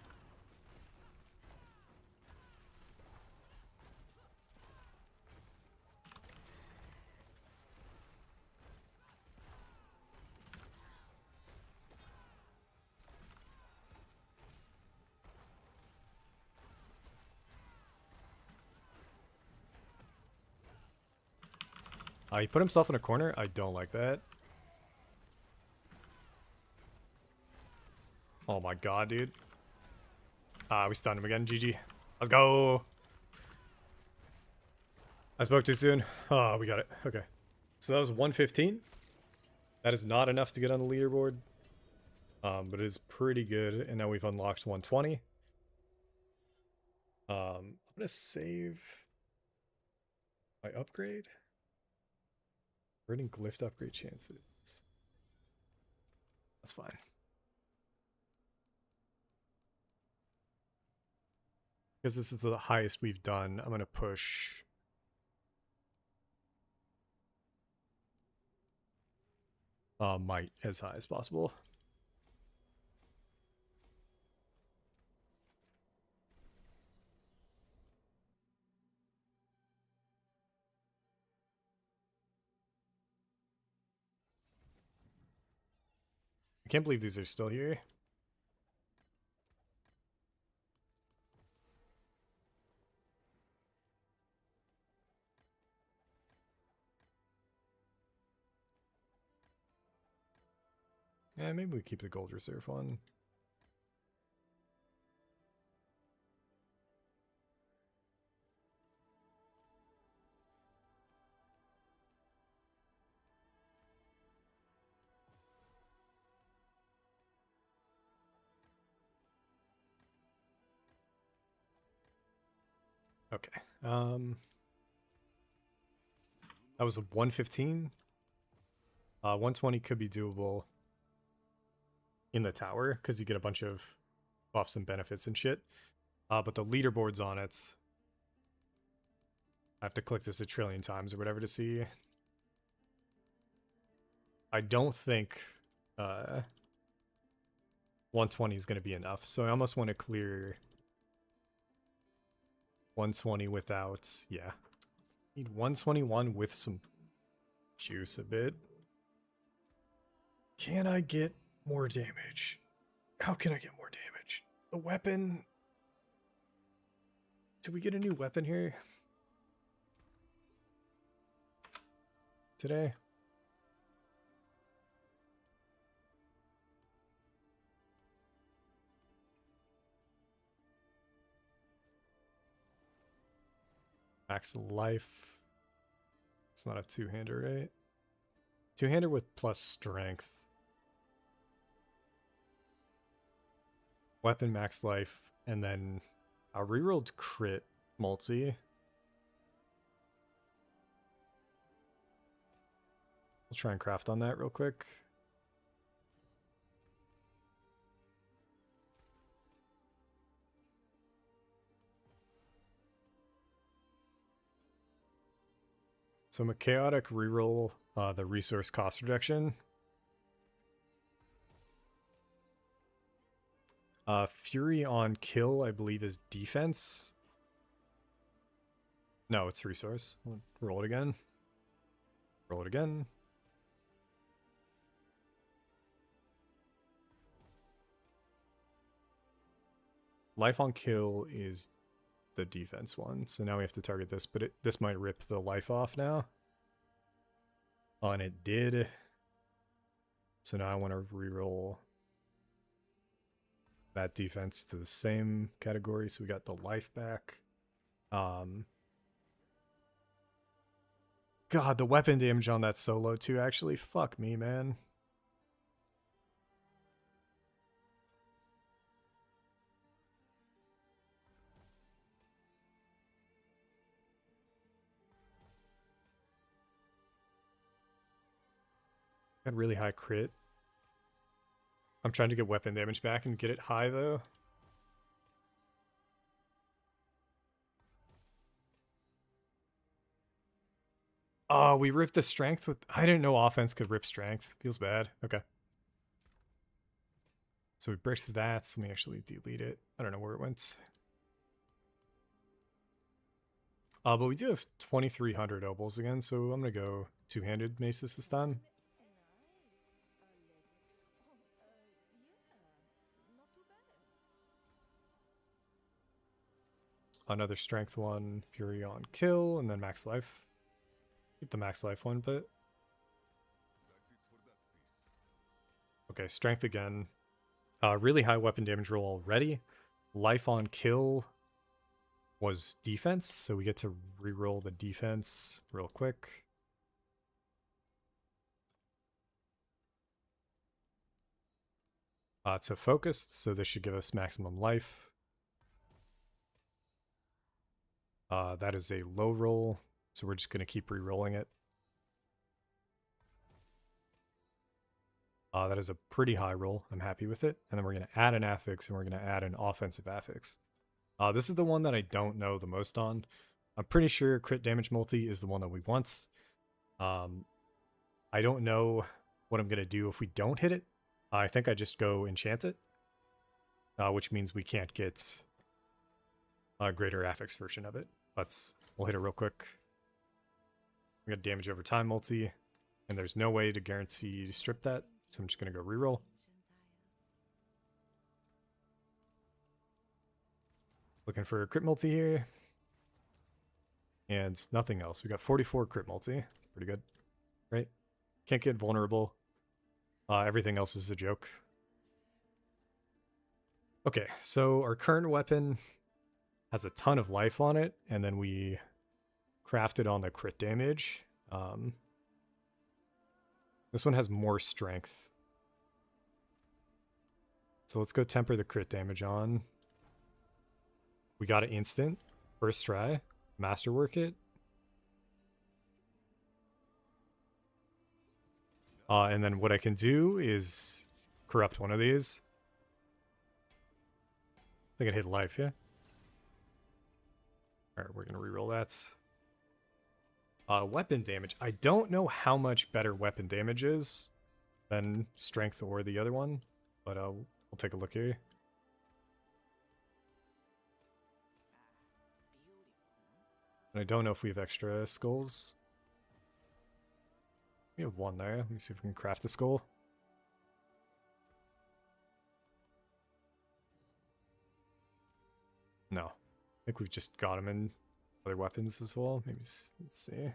He put himself in a corner. I don't like that. Oh my god, dude. We stunned him again. GG. Let's go. I spoke too soon. Oh, we got it. Okay. So that was 115. That is not enough to get on the leaderboard. But it is pretty good. And now we've unlocked 120. I'm gonna save my upgrade. Burning glyph upgrade chances. That's fine. Because this is the highest we've done, I'm gonna push might as high as possible. I can't believe these are still here. Maybe we keep the gold reserve one. Okay. That was a 115. 120 could be doable in the tower because you get a bunch of buffs and benefits and shit. But the leaderboards on it, I have to click this a trillion times or whatever to see. I don't think 120 is going to be enough, so I almost want to clear 120 without, yeah. Need 121 with some juice a bit. Can I get more damage? How can I get more damage? The weapon. Did we get a new weapon here? Today? Max life. It's not a two-hander, right? Two-hander with plus strength. Weapon max life, and then a rerolled crit multi. We'll try and craft on that real quick. So I'm a chaotic reroll the resource cost reduction. Fury on kill, I believe, is defense. No, it's resource. Roll it again. Roll it again. Life on kill is the defense one. So now we have to target this, but this might rip the life off now. Oh, and it did. So now I want to reroll that defense to the same category. So we got the life back. God, the weapon damage on that solo too, actually. Fuck me, man. Got really high crit. I'm trying to get weapon damage back and get it high, though. Oh, we ripped the strength with... I didn't know offense could rip strength. Feels bad. Okay. So we bricked that. So let me actually delete it. I don't know where it went. But we do have 2,300 obols again, so I'm going to go two-handed maces this time. Another strength one, fury on kill, and then max life. Keep the max life one, but... Okay, strength again. Really high weapon damage roll already. Life on kill was defense, so we get to reroll the defense real quick. It's a focused, so this should give us maximum life. That is a low roll, so we're just going to keep re-rolling it. That is a pretty high roll. I'm happy with it. And then we're going to add an affix, and we're going to add an offensive affix. This is the one that I don't know the most on. I'm pretty sure crit damage multi is the one that we want. I don't know what I'm going to do if we don't hit it. I think I just go enchant it, which means we can't get a greater affix version of it. We'll hit it real quick. We got damage over time multi, and there's no way to guarantee to strip that, so I'm just going to go reroll. Looking for a crit multi here. And nothing else. We got 44 crit multi. Pretty good, right? Can't get vulnerable. Everything else is a joke. Okay, so our current weapon has a ton of life on it, and then we crafted on the crit damage. This one has more strength. So let's go temper the crit damage on. We got it instant. First try. Masterwork it. And then what I can do is corrupt one of these. I think it hit life, yeah? Alright, we're going to reroll that. Weapon damage. I don't know how much better weapon damage is than strength or the other one, but we'll take a look here. And I don't know if we have extra skulls. We have one there. Let me see if we can craft a skull. No. I think we've just got them in other weapons as well. Maybe, let's see.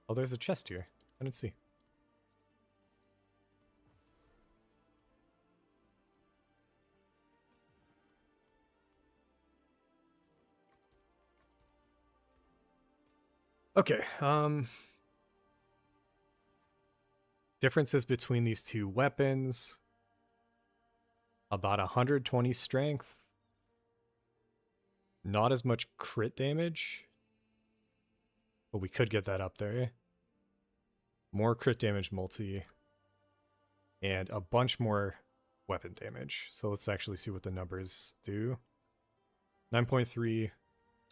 Oh, there's a chest here. I didn't see. Okay, differences between these two weapons. About 120 strength. Not as much crit damage. But we could get that up there. More crit damage multi. And a bunch more weapon damage. So let's actually see what the numbers do. 9.3,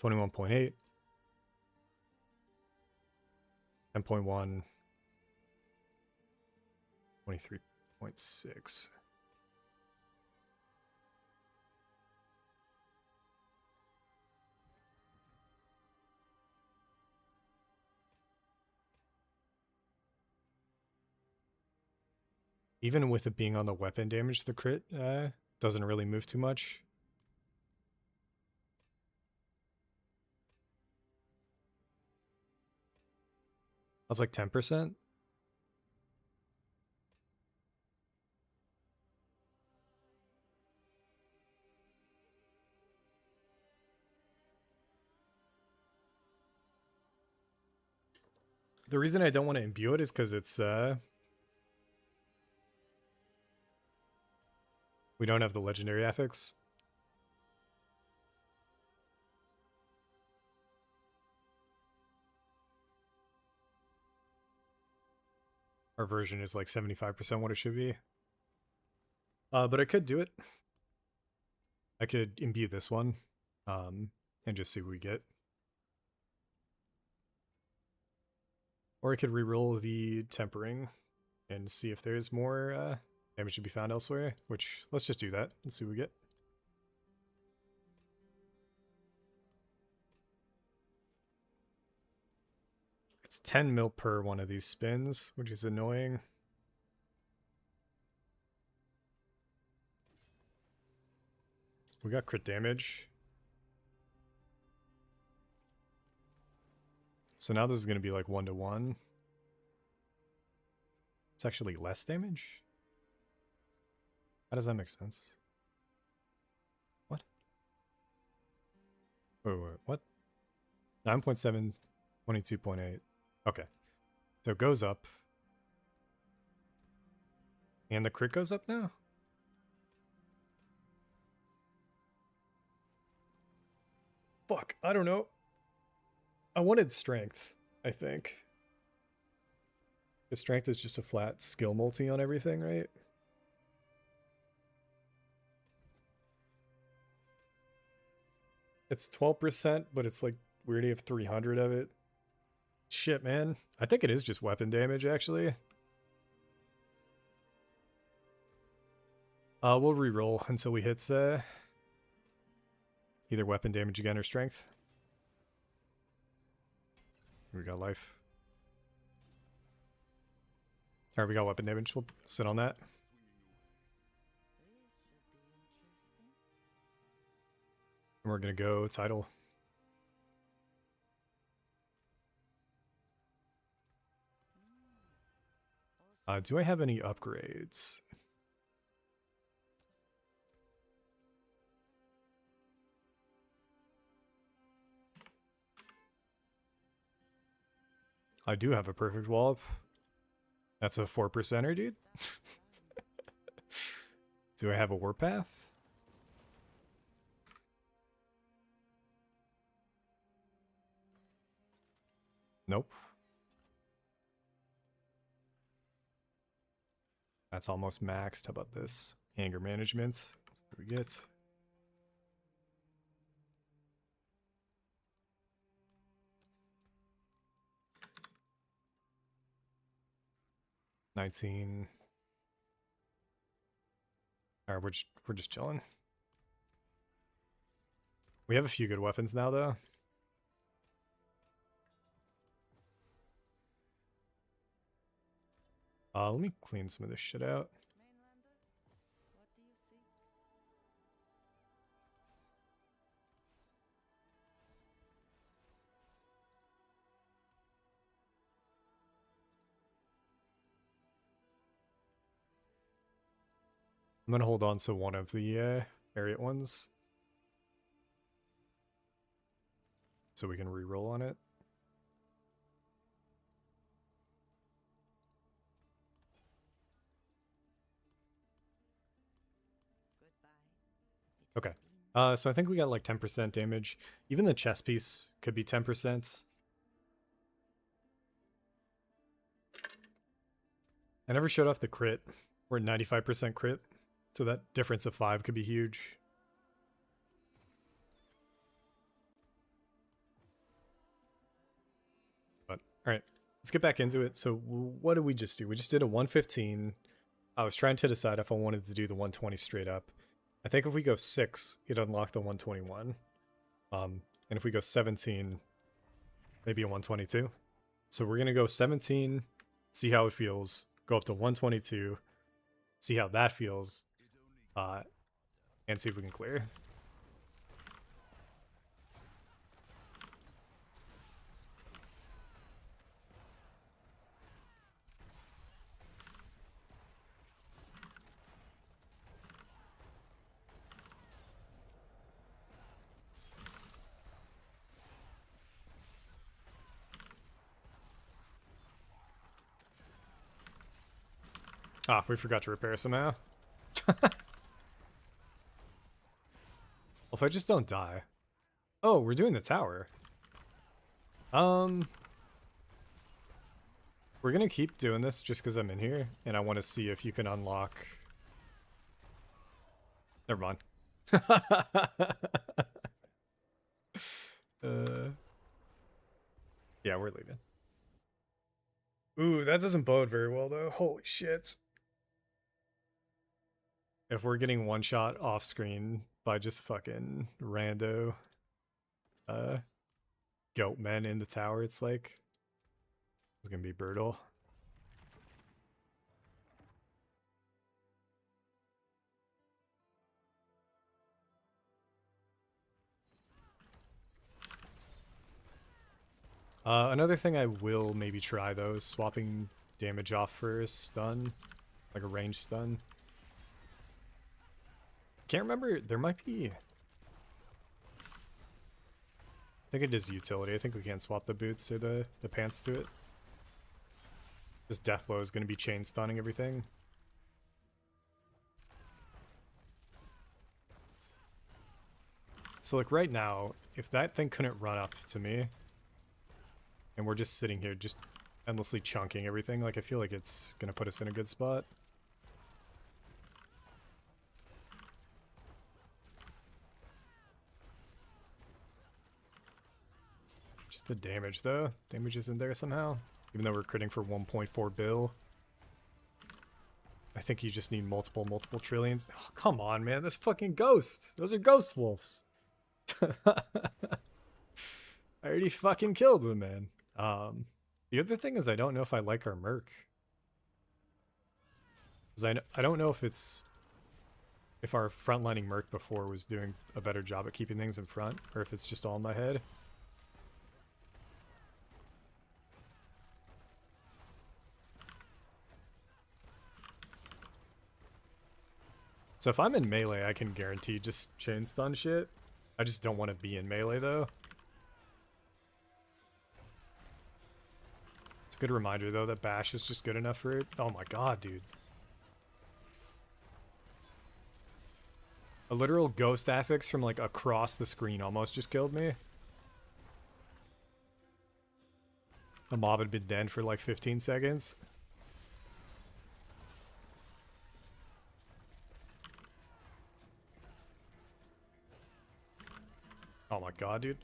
21.8. 10.1, 23.6. Even with it being on the weapon damage, the crit doesn't really move too much. That's like 10%. The reason I don't want to imbue it is because it's we don't have the legendary affix. Our version is like 75% what it should be. But I could do it. I could imbue this one and just see what we get. Or I could reroll the tempering and see if there's more damage to be found elsewhere, which let's just do that and see what we get. It's 10 mil per one of these spins, which is annoying. We got crit damage. So now this is going to be like 1-to-1. It's actually less damage? How does that make sense? What? Wait, what? 9.7, 22.8. Okay. So it goes up. And the crit goes up now? Fuck, I don't know. I wanted strength, I think. The strength is just a flat skill multi on everything, right? It's 12%, but it's like we already have 300 of it. Shit, man. I think it is just weapon damage, actually. We'll reroll until we hit either weapon damage again or strength. We got life. Alright, we got weapon damage. We'll sit on that. And we're going to go title. Do I have any upgrades? I do have a perfect wallop. That's a 4%er, dude. Do I have a warpath? Nope. That's almost maxed. How about this? Anger management. What do we get? $19. Alright, we're just chilling. We have a few good weapons now, though. Let me clean some of this shit out. I'm gonna hold on to one of the Arreat ones, so we can re-roll on it. Okay. So I think we got like 10% damage. Even the chest piece could be 10%. I never showed off the crit. We're at 95% crit. So that difference of 5 could be huge. But, alright. Let's get back into it. So what did we just do? We just did a 115. I was trying to decide if I wanted to do the 120 straight up. I think if we go 6, it unlocked the 121. And if we go 17, maybe a 122. So we're going to go 17, see how it feels, go up to 122, see how that feels, and see if we can clear. Ah, we forgot to repair somehow. Well, if I just don't die. Oh, we're doing the tower. We're gonna keep doing this just because I'm in here, and I want to see if you can unlock... Never mind. Yeah, we're leaving. Ooh, that doesn't bode very well, though. Holy shit. If we're getting one shot off screen by just fucking rando goat men in the tower, it's like it's gonna be brutal. Another thing I will maybe try though is swapping damage off for a stun, like a ranged stun. Can't remember, there might be... I think it is utility. I think we can swap the boots or the pants to it. This Deathblow is going to be chain stunning everything. So like right now, if that thing couldn't run up to me, and we're just sitting here just endlessly chunking everything, like I feel like it's going to put us in a good spot. Just the damage though. Damage isn't there somehow. Even though we're critting for 1.4 bill. I think you just need multiple trillions. Oh, come on, man. That's fucking ghosts. Those are ghost wolves. I already fucking killed them, man. The other thing is I don't know if I like our merc. Because I don't know if it's... if our frontlining merc before was doing a better job at keeping things in front, or if it's just all in my head. So if I'm in melee, I can guarantee just chain stun shit. I just don't want to be in melee though. It's a good reminder though that bash is just good enough for it. Oh my god, dude. A literal ghost affix from like across the screen almost just killed me. The mob had been dead for like 15 seconds. Oh my god, dude.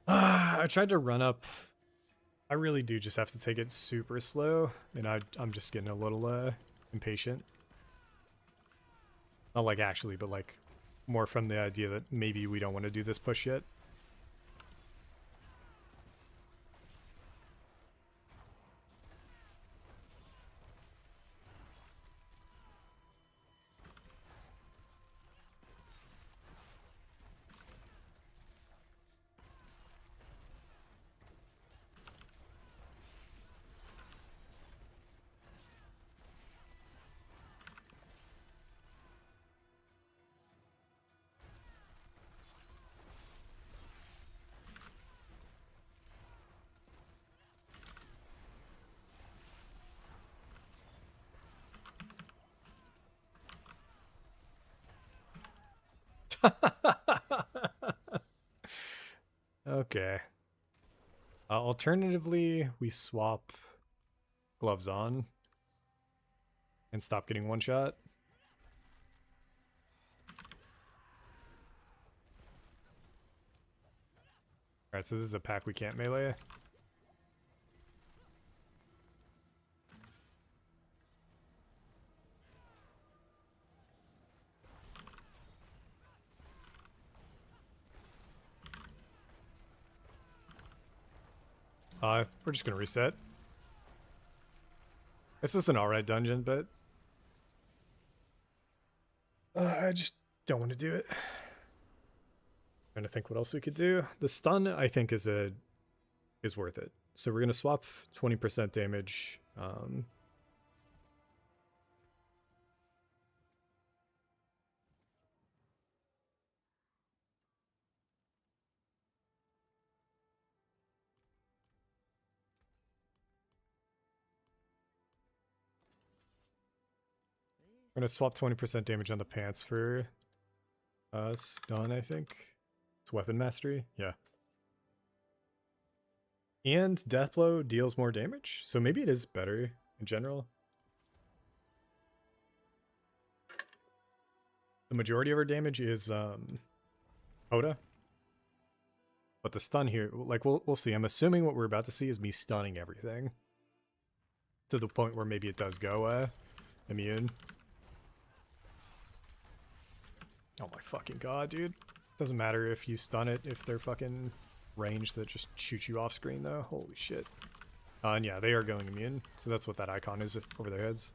I tried to run up. I really do just have to take it super slow, and I'm just getting a little impatient. Not like actually, but like more from the idea that maybe we don't want to do this push yet. Okay. Alternatively, we swap gloves on and stop getting one shot. Alright, so this is a pack we can't melee. We're just gonna reset. This is an alright dungeon, but I just don't want to do it. Trying to think what else we could do. The stun, I think, is worth it. So we're gonna swap 20% damage. We're gonna swap 20% damage on the pants for stun, I think. It's weapon mastery, yeah. And Deathblow deals more damage, so maybe it is better in general. The majority of our damage is Hoda. But the stun here, like we'll see. I'm assuming what we're about to see is me stunning everything. To the point where maybe it does go immune. Oh my fucking god, dude. Doesn't matter if you stun it, if they're fucking ranged that just shoot you off screen though. Holy shit. And yeah, they are going immune. So that's what that icon is over their heads.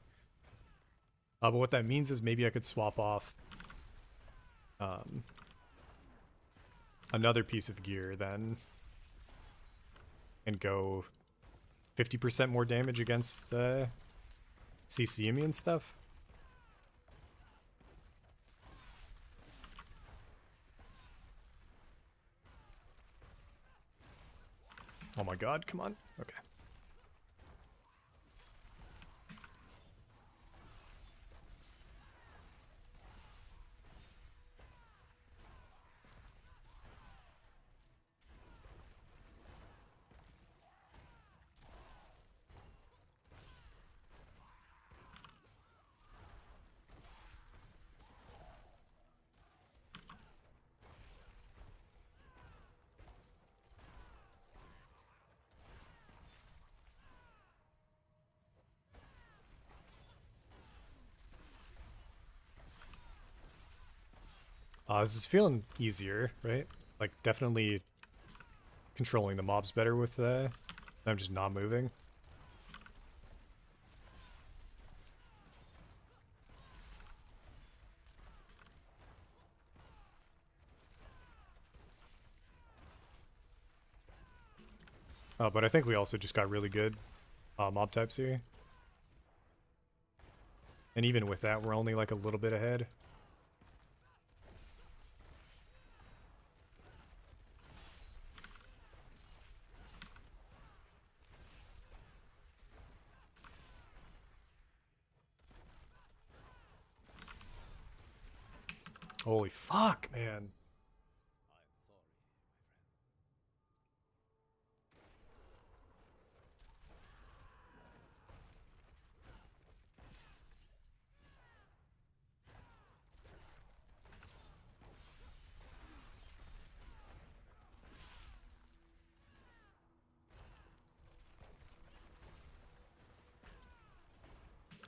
But what that means is maybe I could swap off another piece of gear then and go 50% more damage against CC immune stuff. Oh my god, come on. Okay. This is feeling easier, right? Like, definitely controlling the mobs better with them just not moving. But I think we also just got really good mob types here. And even with that, we're only like a little bit ahead. Holy fuck, man.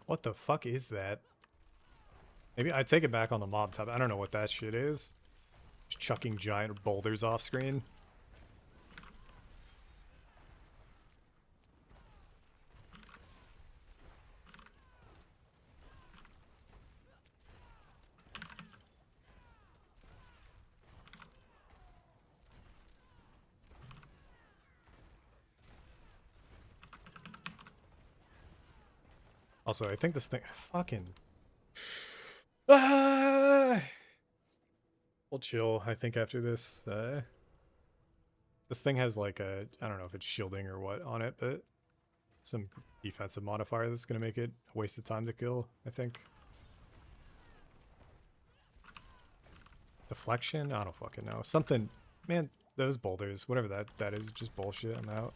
What the fuck is that? Maybe I take it back on the mob type. I don't know what that shit is. Just chucking giant boulders off screen. Also, I think this thing fucking we'll chill, I think, after this. This thing has like a, I don't know if it's shielding or what on it, but some defensive modifier that's gonna make it a waste of time to kill, I think. Deflection? I don't fucking know. Something, man, those boulders, whatever that is, just bullshit. I'm out.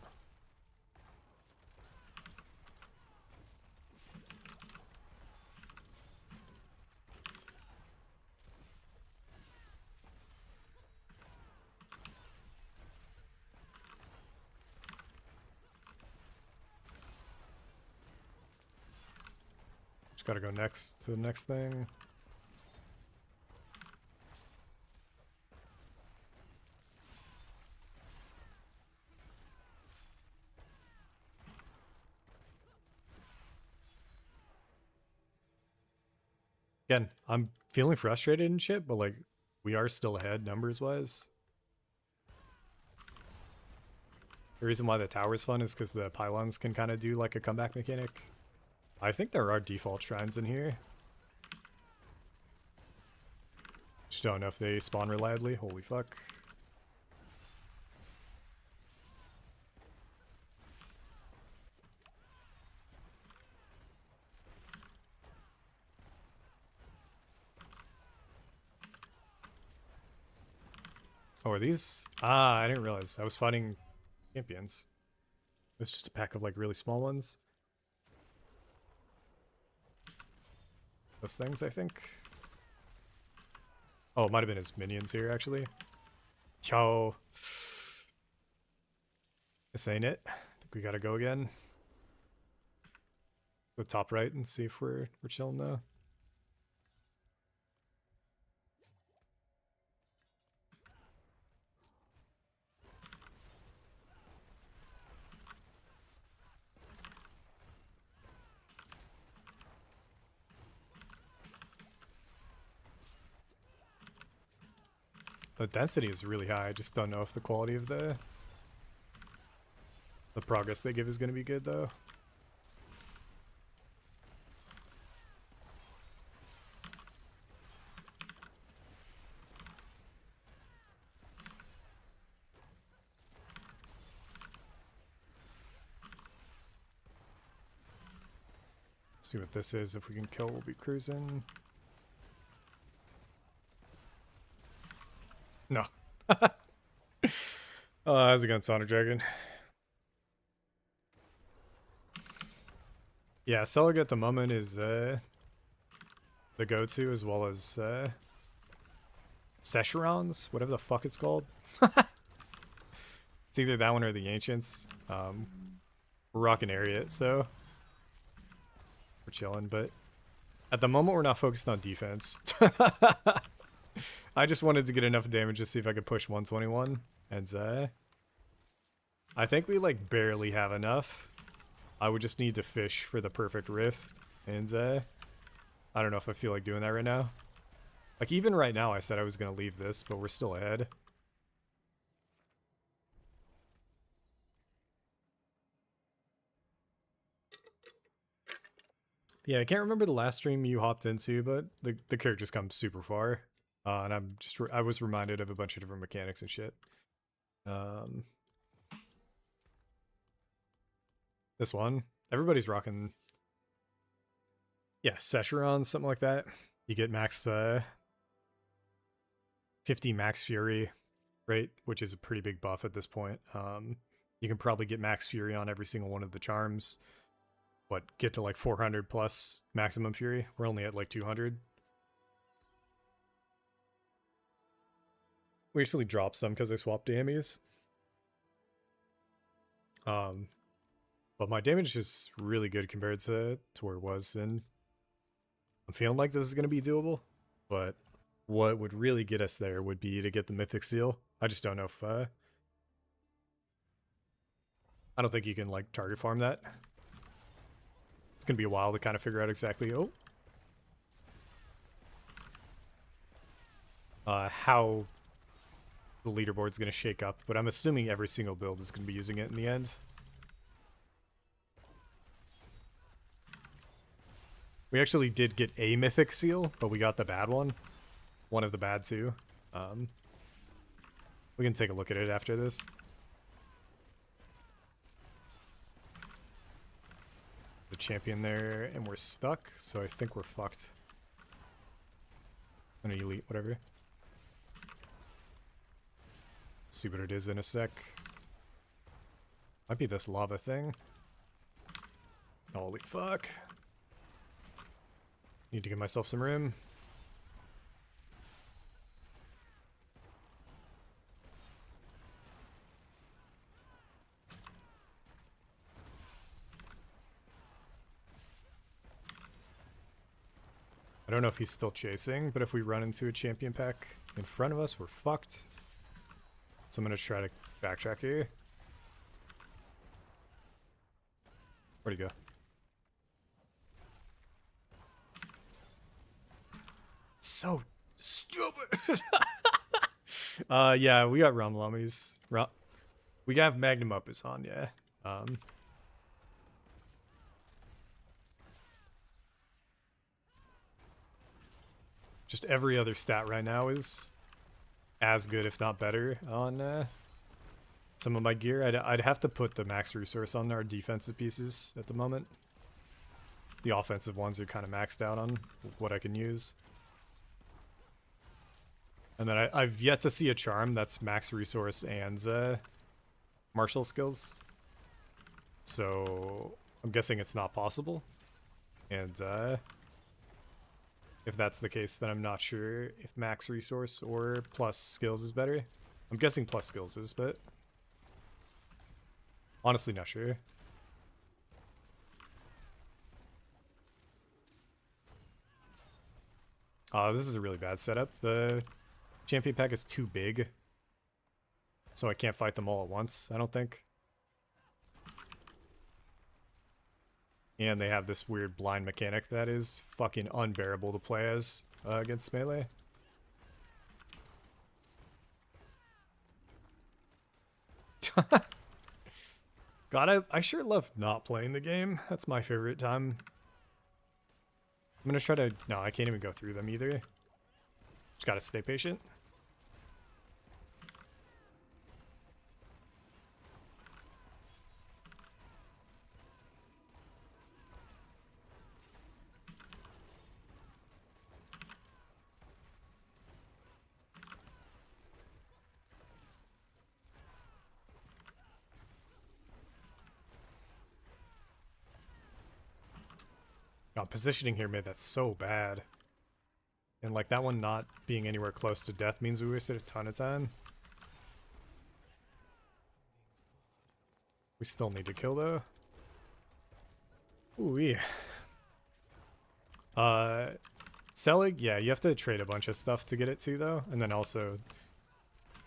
Just gotta go next to the next thing. Again, I'm feeling frustrated and shit, but like, we are still ahead numbers-wise. The reason why the tower's fun is because the pylons can kind of do like a comeback mechanic. I think there are default shrines in here. Just don't know if they spawn reliably. Holy fuck. Oh, are these? Ah, I didn't realize. I was fighting champions. It was just a pack of like really small ones. Those things, I think. Oh, it might have been his minions here, actually. Yo. This ain't it. I think we gotta go again. Go top right and see if we're chilling though. The density is really high. I just don't know if the quality of the progress they give is going to be good, though. See what this is. If we can kill, we'll be cruising. No. How's it going, Sonic Dragon? Yeah, Celic at the moment is the go-to, as well as Sescherons, whatever the fuck it's called. It's either that one or the Ancients. We're rocking Arreat, so we're chilling, but at the moment we're not focused on defense. I just wanted to get enough damage to see if I could push 121, and I think we like barely have enough. I would just need to fish for the perfect rift, and I don't know if I feel like doing that right now. Like, even right now I said I was going to leave this, but we're still ahead. Yeah, I can't remember the last stream you hopped into, but the character's come super far. And I was reminded of a bunch of different mechanics and shit. This one, everybody's rocking. Yeah, Secheron, something like that. You get max 50 max fury, right? Which is a pretty big buff at this point. You can probably get max fury on every single one of the charms. What, get to like 400 plus maximum fury? We're only at like 200. We actually dropped some because I swapped Damies. But my damage is really good compared to where it was, and I'm feeling like this is going to be doable. But what would really get us there would be to get the Mythic Seal. I just don't know if... I don't think you can, like, target farm that. It's going to be a while to kind of figure out exactly... how the leaderboard's going to shake up. But I'm assuming every single build is going to be using it in the end. We actually did get a Mythic Seal, but we got the bad one. One of the bad two. We can take a look at it after this. The champion there, and we're stuck, so I think we're fucked. An elite, whatever. See what it is in a sec. Might be this lava thing. Holy fuck. Need to give myself some room. I don't know if he's still chasing, but if we run into a champion pack in front of us, we're fucked. So I'm gonna try to backtrack here. Where'd he go? So stupid. Yeah, we got Realm Lummies. We have Magnum Opus on, yeah. Just every other stat right now is as good, if not better, on some of my gear. I'd have to put the max resource on our defensive pieces at the moment. The offensive ones are kind of maxed out on what I can use. And then I've yet to see a charm that's max resource and martial skills. So I'm guessing it's not possible. And if that's the case, then I'm not sure if max resource or plus skills is better. I'm guessing plus skills is, but honestly not sure. This is a really bad setup. The champion pack is too big, so I can't fight them all at once, I don't think. And they have this weird blind mechanic that is fucking unbearable to play as against melee. God, I sure love not playing the game. That's my favorite time. I'm gonna try to... No, I can't even go through them either. Just gotta stay patient. God, positioning here made that so bad. And like that one not being anywhere close to death means we wasted a ton of time. We still need to kill though. Ooh, yeah. Selig, yeah, you have to trade a bunch of stuff to get it too though. And then also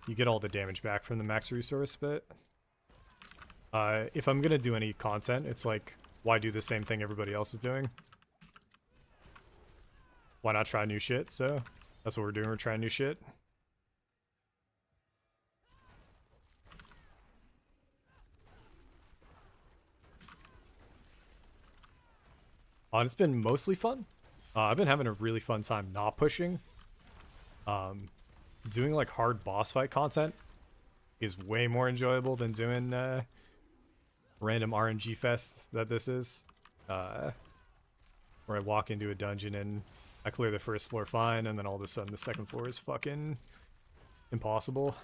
you get all the damage back from the max resource bit. If I'm gonna do any content, it's like, why do the same thing everybody else is doing? Why not try new shit? So that's what we're doing. We're trying new shit. And it's been mostly fun. I've been having a really fun time not pushing. Doing like hard boss fight content is way more enjoyable than doing random RNG fest that this is. Where I walk into a dungeon and I clear the first floor fine, and then all of a sudden the second floor is fucking impossible.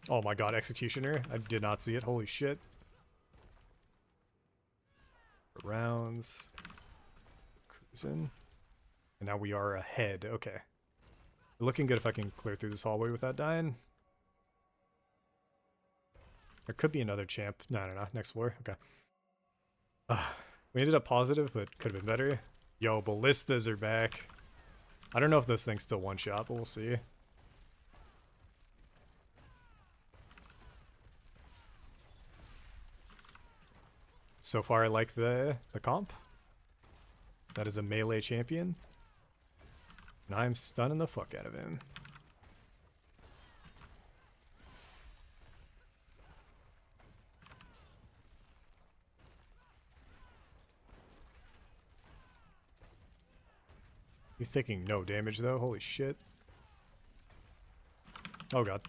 Oh my god, Executioner. I did not see it. Holy shit. Rounds. Cruising. And now we are ahead. Okay. Looking good if I can clear through this hallway without dying. There could be another champ. No. Next floor. Okay. We ended up positive, but could have been better. Yo, ballistas are back. I don't know if those things still one-shot, but we'll see. So far, I like the comp. That is a melee champion. And I'm stunning the fuck out of him. He's taking no damage though, holy shit. Oh god.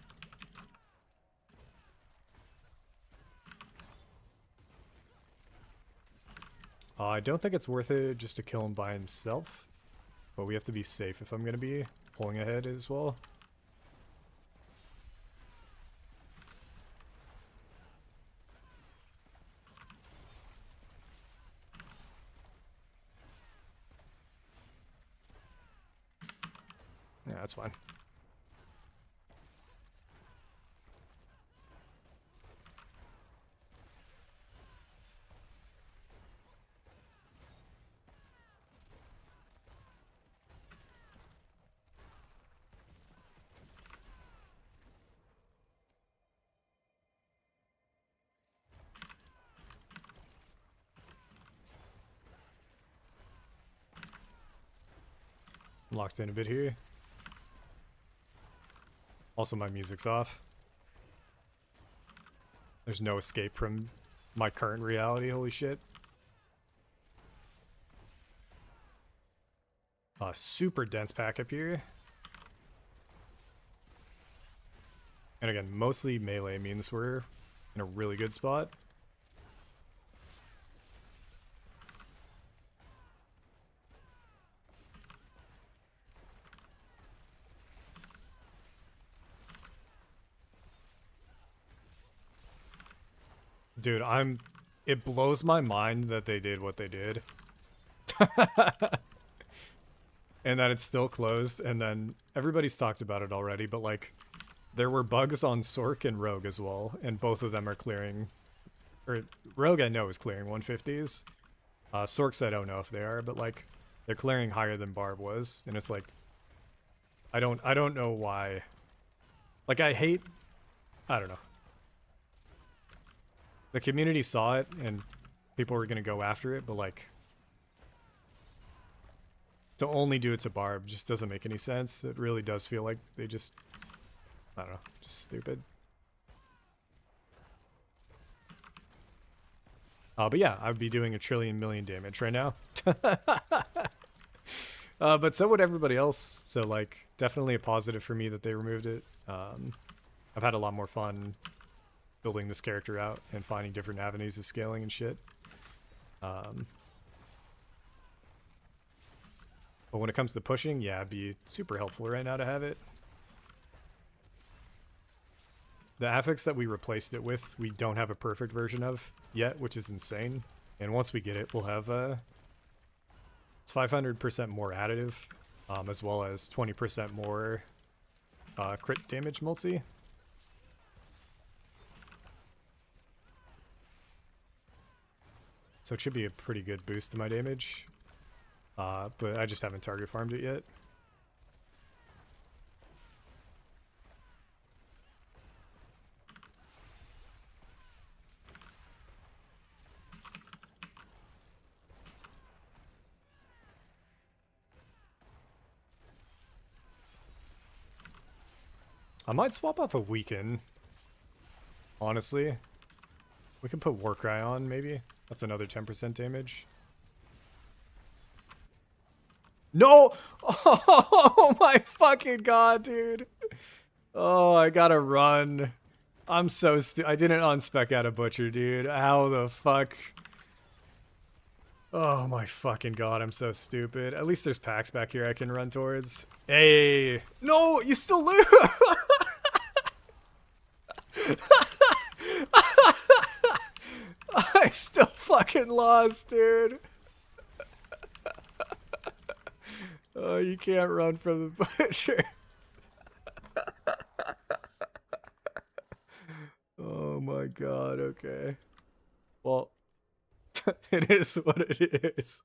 I don't think it's worth it just to kill him by himself. But we have to be safe if I'm going to be pulling ahead as well. Yeah, that's fine. I'm locked in a bit here. Also, my music's off. There's no escape from my current reality, holy shit. Super dense pack up here. And again, mostly melee means we're in a really good spot. Dude, it blows my mind that they did what they did. And that it's still closed, and then everybody's talked about it already, but like, there were bugs on Sork and Rogue as well, and both of them are clearing, or Rogue I know is clearing 150s. Sorks I don't know if they are, but like, they're clearing higher than Barb was, and it's like, I don't know why. Like, I don't know. The community saw it, and people were gonna go after it, but like, to only do it to Barb just doesn't make any sense. It really does feel like they just, I don't know, just stupid. But yeah, I would be doing 1 trillion million damage right now. But so would everybody else, so like, definitely a positive for me that they removed it. I've had a lot more fun building this character out and finding different avenues of scaling and shit. But when it comes to pushing, yeah, it'd be super helpful right now to have it. The affix that we replaced it with, we don't have a perfect version of yet, which is insane. And once we get it, we'll have it's 500% more additive, as well as 20% more crit damage multi. So it should be a pretty good boost to my damage. But I just haven't target farmed it yet. I might swap off a weaken. Honestly. We can put Warcry on, maybe. That's another 10% damage. No! Oh my fucking god, dude. Oh, I gotta run. I'm so I didn't unspec out a butcher, dude. How the fuck? Oh my fucking god, I'm so stupid. At least there's packs back here I can run towards. Hey! No, you still lose! I still fucking lost, dude. Oh, you can't run from the butcher. Oh my god, okay. Well, it is what it is.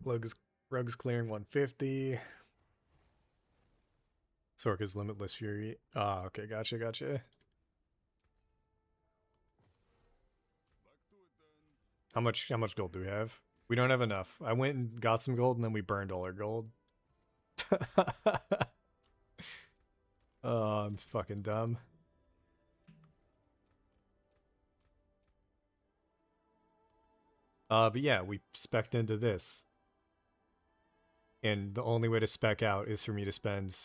Rugs clearing 150. Sorka's Limitless Fury. Ah, okay, gotcha. How much gold do we have? We don't have enough. I went and got some gold and then we burned all our gold. Oh, I'm fucking dumb. But yeah, we spec'd into this. And the only way to spec out is for me to spend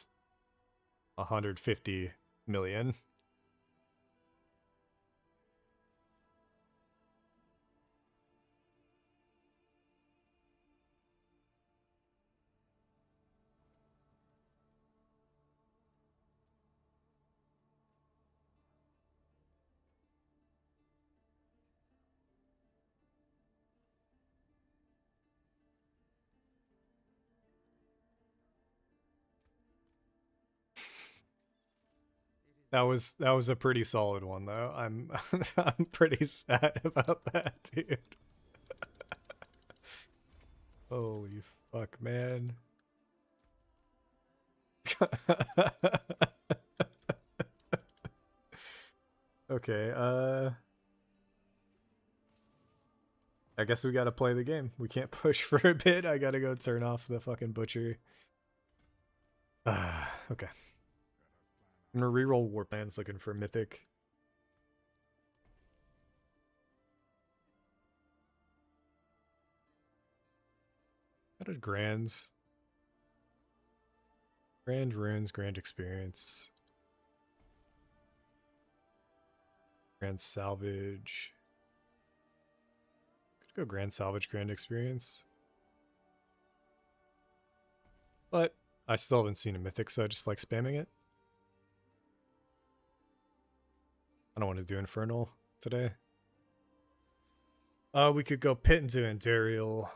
150 million. That was a pretty solid one though. I'm I'm pretty sad about that, dude. Holy fuck, man. Okay, I guess we gotta play the game. We can't push for a bit. I gotta go turn off the fucking butcher. Okay. I'm gonna reroll Warp Bands looking for Mythic. How did Grands? Grand Runes, Grand Experience. Grand Salvage. Could go Grand Salvage, Grand Experience. But I still haven't seen a Mythic, so I just like spamming it. I don't want to do Infernal today. We could go Pit into Andariel.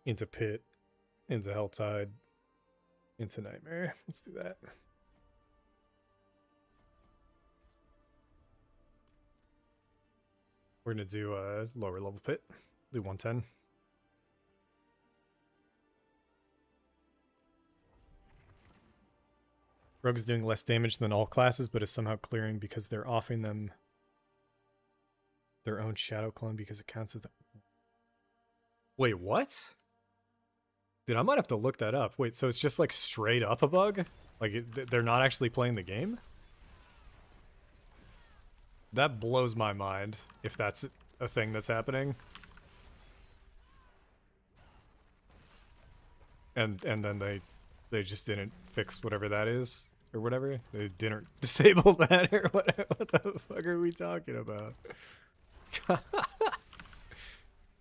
Into Pit. Into Helltide. Into Nightmare. Let's do that. We're gonna do a lower level Pit. Do 110. Rogue is doing less damage than all classes, but is somehow clearing because they're offering them their own shadow clone because it counts as the... Wait, what? Dude, I might have to look that up. Wait, so it's just like straight up a bug? Like they're not actually playing the game? That blows my mind if that's a thing that's happening. And then they just didn't fix whatever that is. Or whatever. They didn't disable that or whatever. What the fuck are we talking about?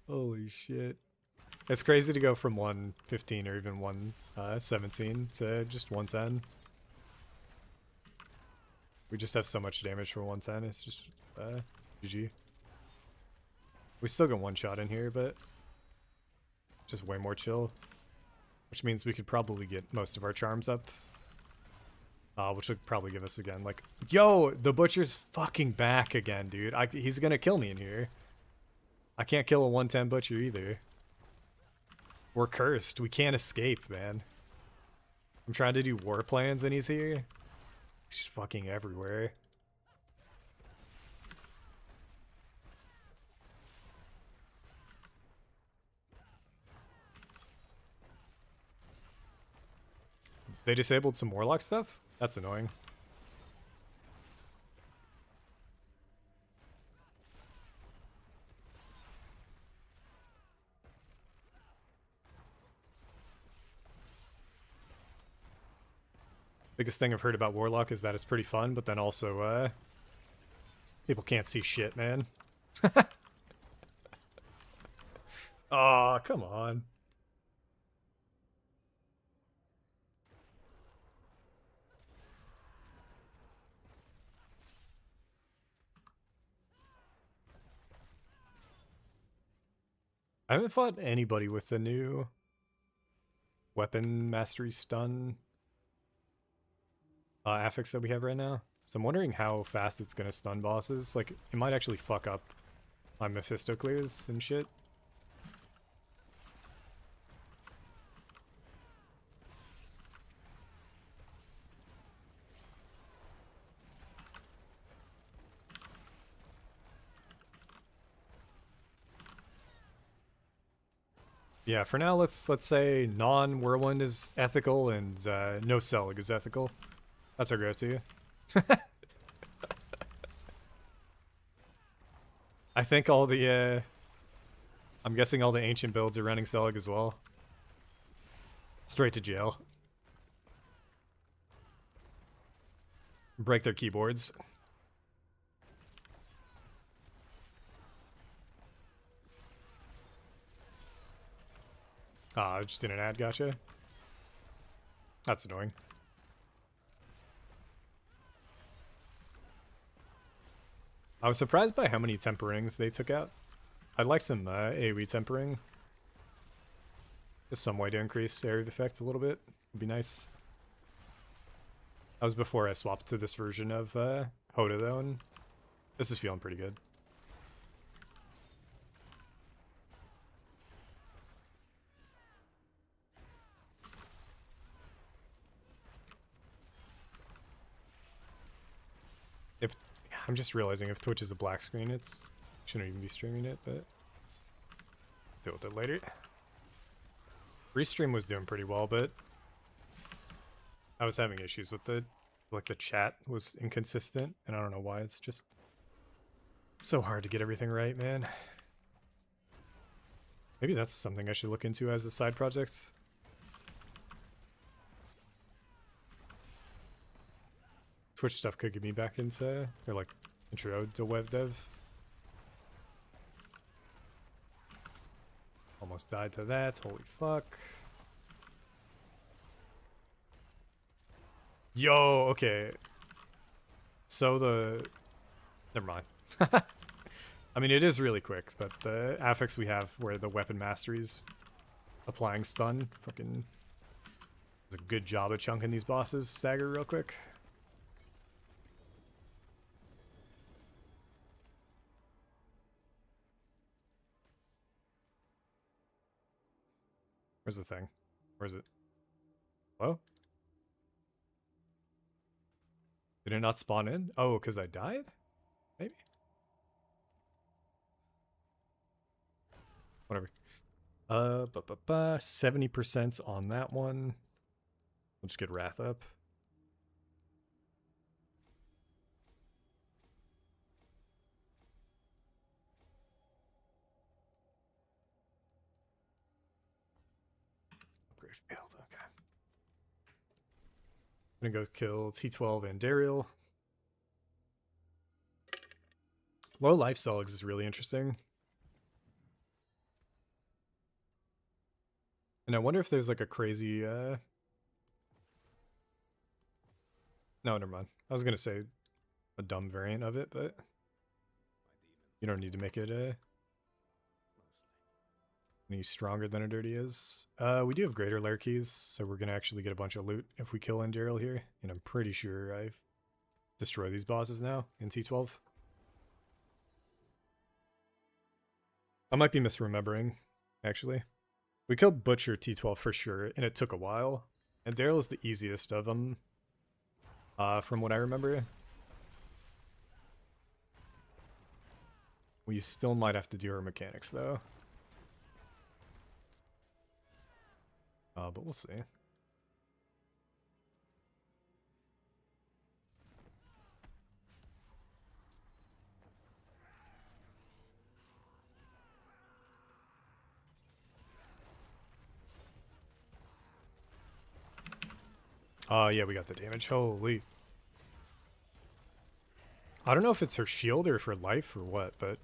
Holy shit. It's crazy to go from 115 or even 117 to just 110. We just have so much damage for 110. It's just GG. We still get one shot in here, but just way more chill. Which means we could probably get most of our charms up. Which would probably give us again, like, yo, the butcher's fucking back again, dude. He's gonna kill me in here. I can't kill a 110 butcher either. We're cursed. We can't escape, man. I'm trying to do war plans and he's here. He's fucking everywhere. They disabled some Warlock stuff? That's annoying. Biggest thing I've heard about Warlock is that it's pretty fun, but then also, people can't see shit, man. Aw, come on. I haven't fought anybody with the new weapon mastery stun affix that we have right now. So I'm wondering how fast it's gonna stun bosses. Like, it might actually fuck up my Mephisto clears and shit. Yeah, for now, let's say non-Whirlwind is ethical and no Selig is ethical. That's our go-to. I think all the, I'm guessing all the ancient builds are running Selig as well. Straight to jail. Break their keyboards. Ah, I just didn't add, gotcha. That's annoying. I was surprised by how many temperings they took out. I'd like some AoE tempering. Just some way to increase area of effect a little bit. Would be nice. That was before I swapped to this version of Hoda though, and this is feeling pretty good. If I'm just realizing if Twitch is a black screen, it's shouldn't even be streaming it, but deal with it later. Restream was doing pretty well, but I was having issues with the chat was inconsistent, and I don't know why. It's just so hard to get everything right, man. Maybe that's something I should look into as a side project. Twitch stuff could get me back into, or like, intro to web dev. Almost died to that, holy fuck. Yo, okay. So never mind. I mean, it is really quick, but the affix we have where the weapon mastery's applying stun fucking does a good job of chunking these bosses stagger real quick. Where's the thing? Where is it? Hello? Did it not spawn in? Oh, because I died? Maybe? Whatever. 70% on that one. We'll just get Wrath up. Upgrade failed, okay. I'm gonna go kill T12 and Daryl. Low life Seligs is really interesting. And I wonder if there's like a crazy no, never mind. I was gonna say a dumb variant of it, but you don't need to make it any stronger than it already is. We do have greater lair keys, so we're gonna actually get a bunch of loot if we kill Daryl here. And I'm pretty sure I've destroyed these bosses now in T12. I might be misremembering, actually. We killed Butcher T12 for sure, and it took a while. And Daryl is the easiest of them, from what I remember. We still might have to do our mechanics, though. But we'll see. Oh, yeah, we got the damage. Holy. I don't know if it's her shield or for life or what, but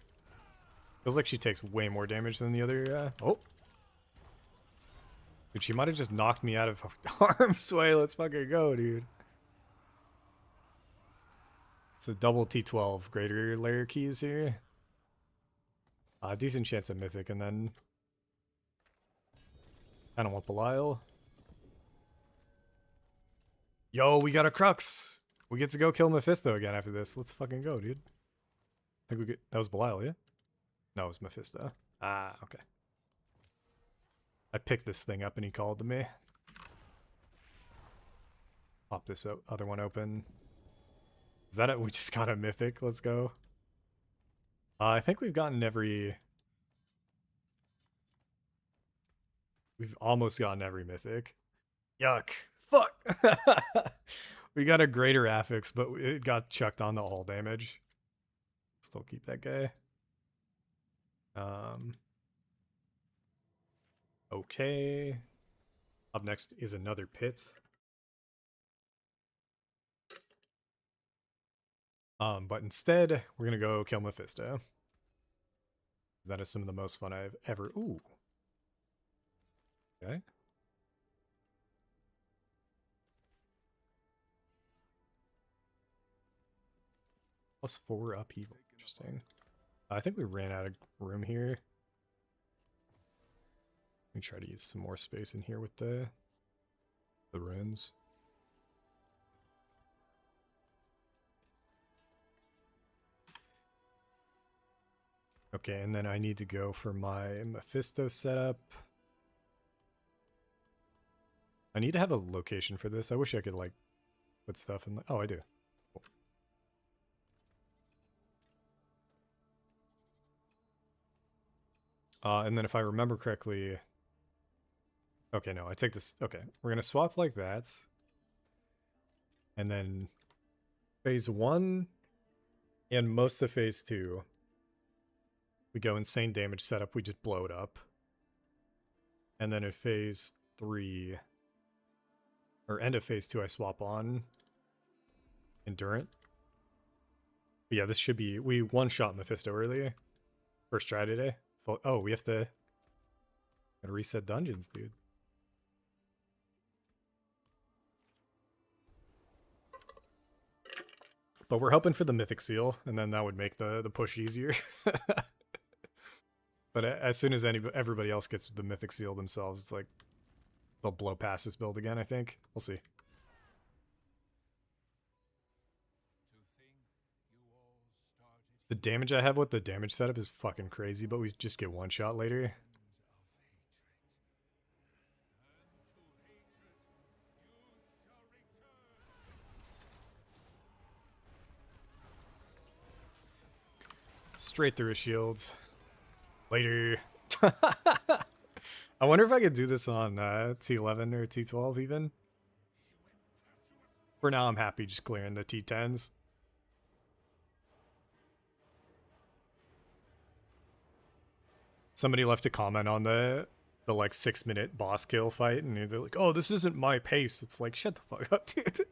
feels like she takes way more damage than the other. Oh. Dude, she might have just knocked me out of harm's way. Let's fucking go, dude. It's a double T12 greater layer keys here. Decent chance of mythic, and then I don't want Belial. Yo, we got a Crux. We get to go kill Mephisto again after this. Let's fucking go, dude. I think we get that was Belial, yeah? No, it was Mephisto. Ah, okay. I picked this thing up and he called to me. Pop this other one open. Is that it? We just got a mythic. Let's go. I think we've gotten every... We've almost gotten every mythic. Yuck. Fuck! We got a greater affix, but it got chucked on the all damage. Still keep that guy. Okay. Up next is another pit. But instead, we're gonna go kill Mephisto. That is some of the most fun I've ever... Ooh. Okay. +4 upheaval. Interesting. I think we ran out of room here. Let me try to use some more space in here with the runes. Okay, and then I need to go for my Mephisto setup. I need to have a location for this. I wish I could, like, put stuff in... Oh, I do. Cool. And then if I remember correctly... Okay, no, I take this... Okay, we're going to swap like that. And then phase 1 and most of phase 2... We go insane damage setup, we just blow it up. And then in phase 3, or end of phase 2, I swap on Endurant. But yeah, this should be, we one-shot Mephisto earlier. First try today. Oh, we have to gotta reset dungeons, dude. But we're hoping for the Mythic Seal, and then that would make the push easier. But as soon as everybody else gets the Mythic Seal themselves, it's like they'll blow past this build again, I think. We'll see. The damage I have with the damage setup is fucking crazy, but we just get one shot later. Straight through his shields. Later. I wonder if I could do this on T11 or T12 even. For now, I'm happy just clearing the T10s. Somebody left a comment on the like 6-minute boss kill fight, and they're like, "Oh, this isn't my pace." It's like, shut the fuck up, dude.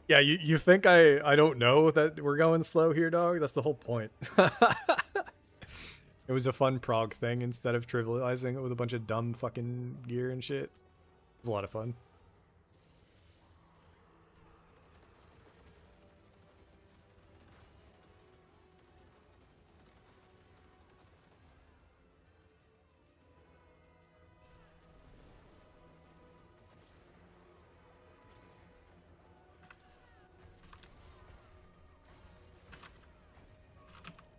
Yeah, you think I don't know that we're going slow here, dog? That's the whole point. It was a fun prog thing instead of trivializing it with a bunch of dumb fucking gear and shit. It was a lot of fun.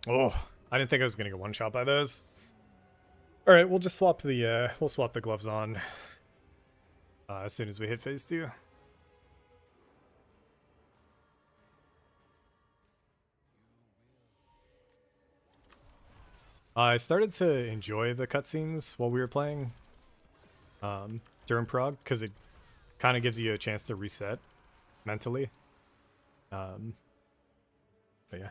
Oh, I didn't think I was gonna get one shot by those. All right, we'll just swap the gloves on as soon as we hit phase 2. I started to enjoy the cutscenes while we were playing during prog, because it kind of gives you a chance to reset mentally. But yeah.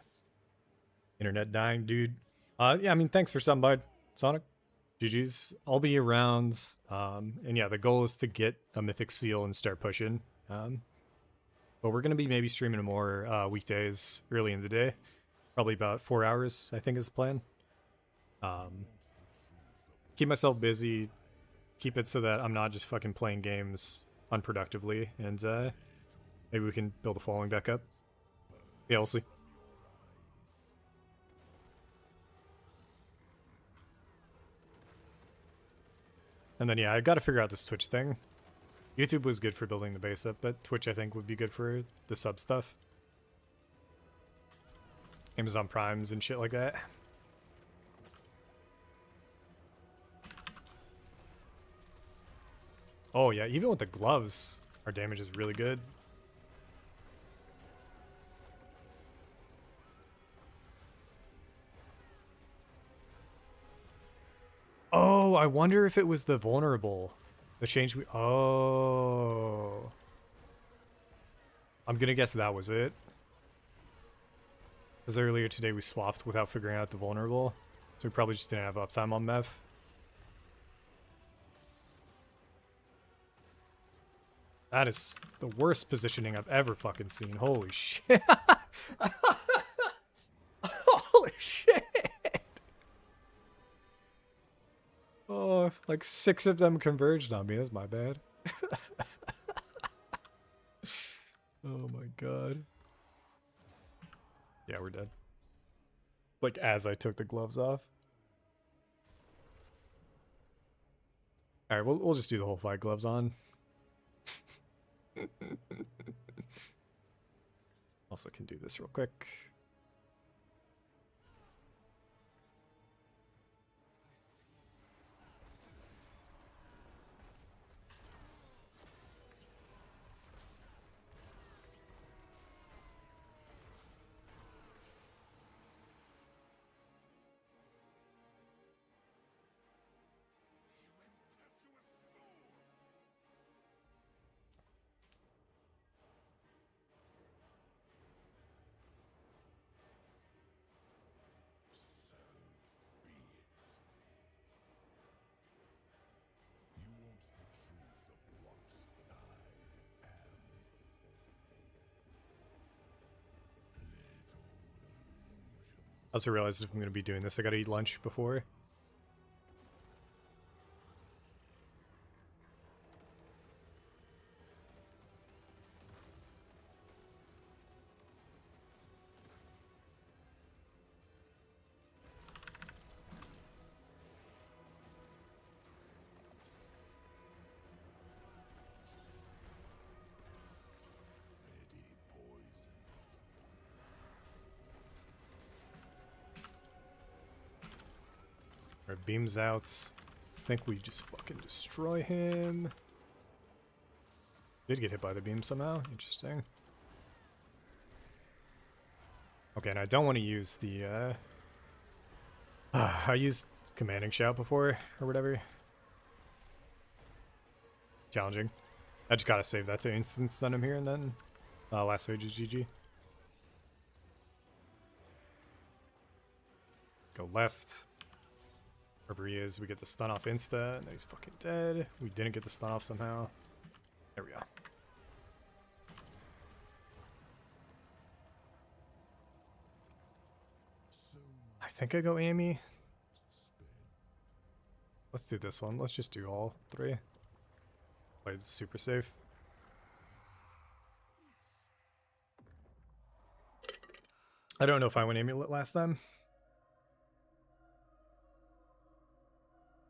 Internet dying, dude. Yeah, I mean, thanks for stopping by, Sonic. GG's. I'll be around. And yeah, the goal is to get a mythic seal and start pushing. But we're gonna be maybe streaming more weekdays early in the day. Probably about 4 hours, I think is the plan. Keep myself busy. Keep it so that I'm not just fucking playing games unproductively. And maybe we can build a following back up. Yeah, we'll see. And then, yeah, I gotta figure out this Twitch thing. YouTube was good for building the base up, but Twitch, I think, would be good for the sub stuff. Amazon Primes and shit like that. Oh, yeah, even with the gloves, our damage is really good. Oh, I wonder if it was the vulnerable. The change we... Oh. I'm gonna guess that was it. Because earlier today we swapped without figuring out the vulnerable. So we probably just didn't have uptime on Mev. That is the worst positioning I've ever fucking seen. Holy shit. Holy shit. Oh, like 6 of them converged on me. That's my bad. Oh my god. Yeah, we're dead. Like, as I took the gloves off. Alright, we'll just do the whole fight gloves on. Also can do this real quick. I also realized if I'm going to be doing this, I gotta eat lunch before. Alright, beams out. I think we just fucking destroy him. Did get hit by the beam somehow. Interesting. Okay, and I don't want to use the, I used commanding shout before, or whatever. Challenging. I just gotta save that to instant stun him here, and then last stage is GG. Go left. Wherever he is, we get the stun off insta, and he's fucking dead. We didn't get the stun off somehow. There we go. I think I go Amy. Let's do this one. Let's just do all 3. Play it super safe. I don't know if I went Amulet last time.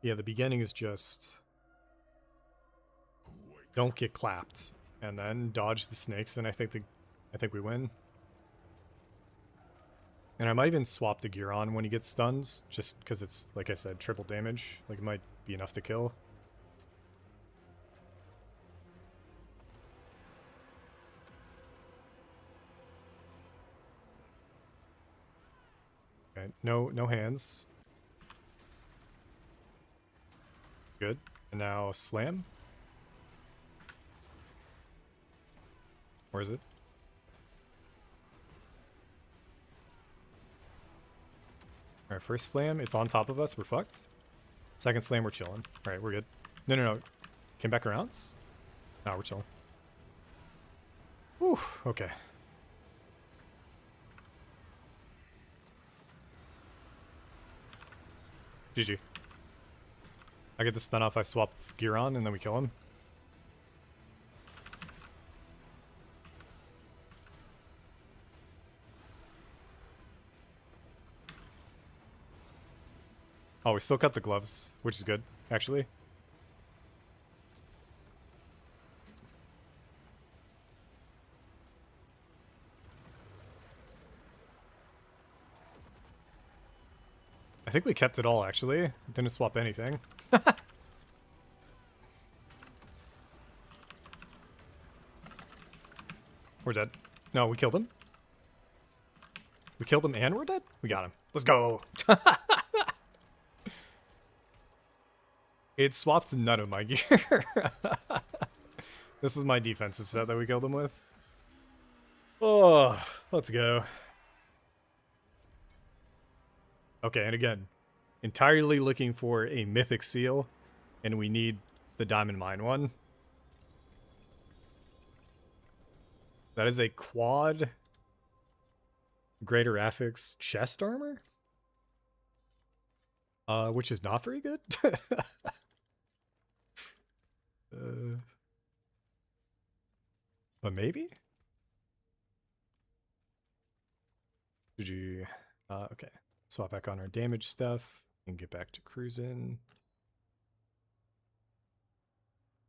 Yeah, the beginning is just don't get clapped, and then dodge the snakes, and I think we win. And I might even swap the gear on when he gets stunned, just because it's, like I said, triple damage. Like, it might be enough to kill. Okay, no hands. Good. And now slam. Where is it? Alright, first slam. It's on top of us. We're fucked. Second slam, we're chilling. All right, we're good. No, no, no. Came back around? No, we're chilling. Whew, okay. GG. I get the stun off, I swap gear on, and then we kill him. Oh, we still cut the gloves, which is good, actually. I think we kept it all, actually. Didn't swap anything. We're dead. No, we killed him. We killed him and we're dead? We got him. Let's go. It swapped none of my gear. This is my defensive set that we killed him with. Oh, let's go. Okay, and again, entirely looking for a mythic seal, and we need the diamond mine one. That is a quad greater affix chest armor, which is not very good. But maybe. GG. Okay. Swap back on our damage stuff and get back to cruising.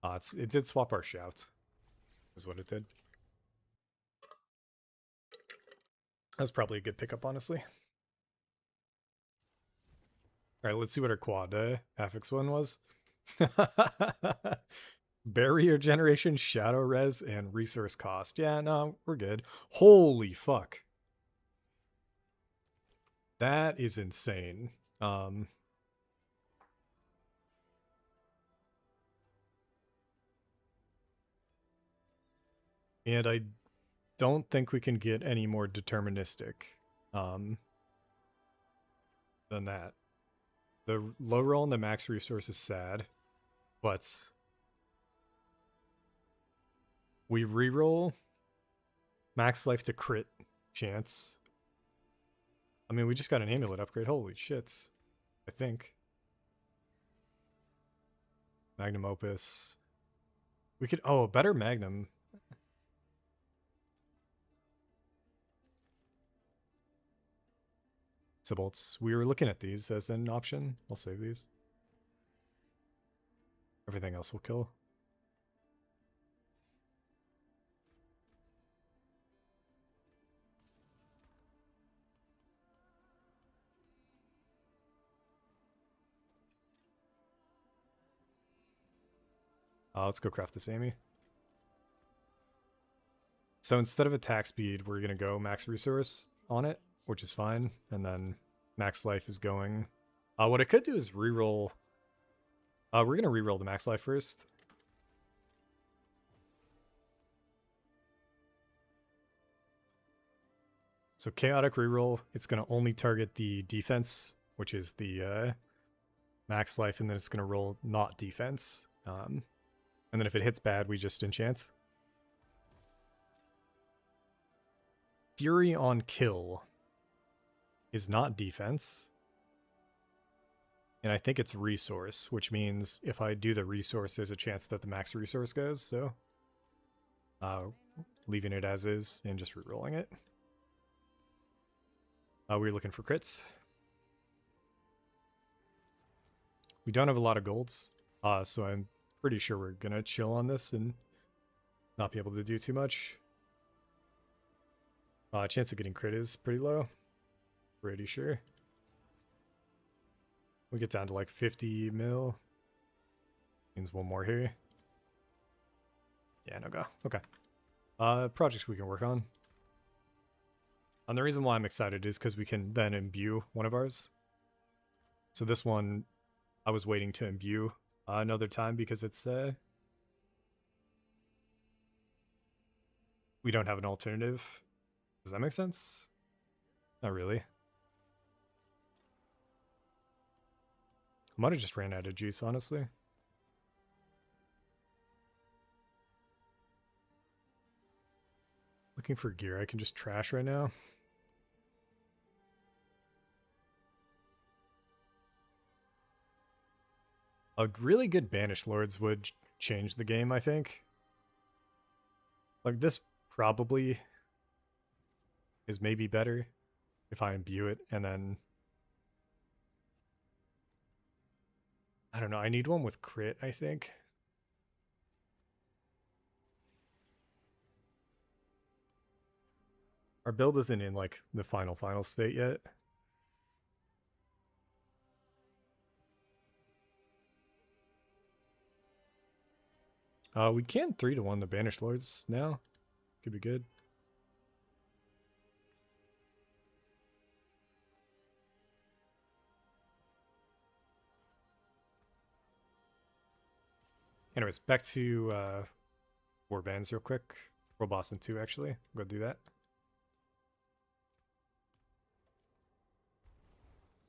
It did swap our shout, is what it did. That's probably a good pickup, honestly. All right, let's see what our quad affix one was. Barrier generation, shadow res, and resource cost. Yeah, no, we're good. Holy fuck. That is insane. And I don't think we can get any more deterministic than that. The low roll and the max resource is sad, but we reroll max life to crit chance. I mean, we just got an amulet upgrade. Holy shit. I think. Magnum Opus. We could... Oh, better Magnum. Sibolts. We were looking at these as an option. I'll save these. Everything else will kill. Let's go craft this Amy. So instead of attack speed, we're going to go max resource on it, which is fine. And then max life is going... what I could do is reroll... we're going to reroll the max life first. So chaotic reroll, it's going to only target the defense, which is the max life, and then it's going to roll not defense. And then if it hits bad, we just enchant. Fury on kill is not defense. And I think it's resource, which means if I do the resource, there's a chance that the max resource goes, so... leaving it as is and just rerolling it. We're looking for crits. We don't have a lot of golds, so I'm pretty sure we're gonna chill on this and not be able to do too much. Chance of getting crit is pretty low. Pretty sure. We get down to like 50 mil. Means one more here. Yeah, no go. Okay. Projects we can work on. And the reason why I'm excited is because we can then imbue one of ours. So this one, I was waiting to imbue another time because it's... we don't have an alternative. Does that make sense? Not really. I might have just ran out of juice, honestly. Looking for gear I can just trash right now. A really good Banished Lords would change the game, I think. Like, this probably is maybe better if I imbue it, and then... I don't know, I need one with crit, I think. Our build isn't in, like, the final state yet. We can 3-1 the Banished Lords now. Could be good. Anyways, back to Warbands real quick. World Boss in 2, actually. Go do that.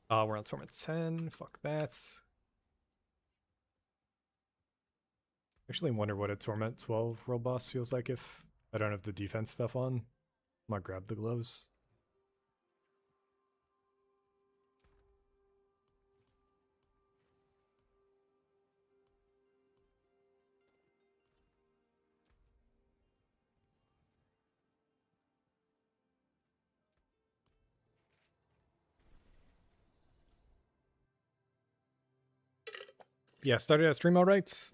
We're on Torment 10. Fuck that. Actually wonder what a Torment 12 World Boss feels like if I don't have the defense stuff on. I might grab the gloves. Yeah, started at stream all right.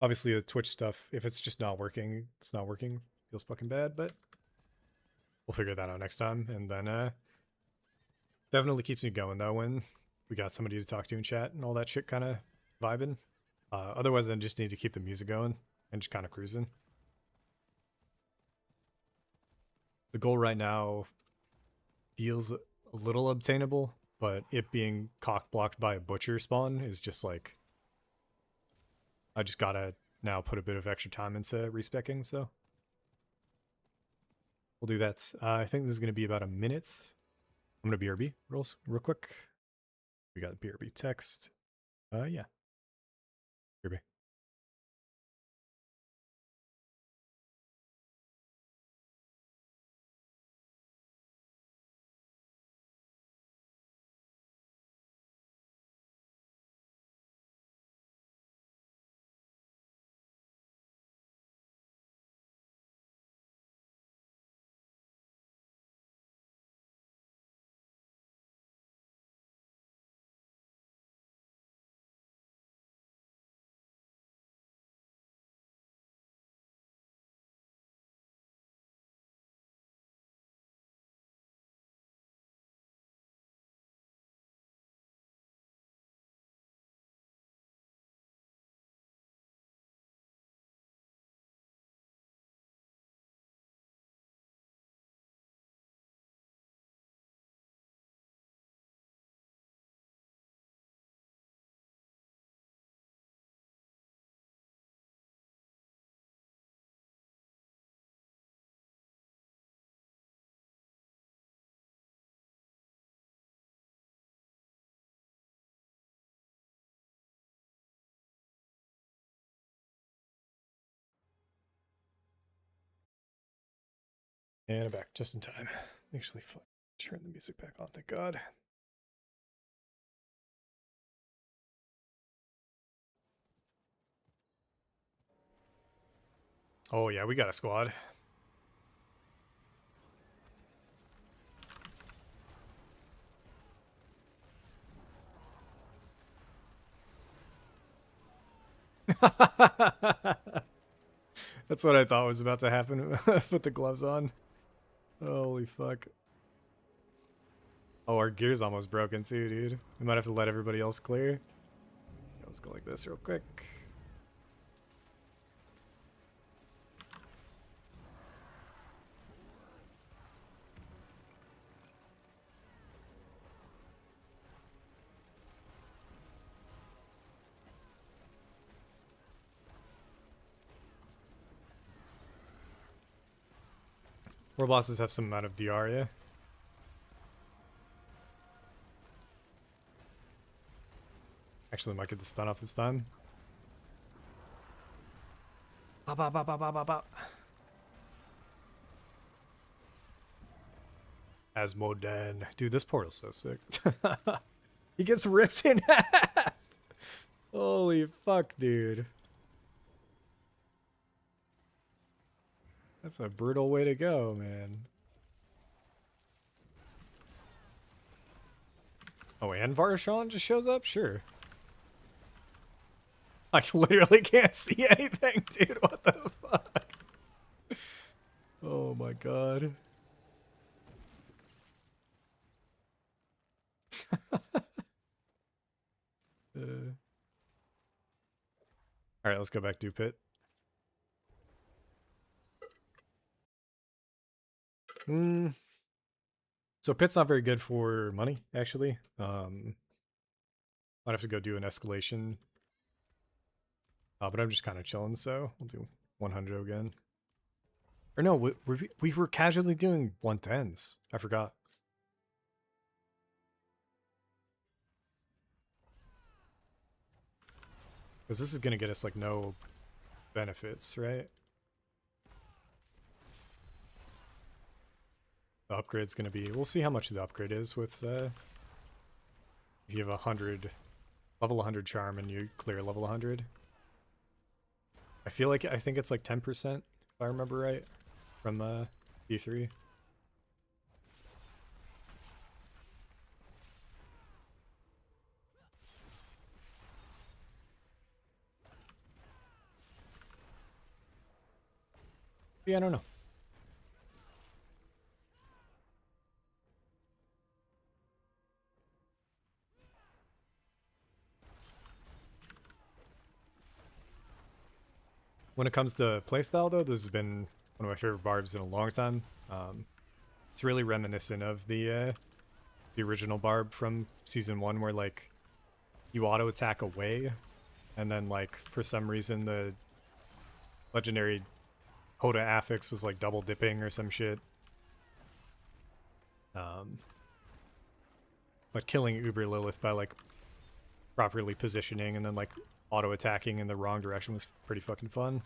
Obviously the Twitch stuff, if it's just not working, it's not working. Feels fucking bad, but we'll figure that out next time. And then definitely keeps me going though when we got somebody to talk to in chat and all that shit kind of vibing. Otherwise I just need to keep the music going and just kind of cruising. The goal right now feels a little obtainable, but it being cock-blocked by a butcher spawn is just like... I just gotta now put a bit of extra time into respecking, so... We'll do that. I think this is going to be about a minute. I'm going to BRB real quick. We got BRB text. Yeah. BRB. And I'm back just in time. Actually, turn the music back on, thank God. Oh yeah, we got a squad. That's what I thought was about to happen. Put the gloves on. Holy fuck. Oh, our gear's almost broken too, dude. We might have to let everybody else clear. Yeah, let's go like this real quick. World bosses have some amount of DR, yeah. Actually, might get the stun off this time. Bop, bop, bop, bop, bop, bop, bop. Asmodan. Dude, this portal's so sick. He gets ripped in half. Holy fuck, dude. That's a brutal way to go, man. Oh, and Varshawn just shows up? Sure. I literally can't see anything, dude. What the fuck? Oh my god. Alright, let's go back to Pit. So Pit's not very good for money, actually. I'd have to go do an escalation. But I'm just kind of chilling, so we'll do 100 again. Or no, we were casually doing 110s. I forgot. Because this is going to get us, like, no benefits, right? The upgrade's going to be... We'll see how much the upgrade is with... if you have 100... Level 100 charm and you clear level 100. I think it's like 10%, if I remember right, from E3. Yeah, I don't know. When it comes to playstyle, though, this has been one of my favorite Barbs in a long time. It's really reminiscent of the original Barb from Season 1, where, like, you auto-attack away, and then, like, for some reason, the legendary Hoda affix was, like, double-dipping or some shit. But killing Uber Lilith by, like, properly positioning and then, like, auto-attacking in the wrong direction was pretty fucking fun.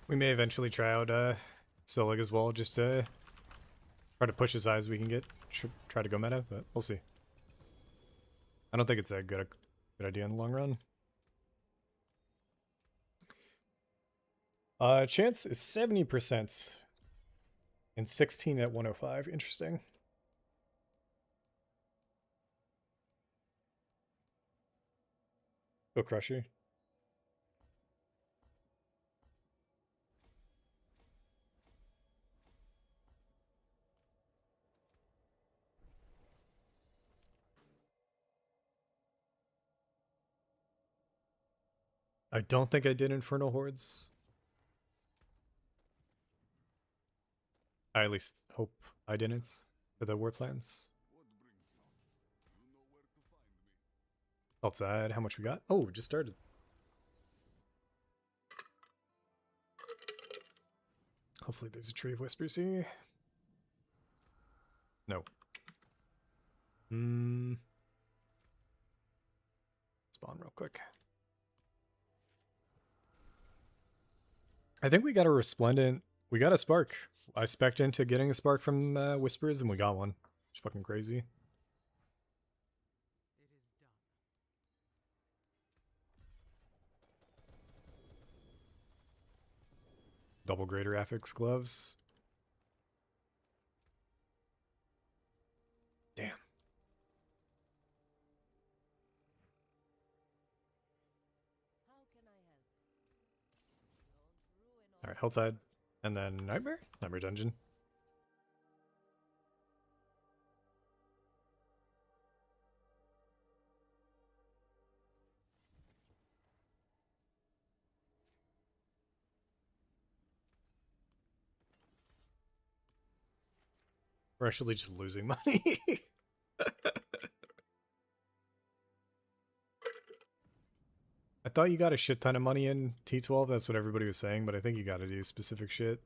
We may eventually try out Solig as well, just to try to push as high as we can get. Try to go meta, but we'll see. I don't think it's a good idea in the long run. Chance is 70% and 16 at 105. Interesting. Go Crusher. I don't think I did Infernal Hordes. I at least hope I didn't for the war plans. Outside, how much we got? Oh, just started. Hopefully there's a Tree of Whispers here. No. Spawn spawn real quick. I think we got a resplendent. We got a spark. I spec'd into getting a spark from Whispers, and we got one. It's fucking crazy. Double greater affix gloves. Damn. Alright, Helltide. And then Nightmare? Nightmare Dungeon. We're actually just losing money. I thought you got a shit ton of money in T12, that's what everybody was saying, but I think you gotta do specific shit.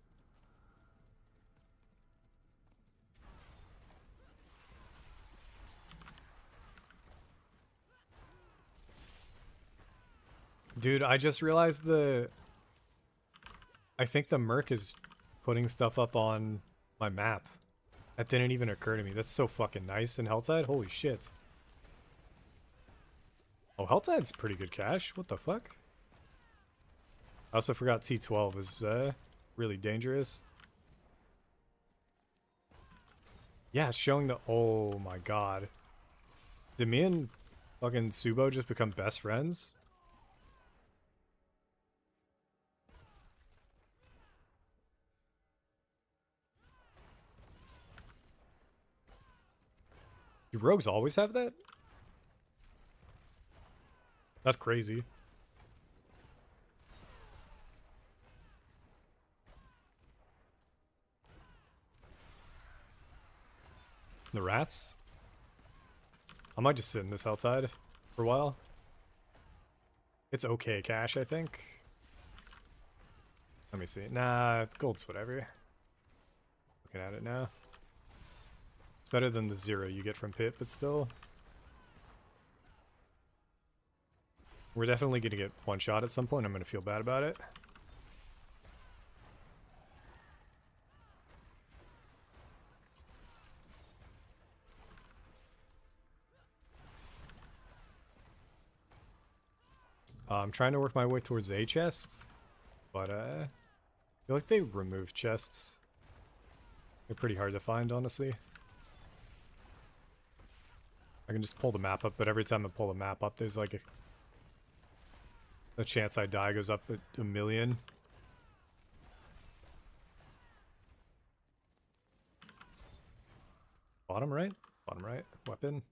Dude, I just realized I think the Merc is putting stuff up on my map. That didn't even occur to me. That's so fucking nice in Helltide. Holy shit. Oh, Helltide's pretty good cash. What the fuck? I also forgot T12 is really dangerous. Yeah, it's showing the... Oh my god. Did me and fucking Subo just become best friends? Do rogues always have that? That's crazy. The rats? I might just sit in this Helltide for a while. It's okay cash, I think. Let me see. Nah, gold's whatever. Looking at it now. It's better than the 0 you get from Pit, but still. We're definitely going to get one shot at some point. I'm going to feel bad about it. I'm trying to work my way towards a chest, but I feel like they removed chests. They're pretty hard to find, honestly. I can just pull the map up, but every time I pull the map up, there's like the chance I die goes up at 1,000,000. Bottom right? Bottom right. Weapon.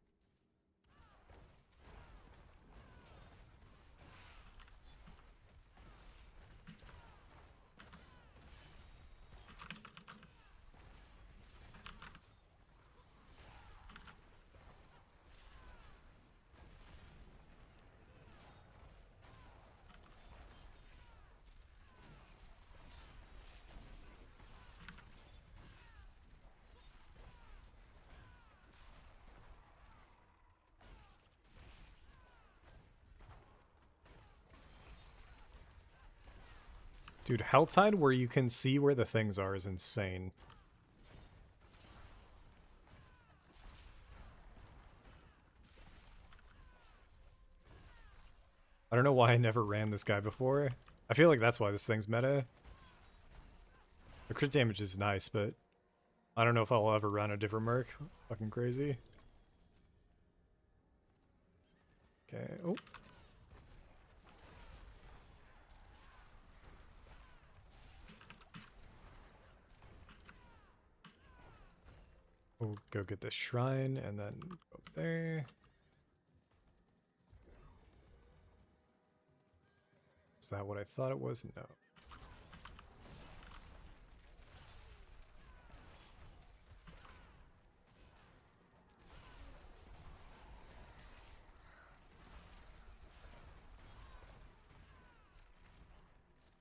Dude, Helltide where you can see where the things are is insane. I don't know why I never ran this guy before. I feel like that's why this thing's meta. The crit damage is nice, but I don't know if I'll ever run a different Merc. Fucking crazy. Okay, oh. We'll go get the shrine and then go there. Is that what I thought it was? No.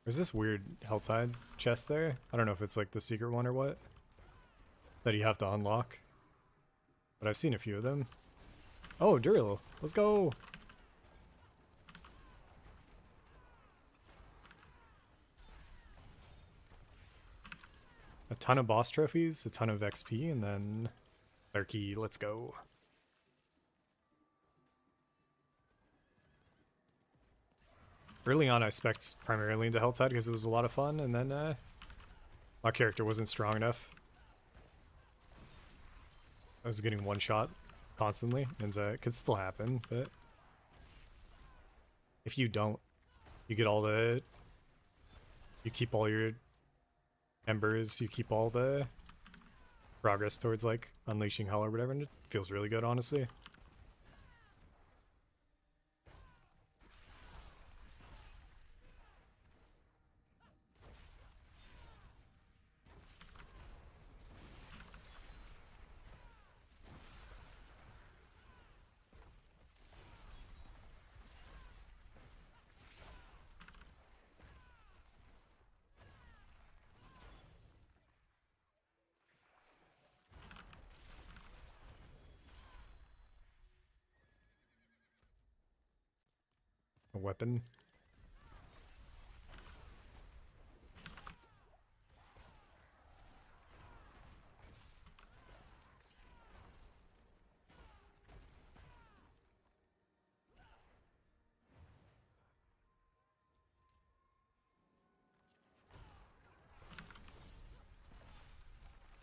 There's this weird Helltide chest there. I don't know if it's like the secret one or what. That you have to unlock. But I've seen a few of them. Oh, Durilo. Let's go. a ton of boss trophies, a ton of XP, and then our key. Let's go. Early on, I spec'd primarily into Helltide because it was a lot of fun, and then my character wasn't strong enough. I was getting one shot constantly, and it could still happen, but if you don't, you get all the... You keep all your embers, you keep all the progress towards, like, unleashing hell or whatever, and it feels really good, honestly. A weapon.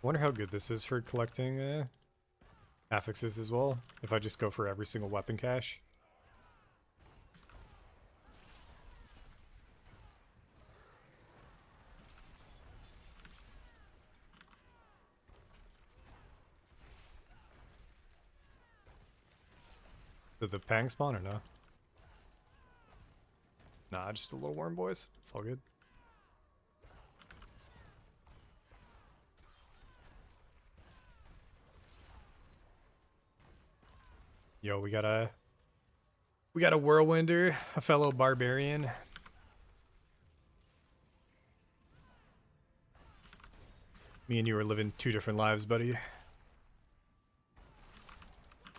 I wonder how good this is for collecting affixes as well, if I just go for every single weapon cache. Did the Pang spawn or no? Nah, just a little worm, boys. It's all good. Yo, we got a whirlwinder, a fellow barbarian. Me and you are living two different lives, buddy.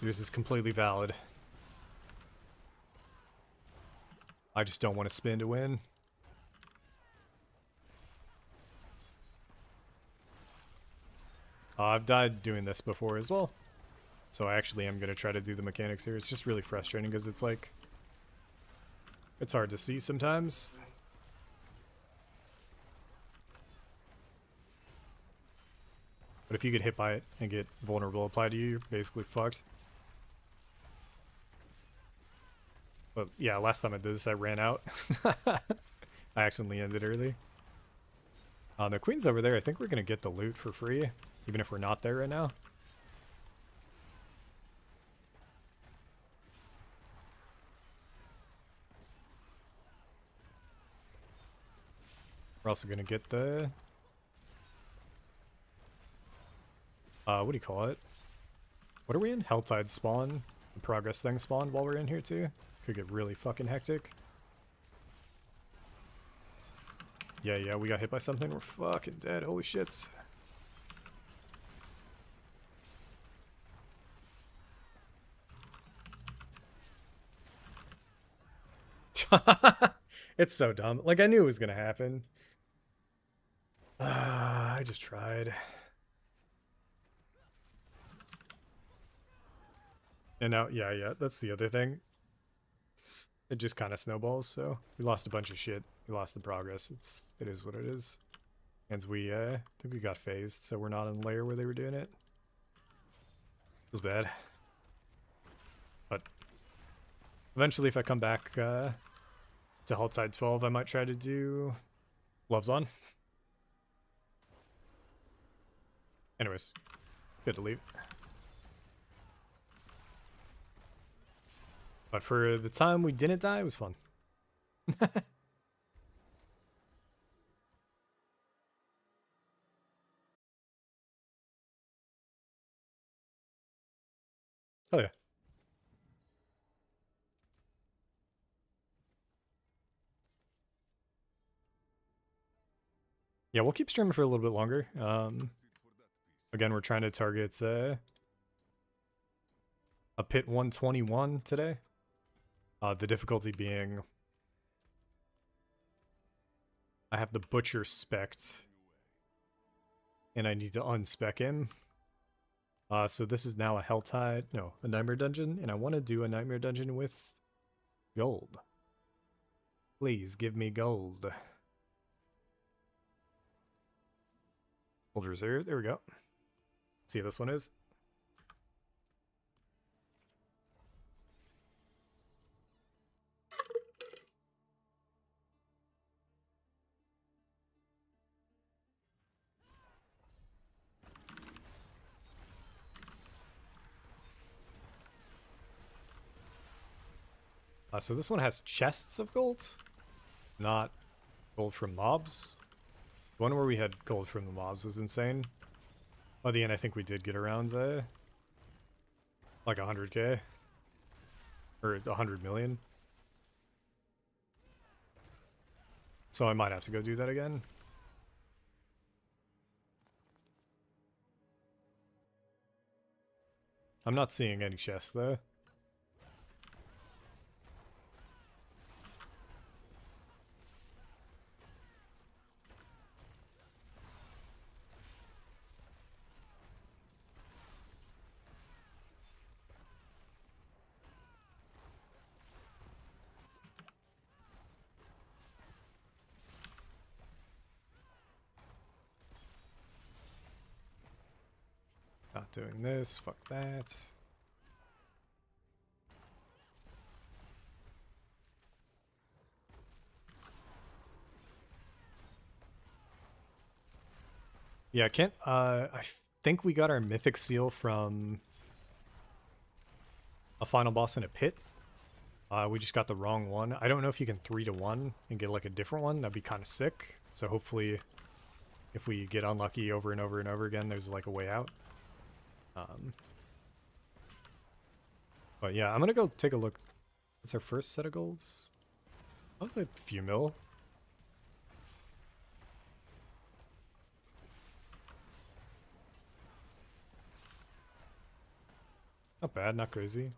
Yours is completely valid. I just don't want to spin to win. I've died doing this before as well. So I actually am going to try to do the mechanics here. It's just really frustrating because it's like... It's hard to see sometimes. But if you get hit by it and get vulnerable applied to you, you're basically fucked. But yeah, last time I did this, I ran out. I accidentally ended early. The queen's over there. I think we're going to get the loot for free, even if we're not there right now. We're also going to get the... what do you call it? What are we in? Helltide spawn. The progress thing spawned while we're in here too. Could get really fucking hectic. Yeah, we got hit by something. We're fucking dead. Holy shits. It's so dumb. Like, I knew it was gonna happen. I just tried. And now, yeah, that's the other thing. It just kind of snowballs, so we lost a bunch of shit. We lost the progress. It is what it is. And we, I think we got phased, so we're not in the layer where they were doing it. It was bad. But eventually, if I come back to Helltide 12, I might try to do Gloves On. Anyways, good to leave. But for the time we didn't die, it was fun. Oh yeah. Yeah, we'll keep streaming for a little bit longer. Again, we're trying to target a pit 121 today. The difficulty being I have the butcher spec'd And I need to unspec him. So this is now a Helltide, no, a Nightmare Dungeon, and I want to do a Nightmare Dungeon with gold. Please give me gold. Gold reserve, there we go. Let's see how this one is. So this one has chests of gold, not gold from mobs. The one where we had gold from the mobs was insane. By the end, I think we did get around like 100k or 100 million. So I might have to go do that again. I'm not seeing any chests though. Not doing this, fuck that. Yeah, I can't, I think we got our mythic seal from a final boss in a pit. We just got the wrong one. I don't know if you can 3-to-1 and get like a different one. That'd be kind of sick. So hopefully if we get unlucky over and over and over again, there's like a way out. But yeah, I'm gonna go take a look. What's our first set of golds? That was a few mil. Not bad, not crazy.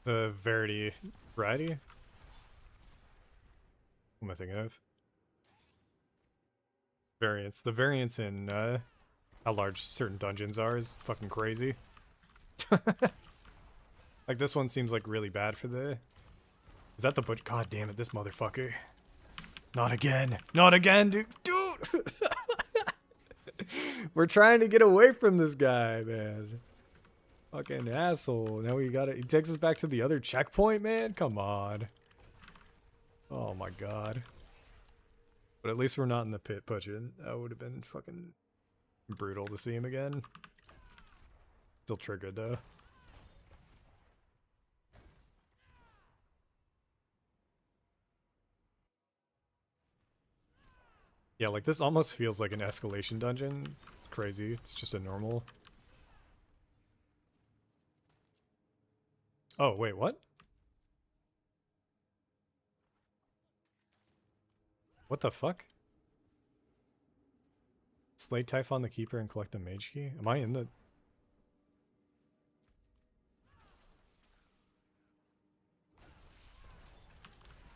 The variety? What am I thinking of? Variance. The variance in how large certain dungeons are is fucking crazy. Like this one seems like really bad for the... Is that the butch? God damn it, this motherfucker. Not again. Not again, dude. Dude! We're trying to get away from this guy, man. Fucking asshole. Now we gotta... He takes us back to the other checkpoint, man? Come on. Oh my god. But at least we're not in the pit pushing. That would have been fucking brutal to see him again. Still triggered though. Yeah, like this almost feels like an escalation dungeon. It's crazy. It's just a normal. Oh, wait, what? What the fuck? Slay Typhon the Keeper and collect the mage key? Am I in the...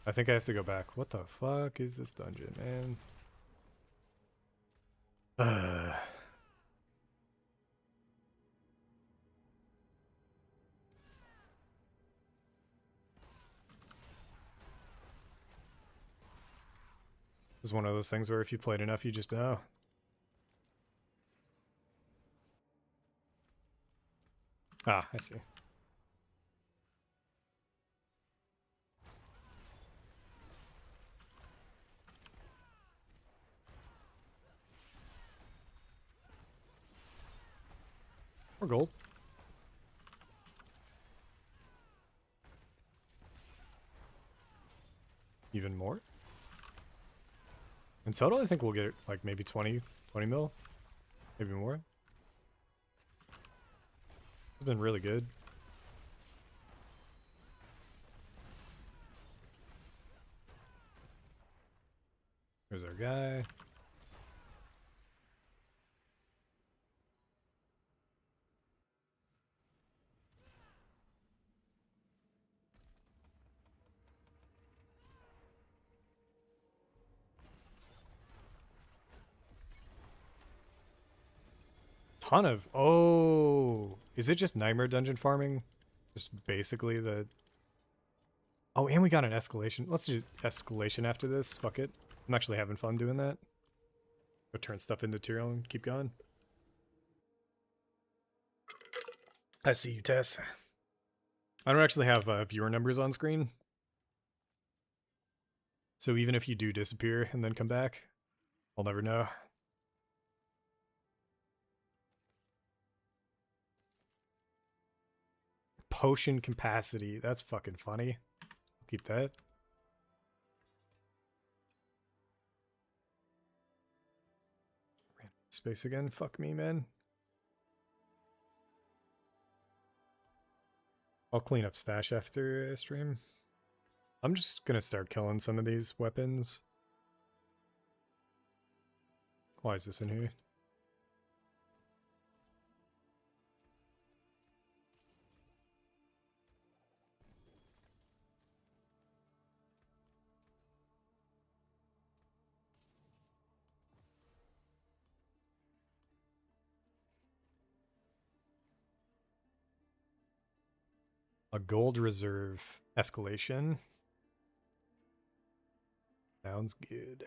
I think I have to go back. What the fuck is this dungeon, man? It's one of those things where if you played enough, you just know. Ah, I see. More gold. Even more. In total, I think we'll get like maybe 20 mil. Maybe more. It's been really good. There's our guy. Ton of... Oh! Is it just Nightmare Dungeon farming? Just basically the... Oh, and we got an escalation. Let's do escalation after this. Fuck it. I'm actually having fun doing that. Go turn stuff into Tyrael and keep going. I see you, Tess. I don't actually have viewer numbers on screen. So even if you do disappear and then come back, I'll never know. Potion capacity. That's fucking funny. Keep that. Space again. Fuck me, man. I'll clean up stash after stream. I'm just gonna start killing some of these weapons. Why is this in here? A gold reserve escalation. Sounds good.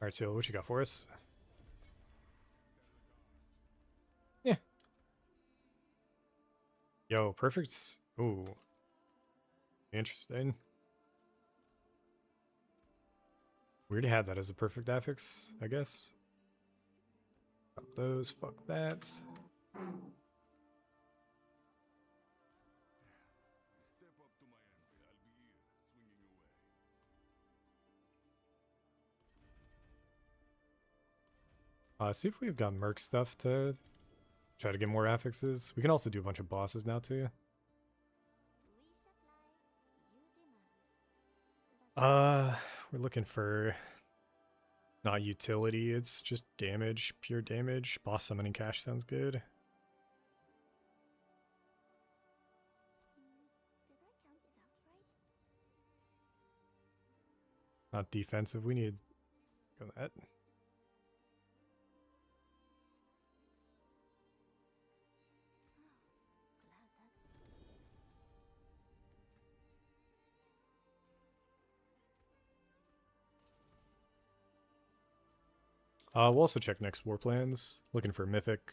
Alright, so what you got for us? Yeah. Yo, perfect. Ooh. Interesting. We already had that as a perfect affix, I guess. Got those, fuck that. See if we've got merc stuff to try to get more affixes. We can also do a bunch of bosses now too. We're looking for not utility, it's just damage, pure damage. Boss summoning cash sounds good. Not defensive, we need go that. We'll also check next war plans. Looking for mythic.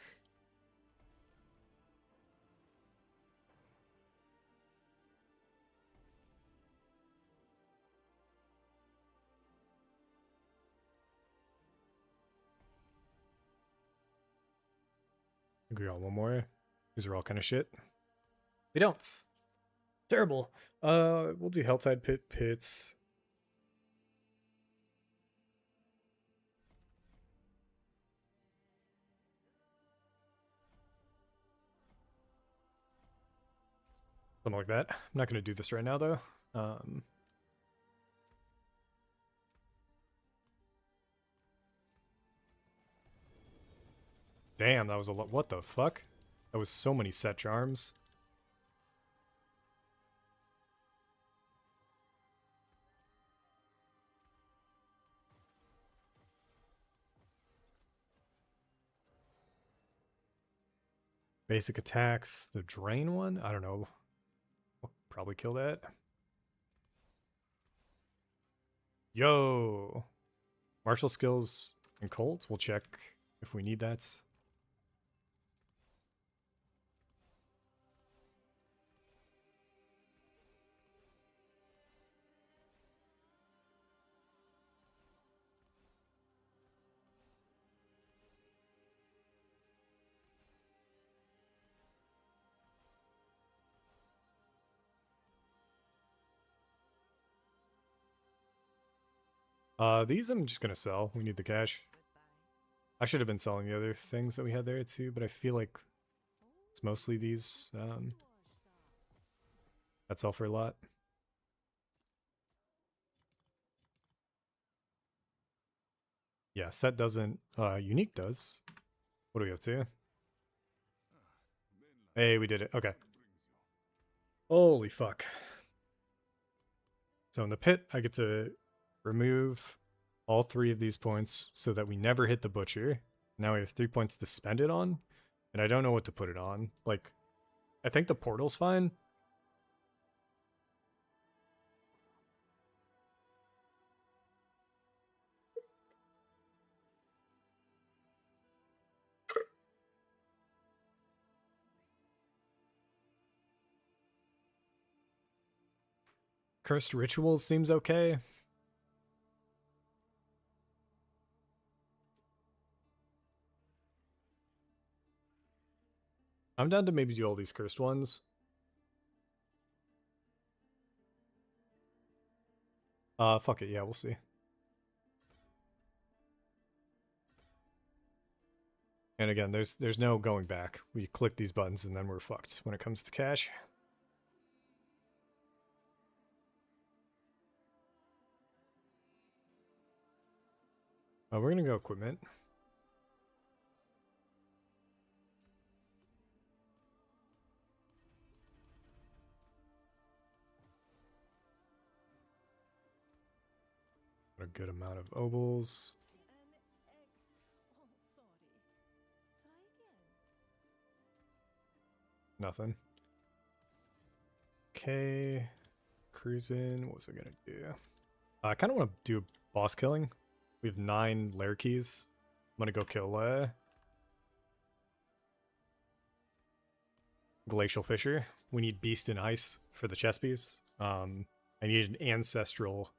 I think we got one more. These are all kind of shit. They don't. Terrible. We'll do Helltide Pits. Something like that. I'm not going to do this right now, though. Damn, that was a lot. What the fuck? That was so many set charms. Basic attacks. The drain one? I don't know. We'll probably kill that. Yo! Martial skills and cults. We'll check if we need that. These I'm just gonna sell. We need the cash. I should have been selling the other things that we had there too, but I feel like it's mostly these. That sell for a lot. Yeah, set doesn't. Unique does. What do we have to? Hey, we did it. Okay. Holy fuck. So in the pit, I get to remove all 3 of these points so that we never hit the butcher. Now we have 3 points to spend it on, and I don't know what to put it on. Like, I think the portal's fine. Cursed Rituals seems okay. I'm down to maybe do all these cursed ones. Fuck it, yeah, we'll see. And again, there's no going back. We click these buttons and then we're fucked when it comes to cash. We're gonna go equipment. A good amount of obols. Nothing. Okay. Cruising. What was I gonna do? I kind of want to do boss killing. We have 9 lair keys. I'm gonna go kill Glacial Fisher. We need Beast and Ice for the chest piece. I need an ancestral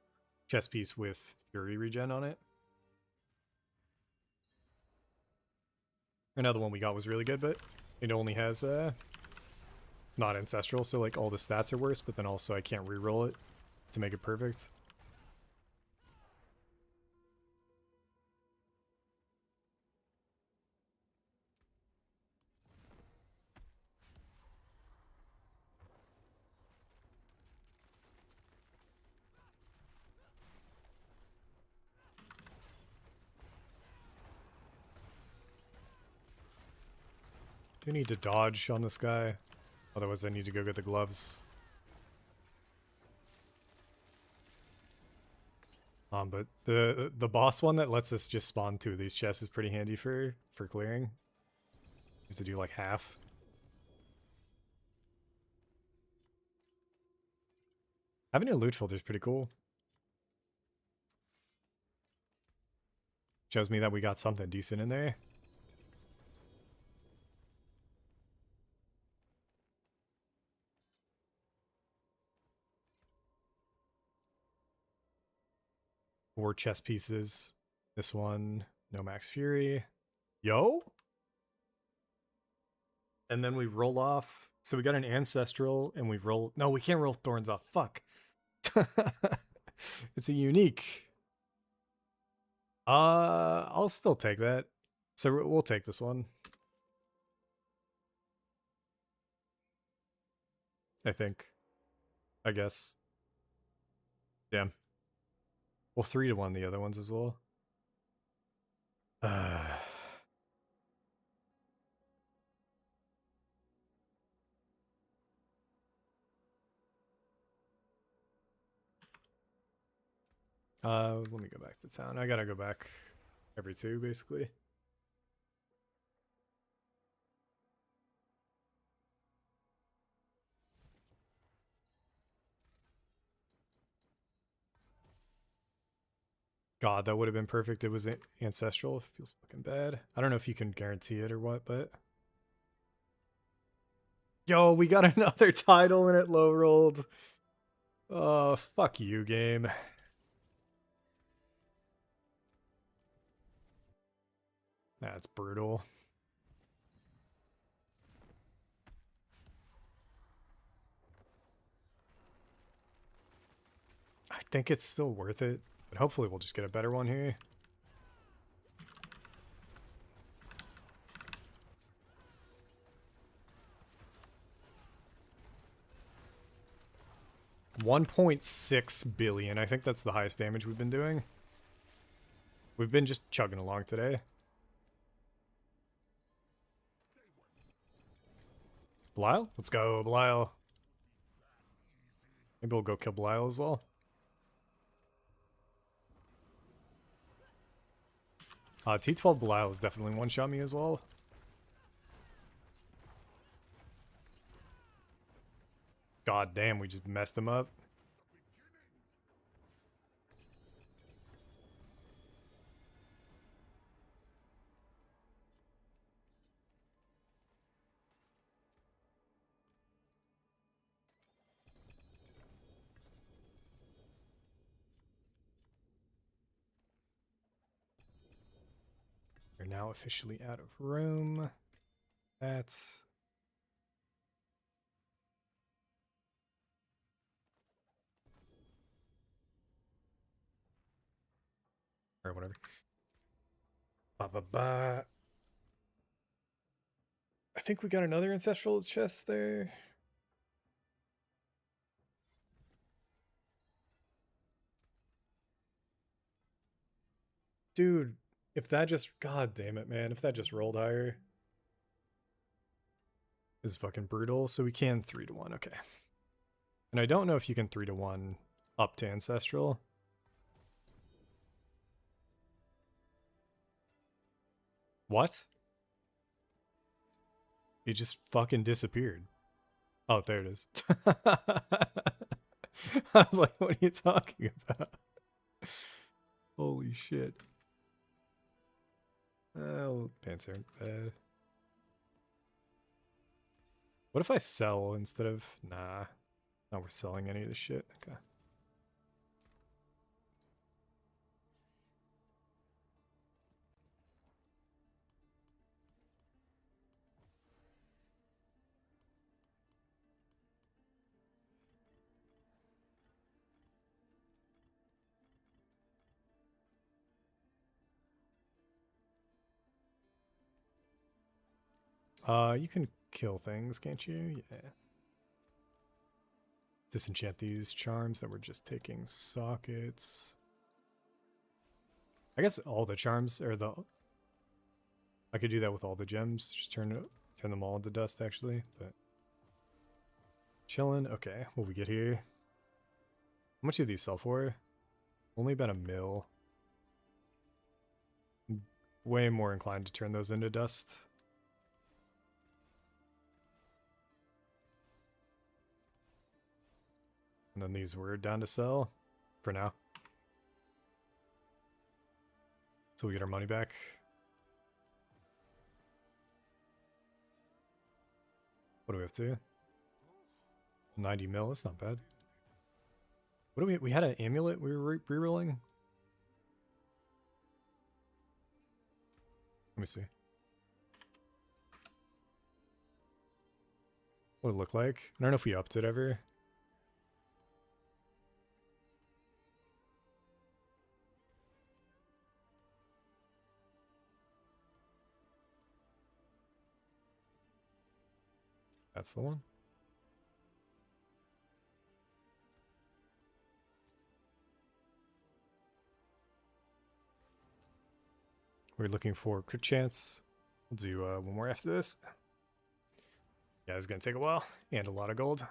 chest piece with Fury regen on it. Another one we got was really good, but it only has it's not ancestral, so like all the stats are worse, but then also I can't reroll it to make it perfect. Do I need to dodge on this guy? Otherwise I need to go get the gloves. But the boss one that lets us just spawn 2 of these chests is pretty handy for clearing. You have to do like half. Having a loot filter is pretty cool. Shows me that we got something decent in there. Four chest pieces. This one, no max fury. Yo! And then we roll off. So we got an ancestral and we roll. No, we can't roll thorns off. Fuck. It's a unique. I'll still take that. So we'll take this one. I think. I guess. Damn. Well, 3-1 the other ones as well. Let me go back to town. I gotta go back every 2, basically. God, that would have been perfect. It was ancestral. It feels fucking bad. I don't know if you can guarantee it or what, but... Yo, we got another title and it low rolled. Oh, fuck you, game. That's brutal. I think it's still worth it. But hopefully we'll just get a better one here. $1.6 billion. I think that's the highest damage we've been doing. We've been just chugging along today. Belial? Let's go, Belial. Maybe we'll go kill Belial as well. T12 Belial is definitely one-shot me as well. God damn, we just messed him up. We're now officially out of room. That's... or whatever. Ba-ba-ba. I think we got another ancestral chest there. Dude, if that just... God damn it, man. If that just rolled higher... is fucking brutal. So we can 3-1, okay. And I don't know if you can 3-1 up to ancestral. What? It just fucking disappeared. Oh, there it is. I was like, what are you talking about? Holy shit. Oh, pants aren't bad. What if I sell instead of... Nah. Not worth selling any of this shit. Okay. You can kill things, can't you? Yeah. Disenchant these charms that we're just taking sockets. I guess all the charms, or the... I could do that with all the gems. Just turn them all into dust, actually. But chilling. Okay, what we get here? How much do these sell for? Only about $1 mil. I'm way more inclined to turn those into dust. And then these were down to sell for now. So we get our money back. What do we have to? 90 mil, that's not bad. What do we had an amulet we were rerolling? Let me see. What it look like? I don't know if we upped it ever. That's the one. We're looking for crit chance. We'll do one more after this. Yeah, it's gonna take a while and a lot of gold.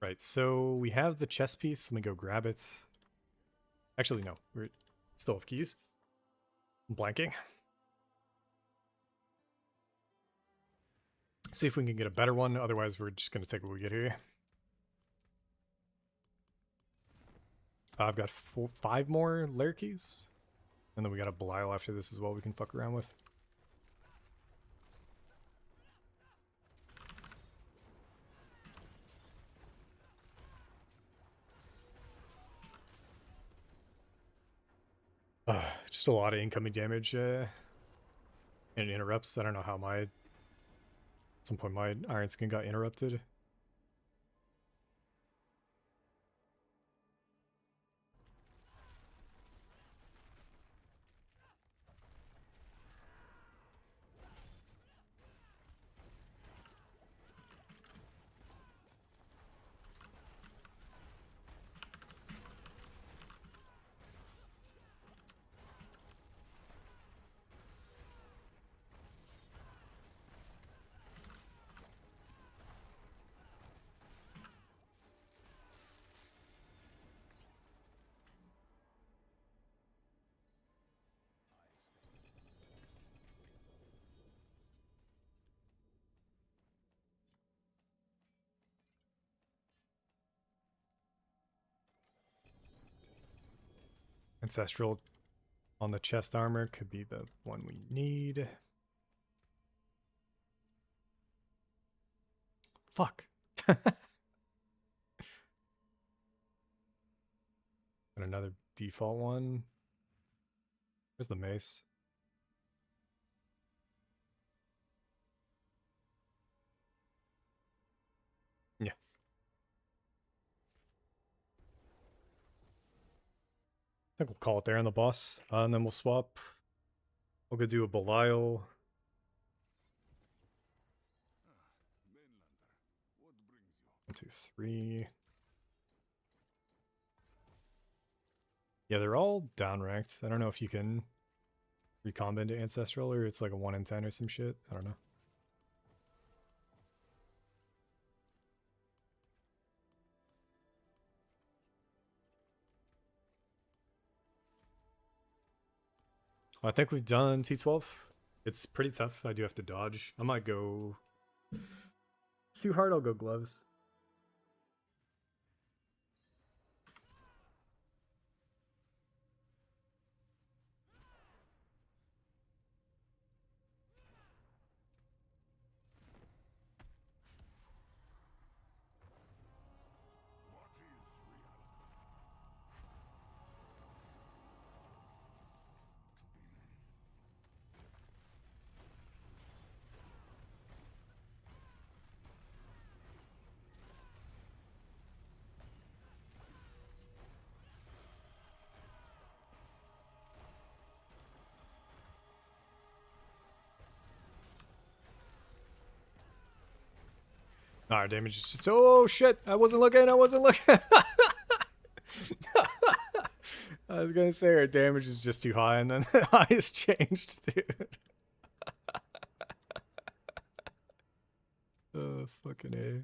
Right, so we have the chess piece. Let me go grab it. Actually, no, we still have keys. I'm blanking. See if we can get a better one. Otherwise, we're just gonna take what we get here. I've got 5 more lair keys. And then we got a Belial after this as well we can fuck around with. Just a lot of incoming damage and it interrupts. I don't know how my At some point my Iron Skin got interrupted. Ancestral on the chest armor could be the one we need. Fuck. And another default one. Where's the mace? Yeah. I think we'll call it there on the boss. And then we'll swap. We'll go do a Belial. One, two, three. Yeah, they're all downranked. I don't know if you can recomb into Ancestral or it's like a 1 in 10 or some shit. I don't know. I think we've done T12. It's pretty tough. I do have to dodge. I might go... It's too hard, I'll go gloves. Our damage is just... Oh, shit! I wasn't looking! I wasn't looking! I was gonna say our damage is just too high, and then the highest changed, dude. Oh, fucking A.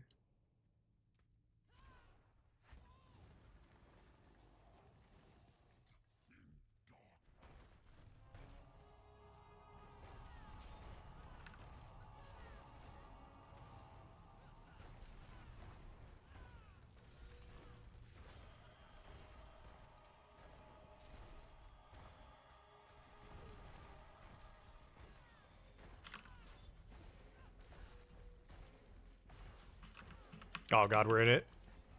Oh god, we're in it.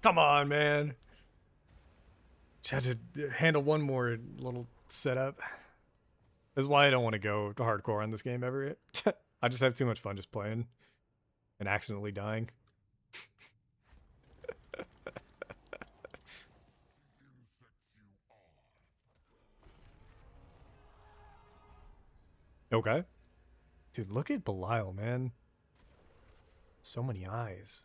Come on, man. Just had to handle one more little setup. That's why I don't want to go to hardcore on this game ever. I just have too much fun just playing and accidentally dying. Okay. Dude, look at Belial, man. So many eyes.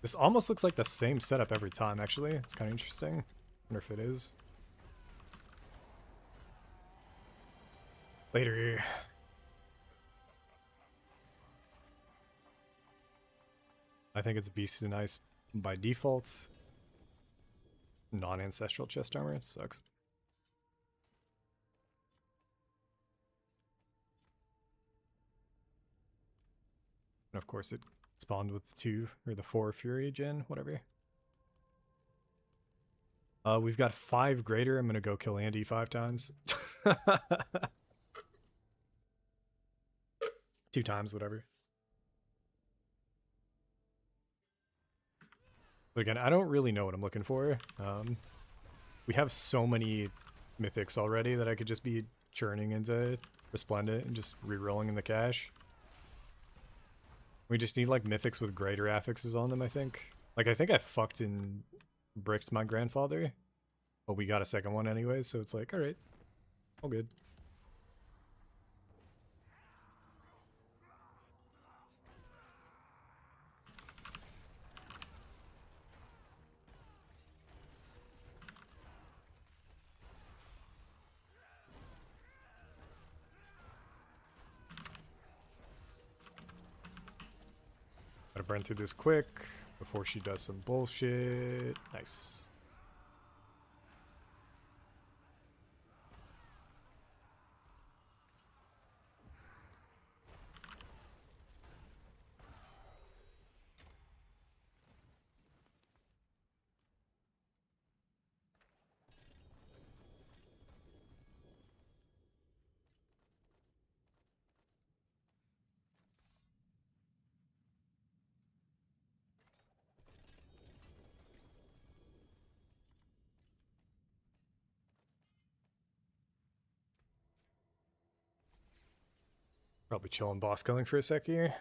This almost looks like the same setup every time, actually. It's kind of interesting. Wonder if it is. Later. I think it's Beast and Ice by default. Non-ancestral chest armor. It sucks. And of course it spawned with the 2 or the 4 Fury gen, whatever. We've got 5 greater. I'm gonna go kill Andy 5 times. 2 times, whatever. But again, I don't really know what I'm looking for. We have so many mythics already that I could just be churning into Resplendent and just re-rolling in the cache. We just need like mythics with greater affixes on them, I think. Like, I think I fucked and bricked my grandfather, but we got a second one anyway, so it's like, alright, all good. Gotta burn through this quick before she does some bullshit. Nice. Probably chilling boss killing for a sec here.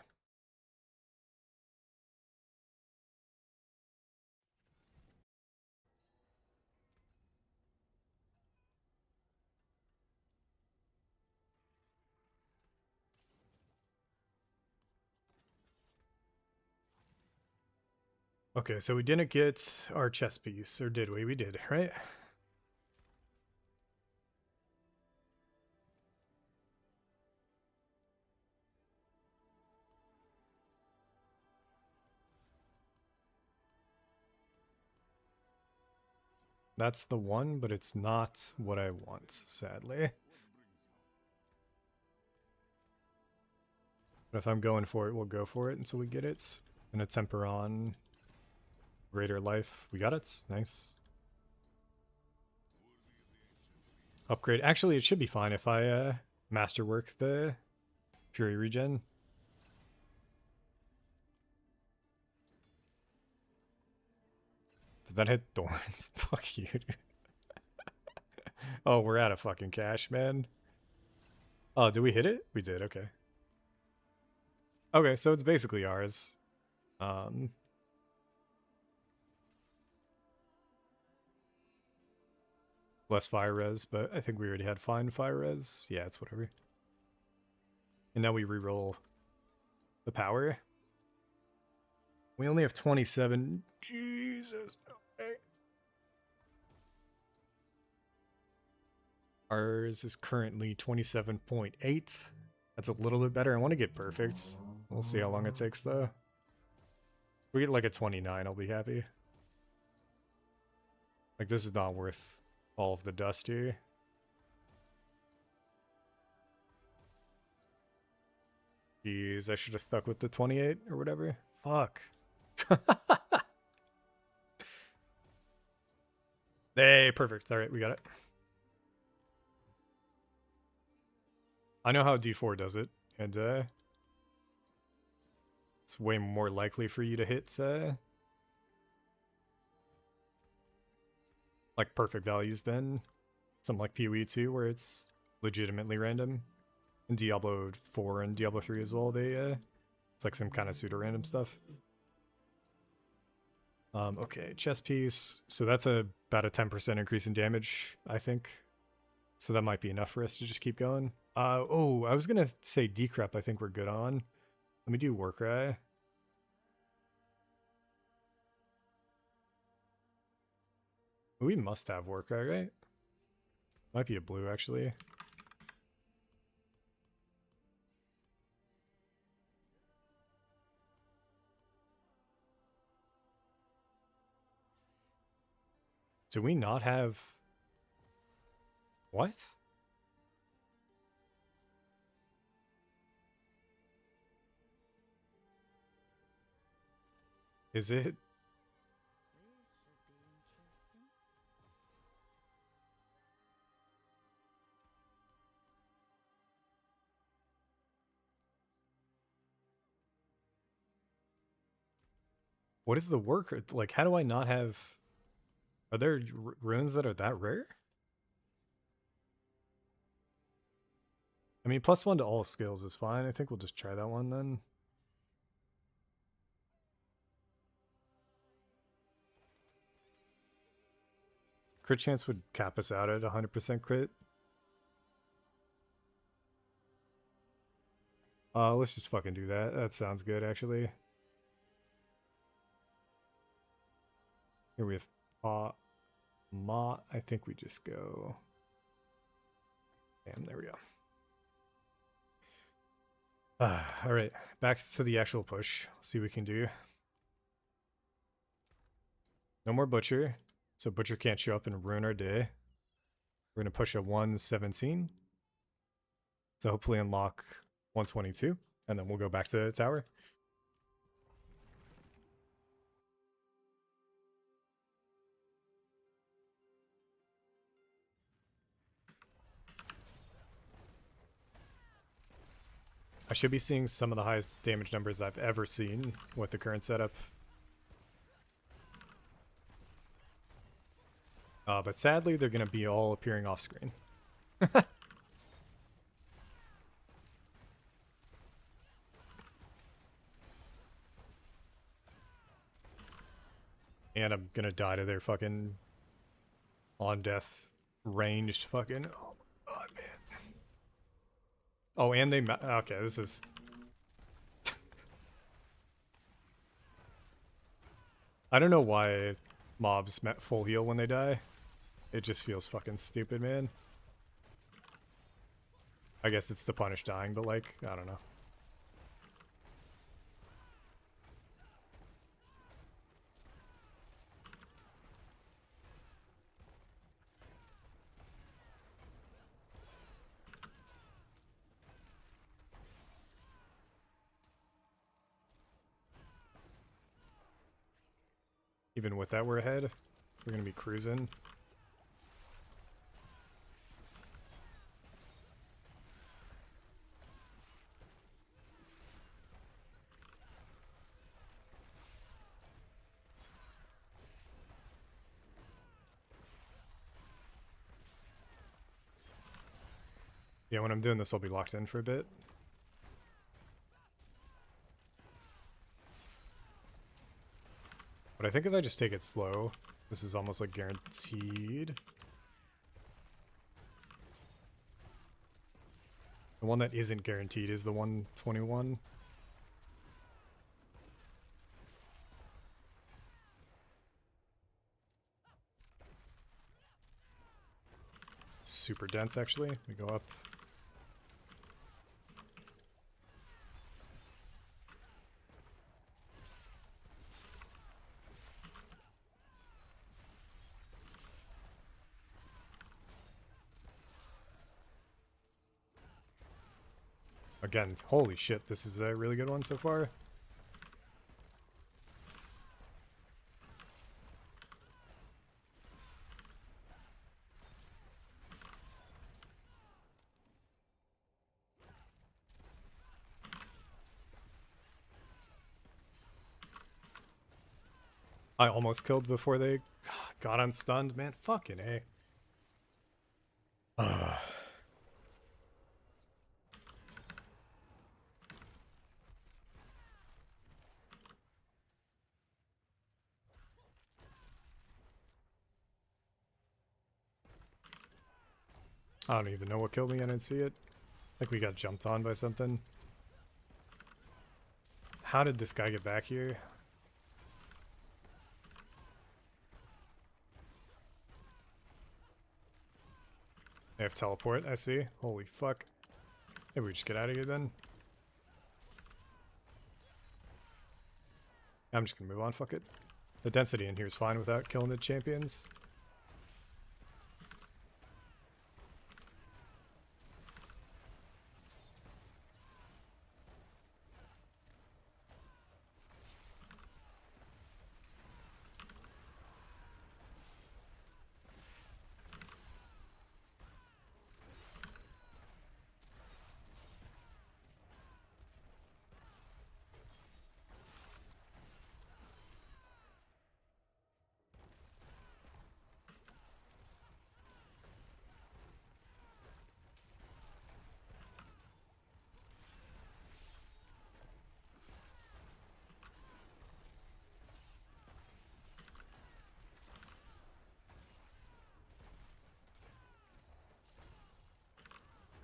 Okay, so we didn't get our chess piece, or did we? We did, right? That's the one, but it's not what I want, sadly. But if I'm going for it, we'll go for it until we get it. And a temper on greater life. We got it. Nice. Upgrade. Actually, it should be fine if I masterwork the Fury regen. Did that hit Thorns? Fuck you, dude. Oh, we're out of fucking cash, man. Oh, did we hit it? We did, okay. Okay, so it's basically ours. Less fire res, but I think we already had fine fire res. Yeah, it's whatever. And now we reroll the power. We only have 27. Jesus. Okay. Ours is currently 27.8. That's a little bit better. I want to get perfect. We'll see how long it takes, though. If we get like a 29, I'll be happy. Like, this is not worth all of the dust here. Jeez, I should have stuck with the 28 or whatever. Fuck. Hey, perfect. Alright, we got it. I know how D4 does it, and it's way more likely for you to hit like perfect values than something like PoE 2, where it's legitimately random. In Diablo 4 and Diablo 3 as well, they it's like some kind of pseudo-random stuff. Okay, chest piece. So that's about a 10% increase in damage, I think. So that might be enough for us to just keep going. Oh, I was gonna say decrep, I think we're good on. Let me do Warcry. We must have Warcry, right? Might be a blue, actually. Do we not have... What? Is it? What is the work? Like, how do I not have... Are there runes that are that rare? I mean, +1 to all skills is fine. I think we'll just try that one then. Crit chance would cap us out at 100% crit. Let's just fucking do that. That sounds good, actually. Here we have Ma. I think we just go... Damn, there we go. All right, back to the actual push. Let's see what we can do. No more Butcher. So Butcher can't show up and ruin our day. We're going to push a 117. So hopefully unlock 122. And then we'll go back to the tower. I should be seeing some of the highest damage numbers I've ever seen with the current setup. But sadly, they're going to be all appearing off screen. And I'm going to die to their fucking on death ranged fucking... Oh my god, man. Oh, and they... Okay, this is... I don't know why mobs met full heal when they die. It just feels fucking stupid, man. I guess it's the punish dying, but like, I don't know. Even with that, we're ahead. We're gonna be cruising. Yeah, when I'm doing this, I'll be locked in for a bit. But I think if I just take it slow, this is almost like guaranteed. The one that isn't guaranteed is the 121. Super dense, actually. We go up. Again, holy shit, this is a really good one so far. I almost killed before they got unstunned, man. Fucking A. I don't even know what killed me. I didn't see it. Like we got jumped on by something. How did this guy get back here? They have teleport, I see. Holy fuck. Maybe we just get out of here then. I'm just gonna move on, fuck it. The density in here is fine without killing the champions.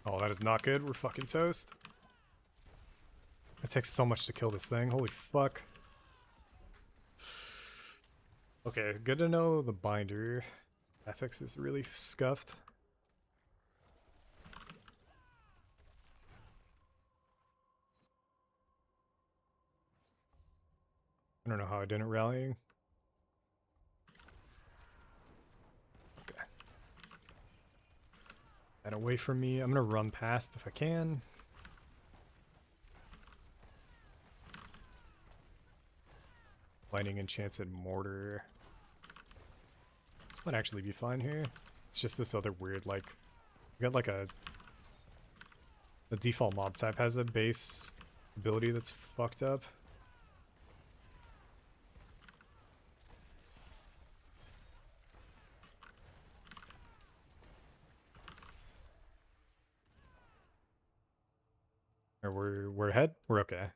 Oh, that is not good. We're fucking toast. It takes so much to kill this thing. Holy fuck. Okay, good to know the binder. FX is really scuffed. I don't know how I didn't rallying. Okay. And away from me. I'm gonna run past if I can. Lightning Enchanted Mortar. This might actually be fine here. It's just this other weird, like... We got like a... The default mob type has a base ability that's fucked up. Or we're ahead? We're okay.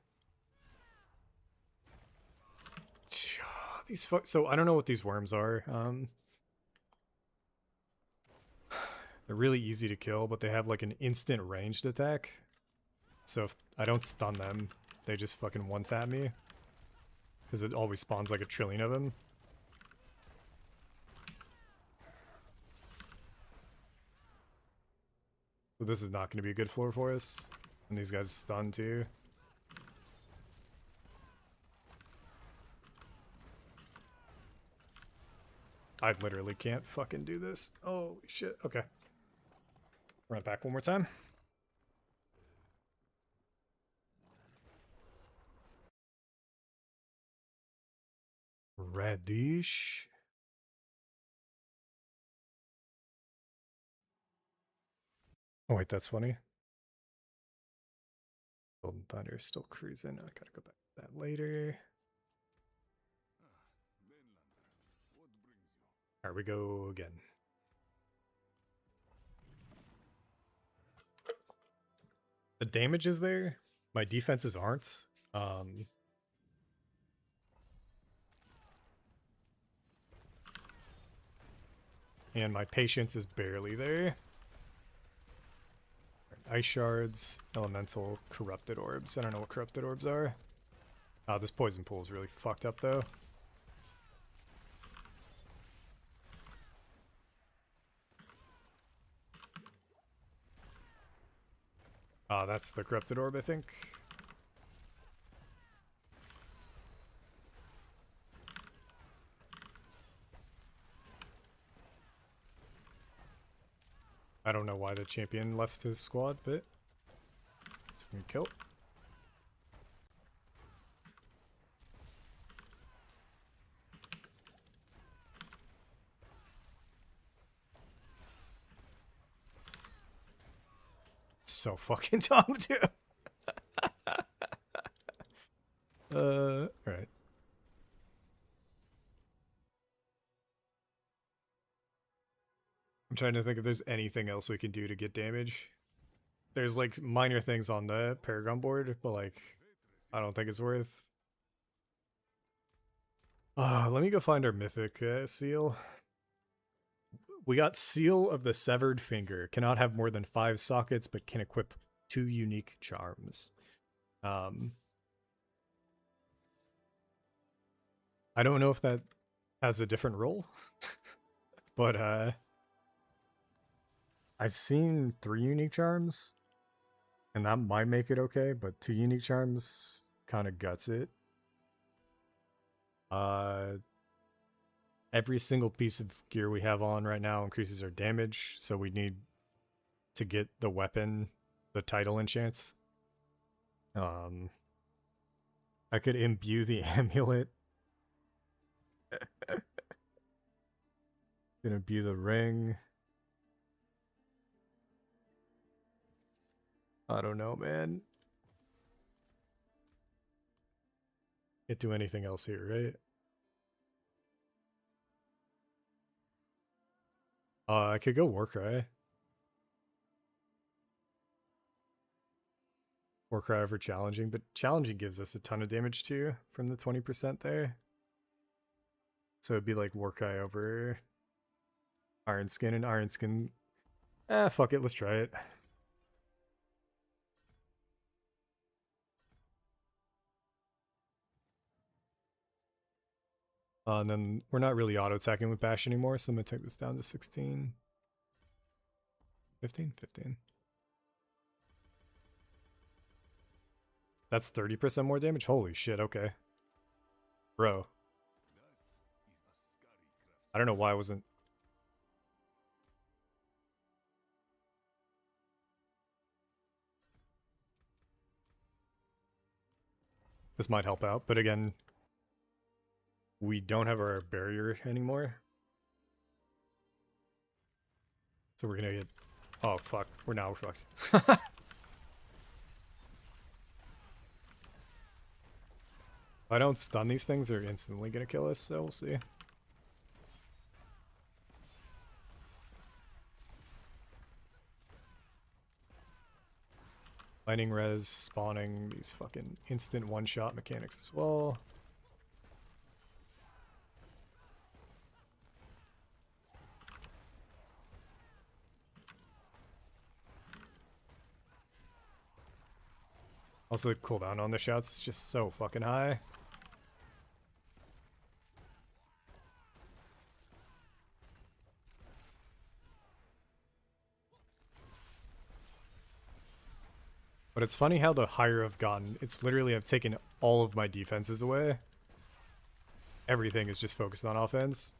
These so I don't know what these worms are. They're really easy to kill, but they have like an instant ranged attack. So if I don't stun them, they just fucking one-tap me. Because it always spawns like a trillion of them. So this is not going to be a good floor for us. And these guys stun too. I literally can't fucking do this. Holy shit. Okay. Run it back one more time. Radish. Oh wait, that's funny. Golden Thunder is still cruising. I gotta go back to that later. Alright, we go again. The damage is there. My defenses aren't. And my patience is barely there. Ice shards, elemental, corrupted orbs. I don't know what corrupted orbs are. This poison pool is really fucked up though. That's the corrupted orb, I think. I don't know why the champion left his squad, but it's been killed. So fucking dumb, too. Alright. I'm trying to think if there's anything else we can do to get damage. There's like minor things on the Paragon board, but like, I don't think it's worth. Let me go find our mythic seal. We got Seal of the Severed Finger. Cannot have more than 5 sockets, but can equip 2 unique charms. I don't know if that has a different role, but I've seen 3 unique charms, and that might make it okay, but 2 unique charms kind of guts it. Every single piece of gear we have on right now increases our damage, so we need to get the weapon, the title enchants. I could imbue the amulet. Gonna imbue the ring. I don't know, man. Can't do anything else here, right? I could go Warcry. Warcry over challenging, but challenging gives us a ton of damage too from the 20% there. So it'd be like Warcry over Iron Skin, and Iron Skin. Fuck it, let's try it. And then we're not really auto-attacking with Bash anymore, so I'm going to take this down to 16. 15? 15. That's 30% more damage? Holy shit, okay. Bro. I don't know why I wasn't... This might help out, but again, we don't have our barrier anymore. So we're gonna get... Oh, fuck. We're fucked. If I don't stun these things, they're instantly gonna kill us, so we'll see. Lightning res spawning these fucking instant one-shot mechanics as well. Also, the cooldown on the shots is just so fucking high. But it's funny how the higher I've gotten, it's literally I've taken all of my defenses away. Everything is just focused on offense.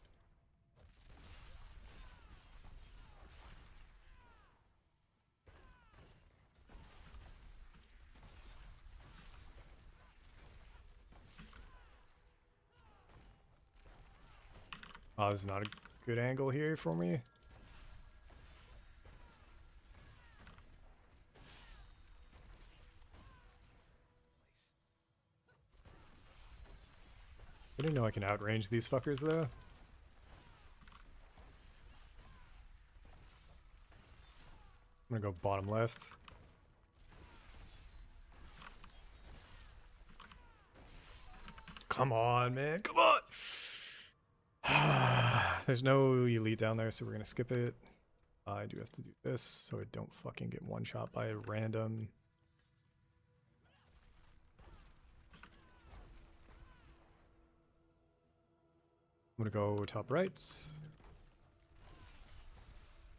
Oh, this is not a good angle here for me. I didn't know I can outrange these fuckers though. I'm gonna go bottom left. Come on, man. Come on! There's no elite down there, so we're gonna skip it. I do have to do this so I don't fucking get one shot by a random. I'm gonna go top right.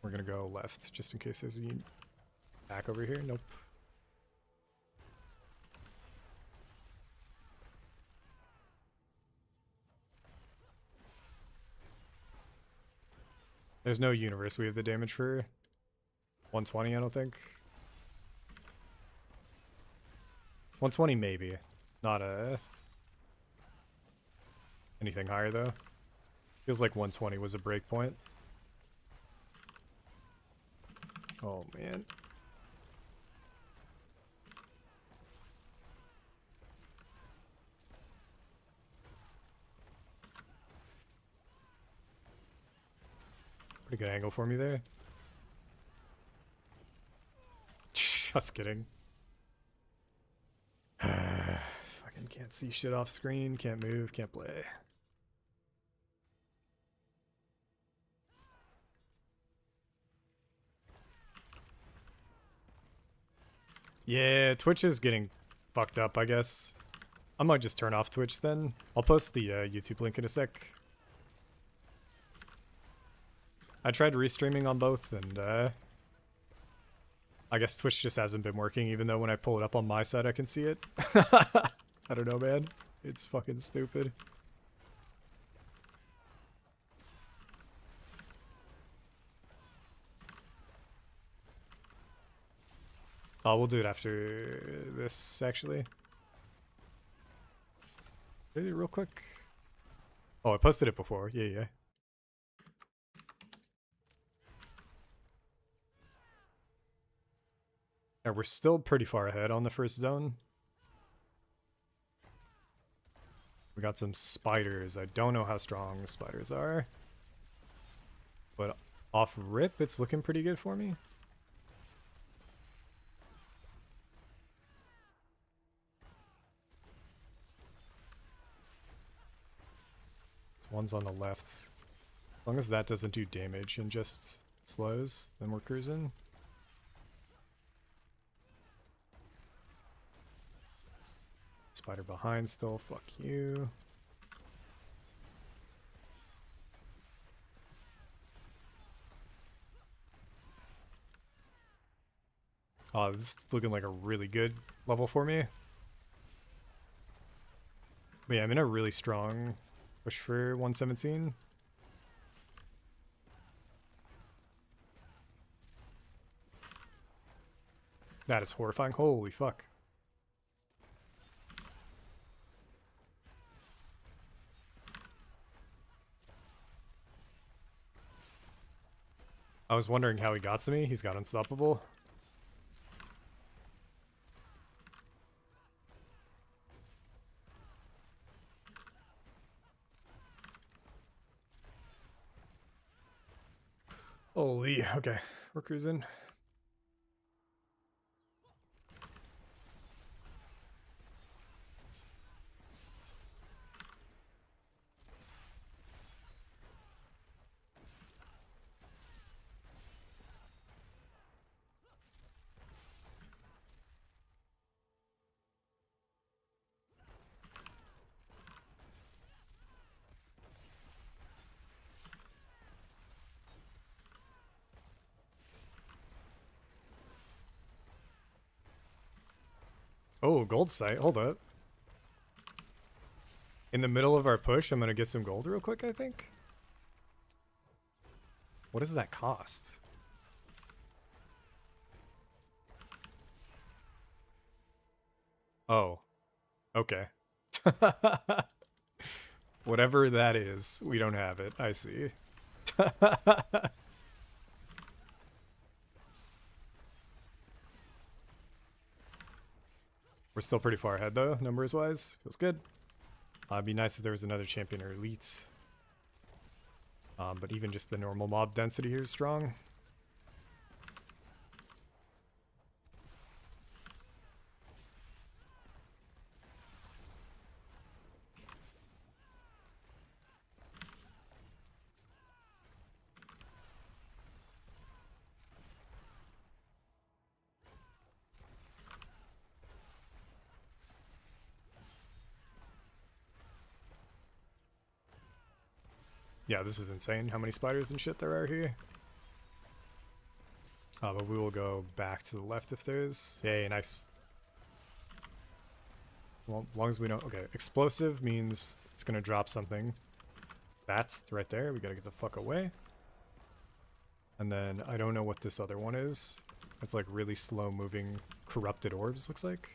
We're gonna go left just in case there's a back over here. Nope. There's no universe we have the damage for 120, I don't think. 120 maybe. Not anything higher though. Feels like 120 was a break point. Oh man. Pretty good angle for me there. Just kidding. Fucking can't see shit off screen, can't move, can't play. Yeah, Twitch is getting fucked up, I guess. I might just turn off Twitch then. I'll post the YouTube link in a sec. I tried restreaming on both, and I guess Twitch just hasn't been working, even though when I pull it up on my side, I can see it. I don't know, man. It's fucking stupid. Oh, we'll do it after this, actually. Really, real quick. Oh, I posted it before. Yeah, yeah. And we're still pretty far ahead on the first zone. We got some spiders. I don't know how strong the spiders are. But off rip, it's looking pretty good for me. One's on the left. As long as that doesn't do damage and just slows, then we're cruising. Spider behind still, fuck you. Oh, this is looking like a really good level for me. But yeah, I'm in a really strong push for 117. That is horrifying. Holy fuck. I was wondering how he got to me. He's got unstoppable. Holy, okay. We're cruising. Oh, gold sight. Hold up. In the middle of our push, I'm going to get some gold real quick, I think. What does that cost? Oh. Okay. Whatever that is, we don't have it. I see. We're still pretty far ahead, though, numbers-wise. Feels good. It'd be nice if there was another champion or elites. But even just the normal mob density here is strong. Yeah, this is insane how many spiders and shit there are here. But we will go back to the left if there's... Yay, nice. Well, as long as we don't... Okay, explosive means it's going to drop something. That's right there. We got to get the fuck away. And then I don't know what this other one is. It's like really slow moving corrupted orbs, looks like.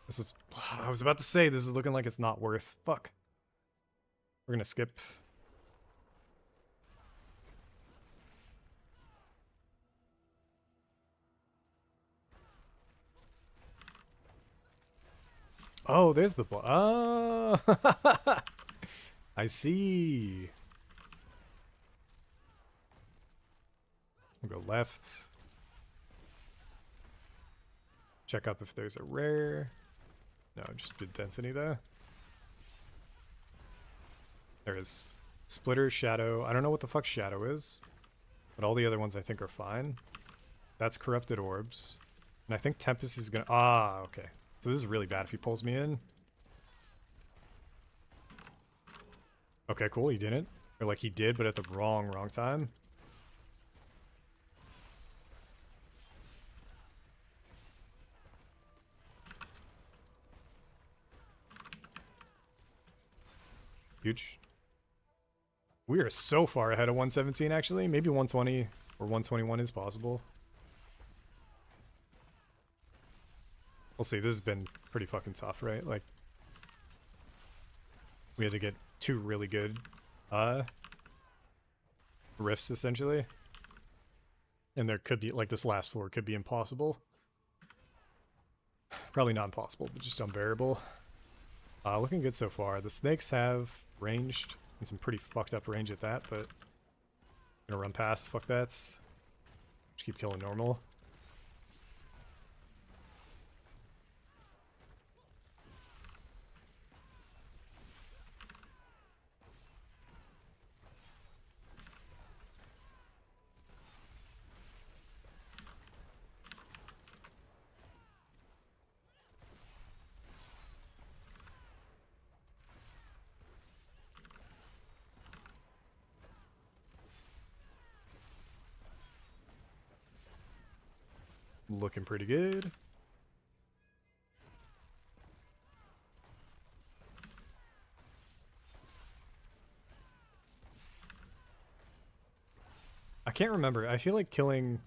This is... I was about to say, this is looking like it's not worth... Fuck. We're gonna skip. Oh, there's the... Oh! I see. We'll go left. Check up if there's a rare. No, just did density though. There is. Splitter, Shadow. I don't know what the fuck Shadow is, but all the other ones I think are fine. That's Corrupted Orbs. And I think Tempest is gonna... Ah, okay. So this is really bad if he pulls me in. Okay, cool, he didn't. Or like he did, but at the wrong time. Huge. We are so far ahead of 117, actually. Maybe 120 or 121 is possible. We'll see. This has been pretty fucking tough, right? Like, we had to get 2 really good rifts, essentially. And there could be, like, this last 4 could be impossible. Probably not impossible, but just unbearable. Looking good so far. The snakes have ranged, and some pretty fucked up range at that, but gonna run past. Fuck that. Just keep killing normal. looking pretty good. I can't remember. I feel like killing...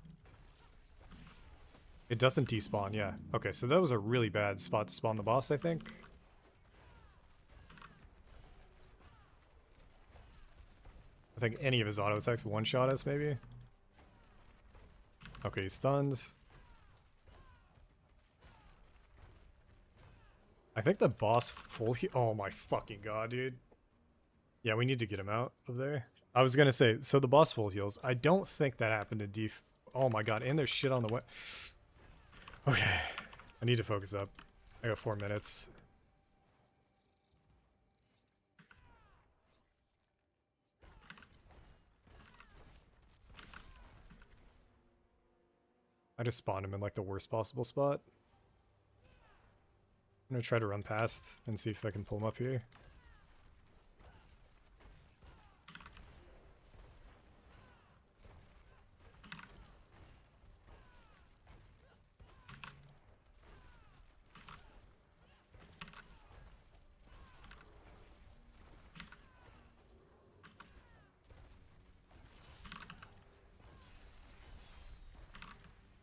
It doesn't despawn, yeah. Okay, so that was a really bad spot to spawn the boss, I think. I think any of his auto attacks one-shot us, maybe. Okay, he's stunned. I think the boss full heal... Oh my fucking god, dude. Yeah, we need to get him out of there. I was gonna say, so the boss full heals. I don't think that happened to def... Oh my god, and there's shit on the way. Okay, I need to focus up. I got 4 minutes. I just spawned him in like the worst possible spot. I'm gonna try to run past and see if I can pull him up here.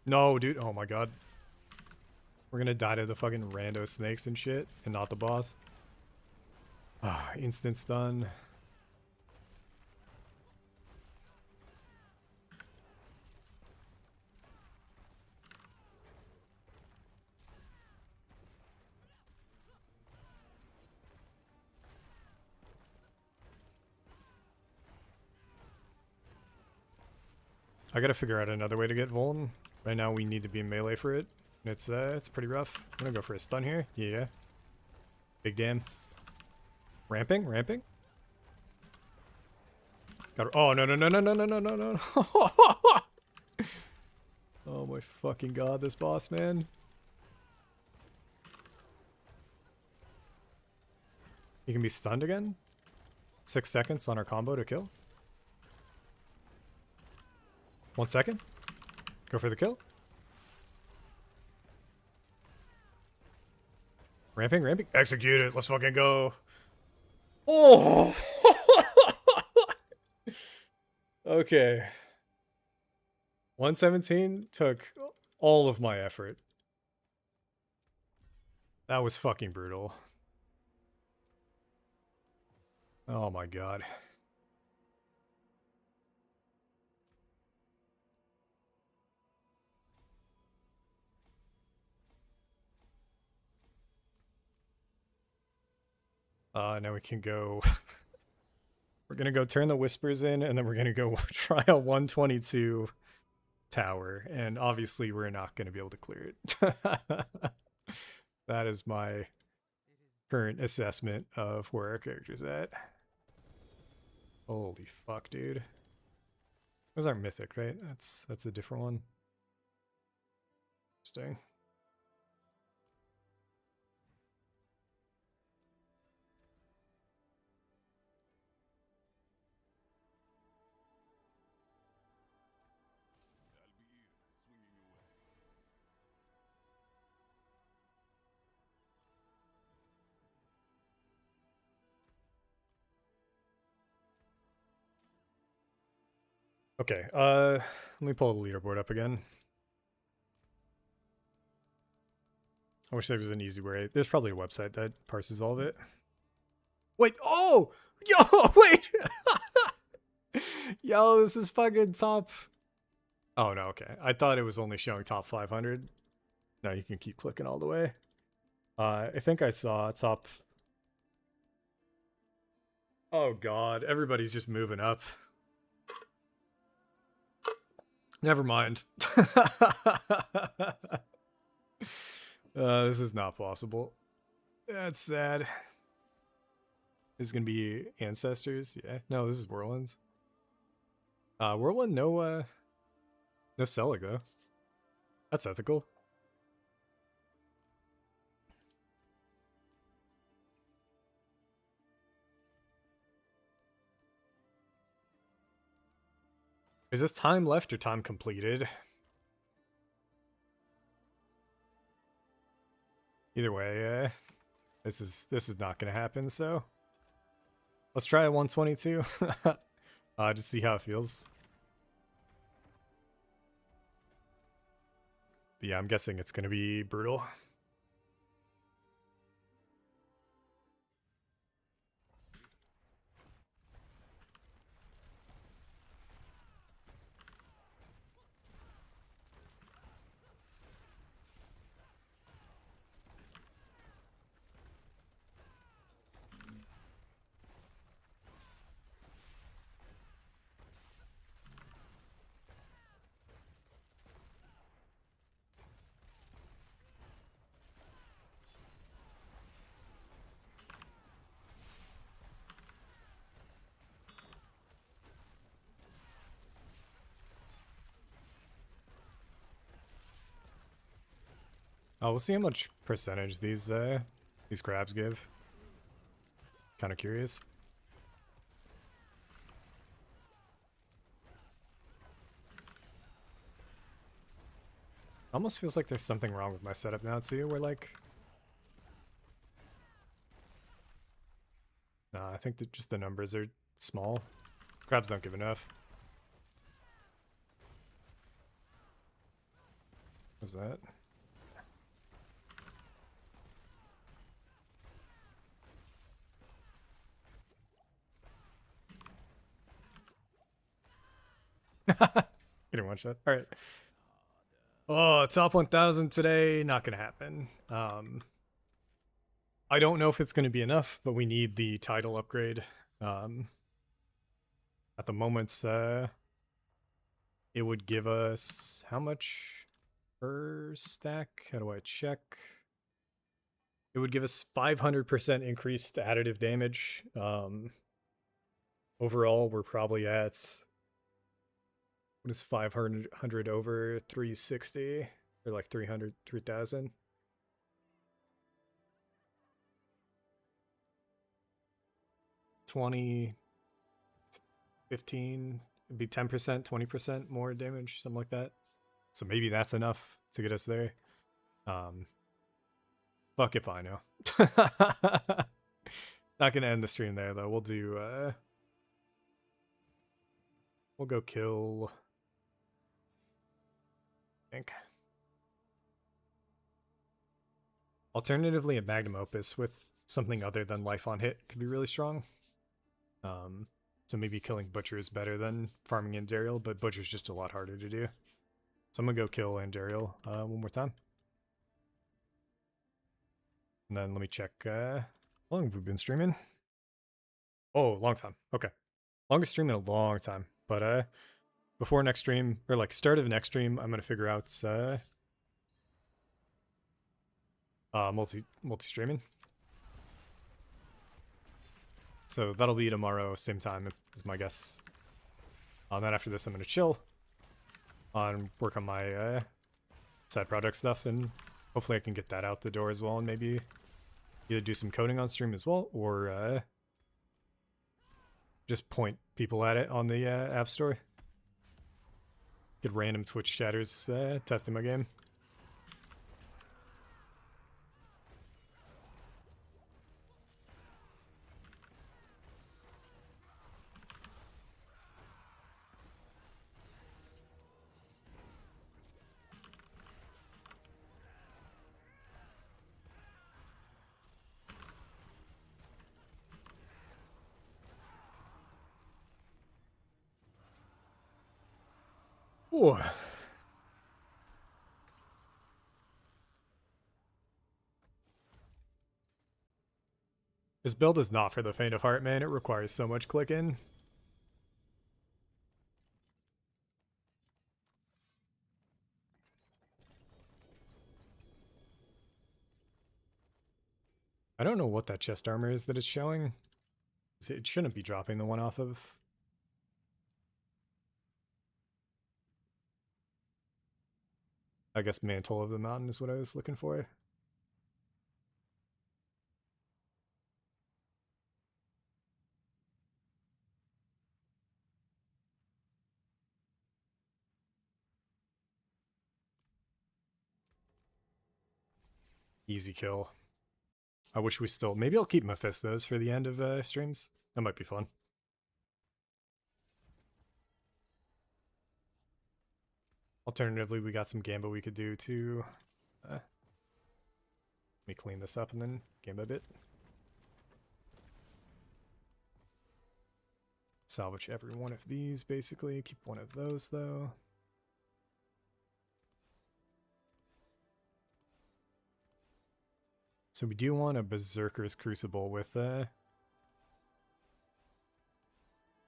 No, dude. Oh my god. We're gonna die to the fucking rando snakes and shit, and not the boss. Ah, instant stun. I gotta figure out another way to get Vuln. Right now we need to be in melee for it. It's pretty rough. I'm gonna go for a stun here. Yeah. Big damn. Ramping? Ramping? Got oh no no no no no no no no no. Oh my fucking god, this boss, man. He can be stunned again? 6 seconds on our combo to kill. 1 second. Go for the kill. Ramping, ramping. Execute it. Let's fucking go. Oh! Okay. 117 took all of my effort. That was fucking brutal. Oh my god. Now we can go... We're gonna go turn the whispers in, and then we're gonna go try a 122 tower, and obviously we're not gonna be able to clear it. That is my current assessment of where our character's at. Holy fuck, dude. Those aren't mythic, right? That's a different one. Interesting. Okay, let me pull the leaderboard up again. I wish there was an easy way. There's probably a website that parses all of it. Wait, oh! Yo, wait! Yo, this is fucking top... Oh, no, okay. I thought it was only showing top 500. No, you can keep clicking all the way. I think I saw top... Oh god, everybody's just moving up. Never mind. This is not possible. That's sad. This is gonna be Ancestors. Yeah. No, this is Whirlwinds. Whirlwind, no Selig though. That's ethical. Is this time left or time completed? Either way, this is not gonna happen. So let's try a 122. To see how it feels. But yeah, I'm guessing it's gonna be brutal. Oh, we'll see how much percentage these crabs give. Kind of curious. Almost feels like there's something wrong with my setup now too. Where like, nah, I think that just the numbers are small. Crabs don't give enough. What's that? Getting one shot. All right. Oh, top 1000 today. Not gonna happen. I don't know if it's gonna be enough, but we need the title upgrade. At the moment, it would give us how much per stack? How do I check? It would give us 500% increased additive damage. Overall, we're probably at, what is 500 over 360? Or like 300, 3000? $20, $15, it'd be 10%, 20% more damage, something like that. So maybe that's enough to get us there. Fuck if I know. Not gonna end the stream there though. We'll do we'll go kill, I think. Alternatively, a magnum opus with something other than life on hit could be really strong. So maybe killing Butcher is better than farming Andariel, but Butcher's just a lot harder to do. So I'm gonna go kill Andariel one more time. And then let me check, how long have we been streaming? Oh, long time. Okay. Longest stream in a long time. But before next stream, or like start of next stream, I'm gonna figure out multi-streaming. So that'll be tomorrow, same time is my guess. Then after this, I'm gonna chill on work on my side project stuff, and hopefully I can get that out the door as well, and maybe either do some coding on stream as well, or just point people at it on the App Store. Get random Twitch chatters testing my game. Ooh. This build is not for the faint of heart, man. It requires so much clicking. I don't know what that chest armor is that it's showing. It shouldn't be dropping the one off of. I guess Mantle of the Mountain is what I was looking for. Easy kill. I wish we still... Maybe I'll keep Mephistos for the end of streams. That might be fun. Alternatively, we got some Gamba we could do to... let me clean this up and then Gamba a bit. Salvage every one of these, basically. Keep one of those, though. So we do want a Berserker's Crucible with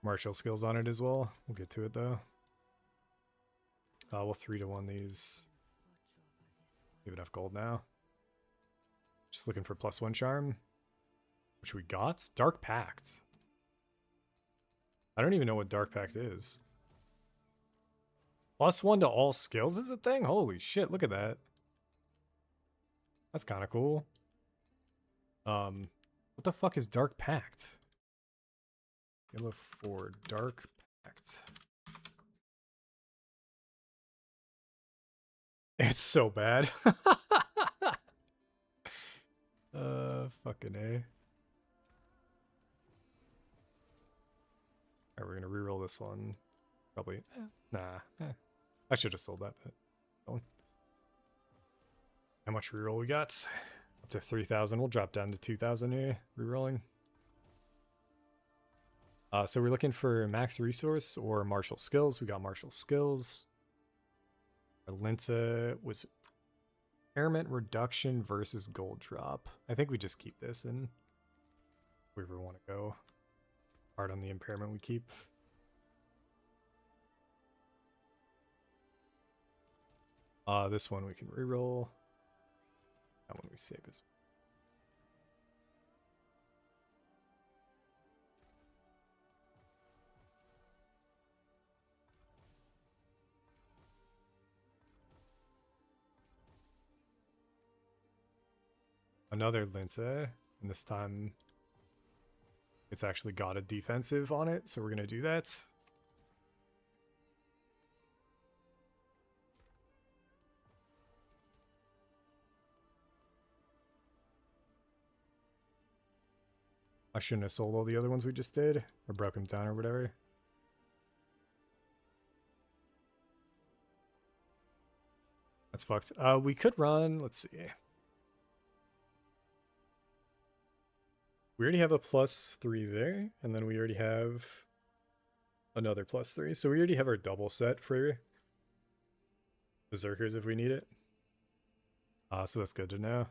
martial skills on it as well. We'll get to it, though. We'll 3-to-1 these. We have enough gold now. Just looking for +1 charm. Which we got? Dark Pact. I don't even know what Dark Pact is. +1 to all skills is a thing? Holy shit, look at that. That's kind of cool. What the fuck is Dark Pact? Yellow 4, Dark Pact. It's so bad. Fucking A. Alright, we're gonna reroll this one. Probably. Nah. I should have sold that, but. How much reroll we got? Up to 3,000. We'll drop down to 2,000 here. Rerolling. So we're looking for max resource or martial skills. We got martial skills. Our Linta was impairment reduction versus gold drop. I think we just keep this and if we ever want to go hard on the impairment we keep. This one we can reroll. That one we save as another Linta, and this time it's actually got a defensive on it, so we're gonna do that. I shouldn't have sold all the other ones we just did, or broke them down or whatever. That's fucked. We could run, let's see. We already have a +3 there, and then we already have another +3. So we already have our double set for Berserkers if we need it. So that's good to know.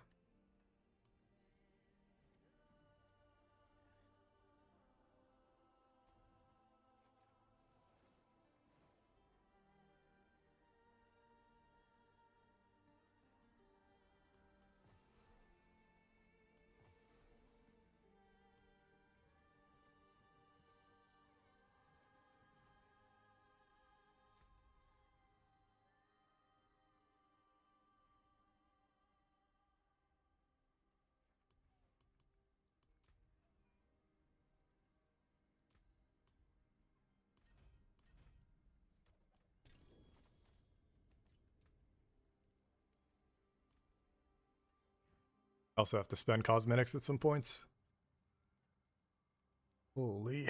Also have to spend cosmetics at some points. Holy.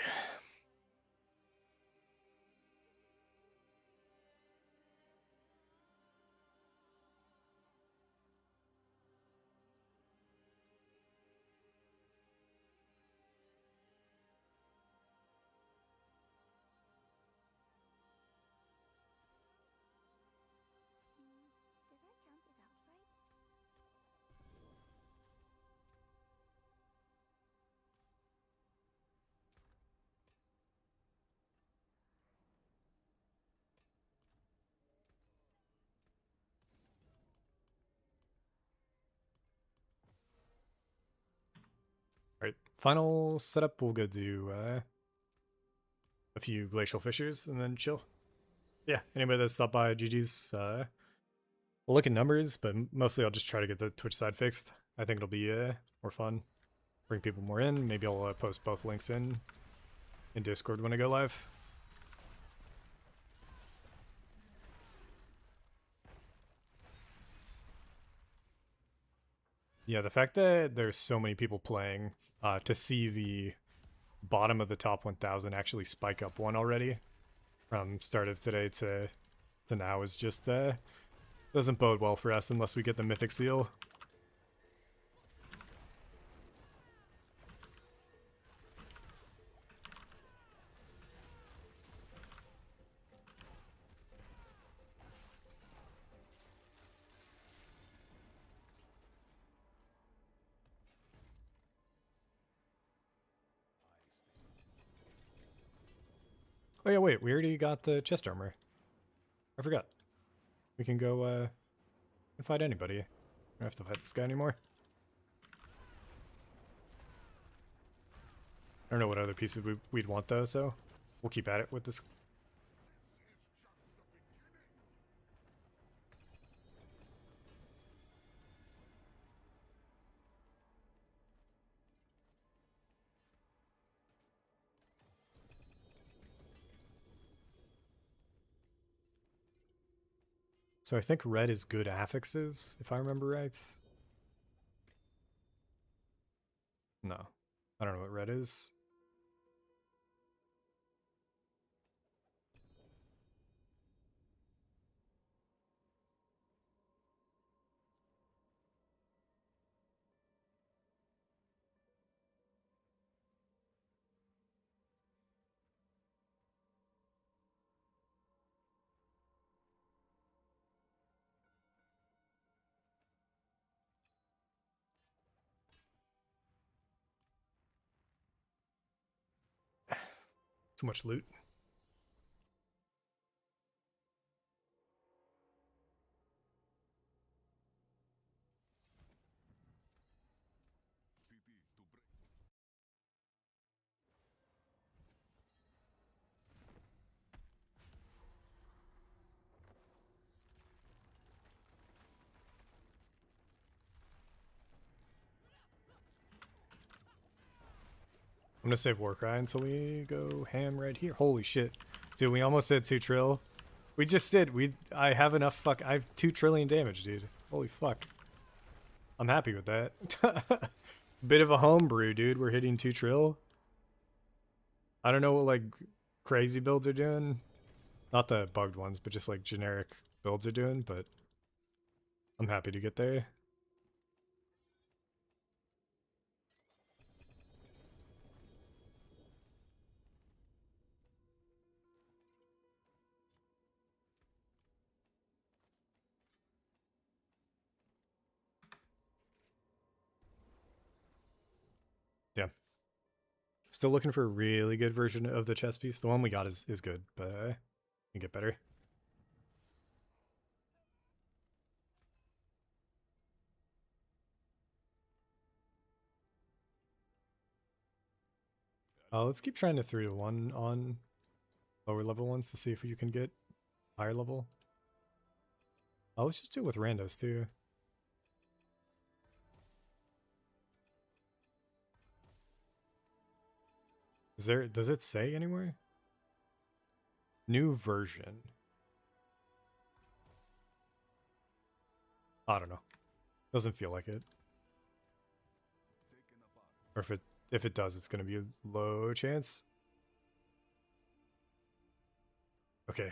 Alright, final setup, we'll go do a few glacial fissures and then chill. Yeah, anybody that stopped by, GG's. We'll look at numbers, but mostly I'll just try to get the Twitch side fixed. I think it'll be more fun. Bring people more in. Maybe I'll post both links in Discord when I go live. Yeah, the fact that there's so many people playing, to see the bottom of the top 1,000 actually spike up one already from start of today to now is just doesn't bode well for us unless we get the mythic seal. Oh yeah, wait, we already got the chest armor. I forgot. We can go and fight anybody. I don't have to fight this guy anymore. I don't know what other pieces we'd want though, so we'll keep at it with this. So I think red is good affixes, if I remember right. No. I don't know what red is. Too much loot. I'm gonna save Warcry until we go ham right here. Holy shit. Dude, we almost hit 2 trill. We just did. I have enough fuck. I have 2 trillion damage, dude. Holy fuck. I'm happy with that. Bit of a homebrew, dude. We're hitting 2 trill. I don't know what like crazy builds are doing. Not the bugged ones, but just like generic builds are doing, but I'm happy to get there. Yeah. Still looking for a really good version of the chess piece. The one we got is good, but can get better. Let's keep trying to 3-1 on lower level ones to see if you can get higher level. Let's just do it with randos too. Does it say anywhere? New version. I don't know. Doesn't feel like it. Or if it does, it's gonna be a low chance. Okay,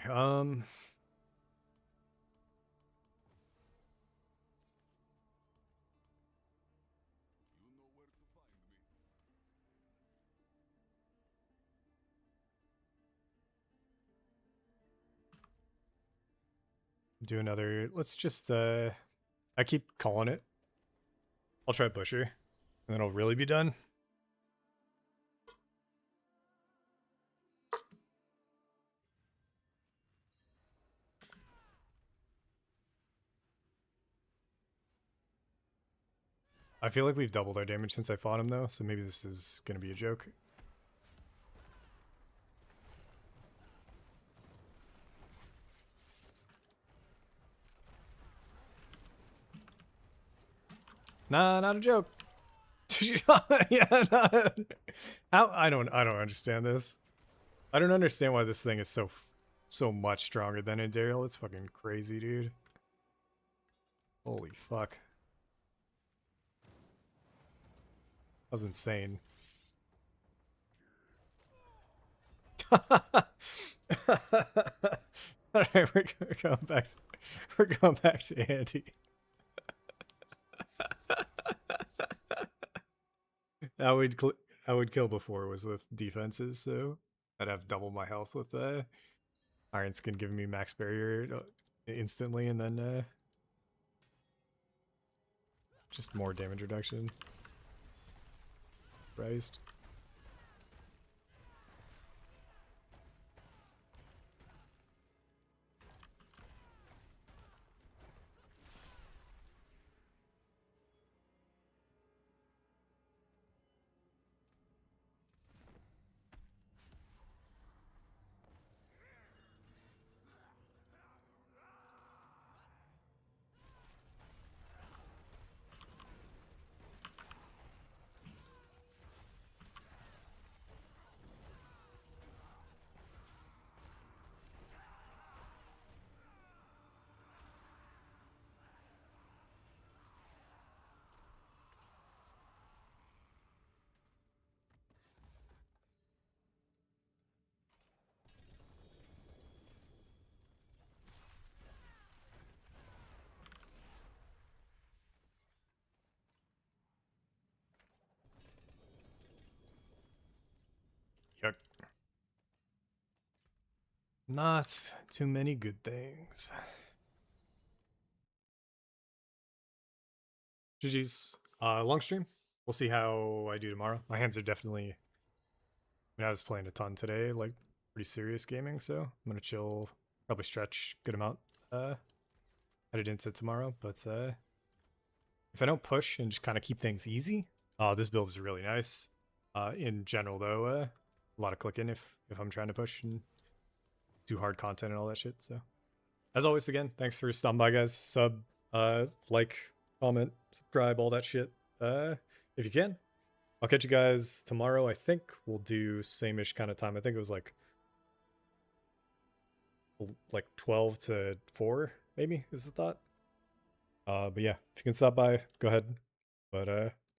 do another. Let's just I keep calling it. I'll try Busher, and then I'll really be done. I feel like we've doubled our damage since I fought him though, so maybe this is gonna be a joke. Nah, not a joke. Yeah, not, how I don't understand this. I don't understand why this thing is so much stronger than a Daryl. It's fucking crazy, dude. Holy fuck. was insane. Alright, we're going back. We're going back to Andy. I would kill before was with defenses, so I'd have double my health with Iron Skin giving me max barrier instantly, and then just more damage reduction. Christ. Yuck. Not too many good things. GG's. Long stream. We'll see how I do tomorrow. My hands are definitely... I mean, I was playing a ton today, like pretty serious gaming, so I'm gonna chill, probably stretch a good amount headed into tomorrow. But if I don't push and just kind of keep things easy, this build is really nice. In general, though, a lot of clicking if I'm trying to push and do hard content and all that shit. So, as always, again, thanks for stopping by, guys. Sub, like, comment, subscribe, all that shit. If you can. I'll catch you guys tomorrow. I think we'll do same-ish kind of time. I think it was like 12 to 4, maybe, is the thought. But yeah, if you can stop by, go ahead. But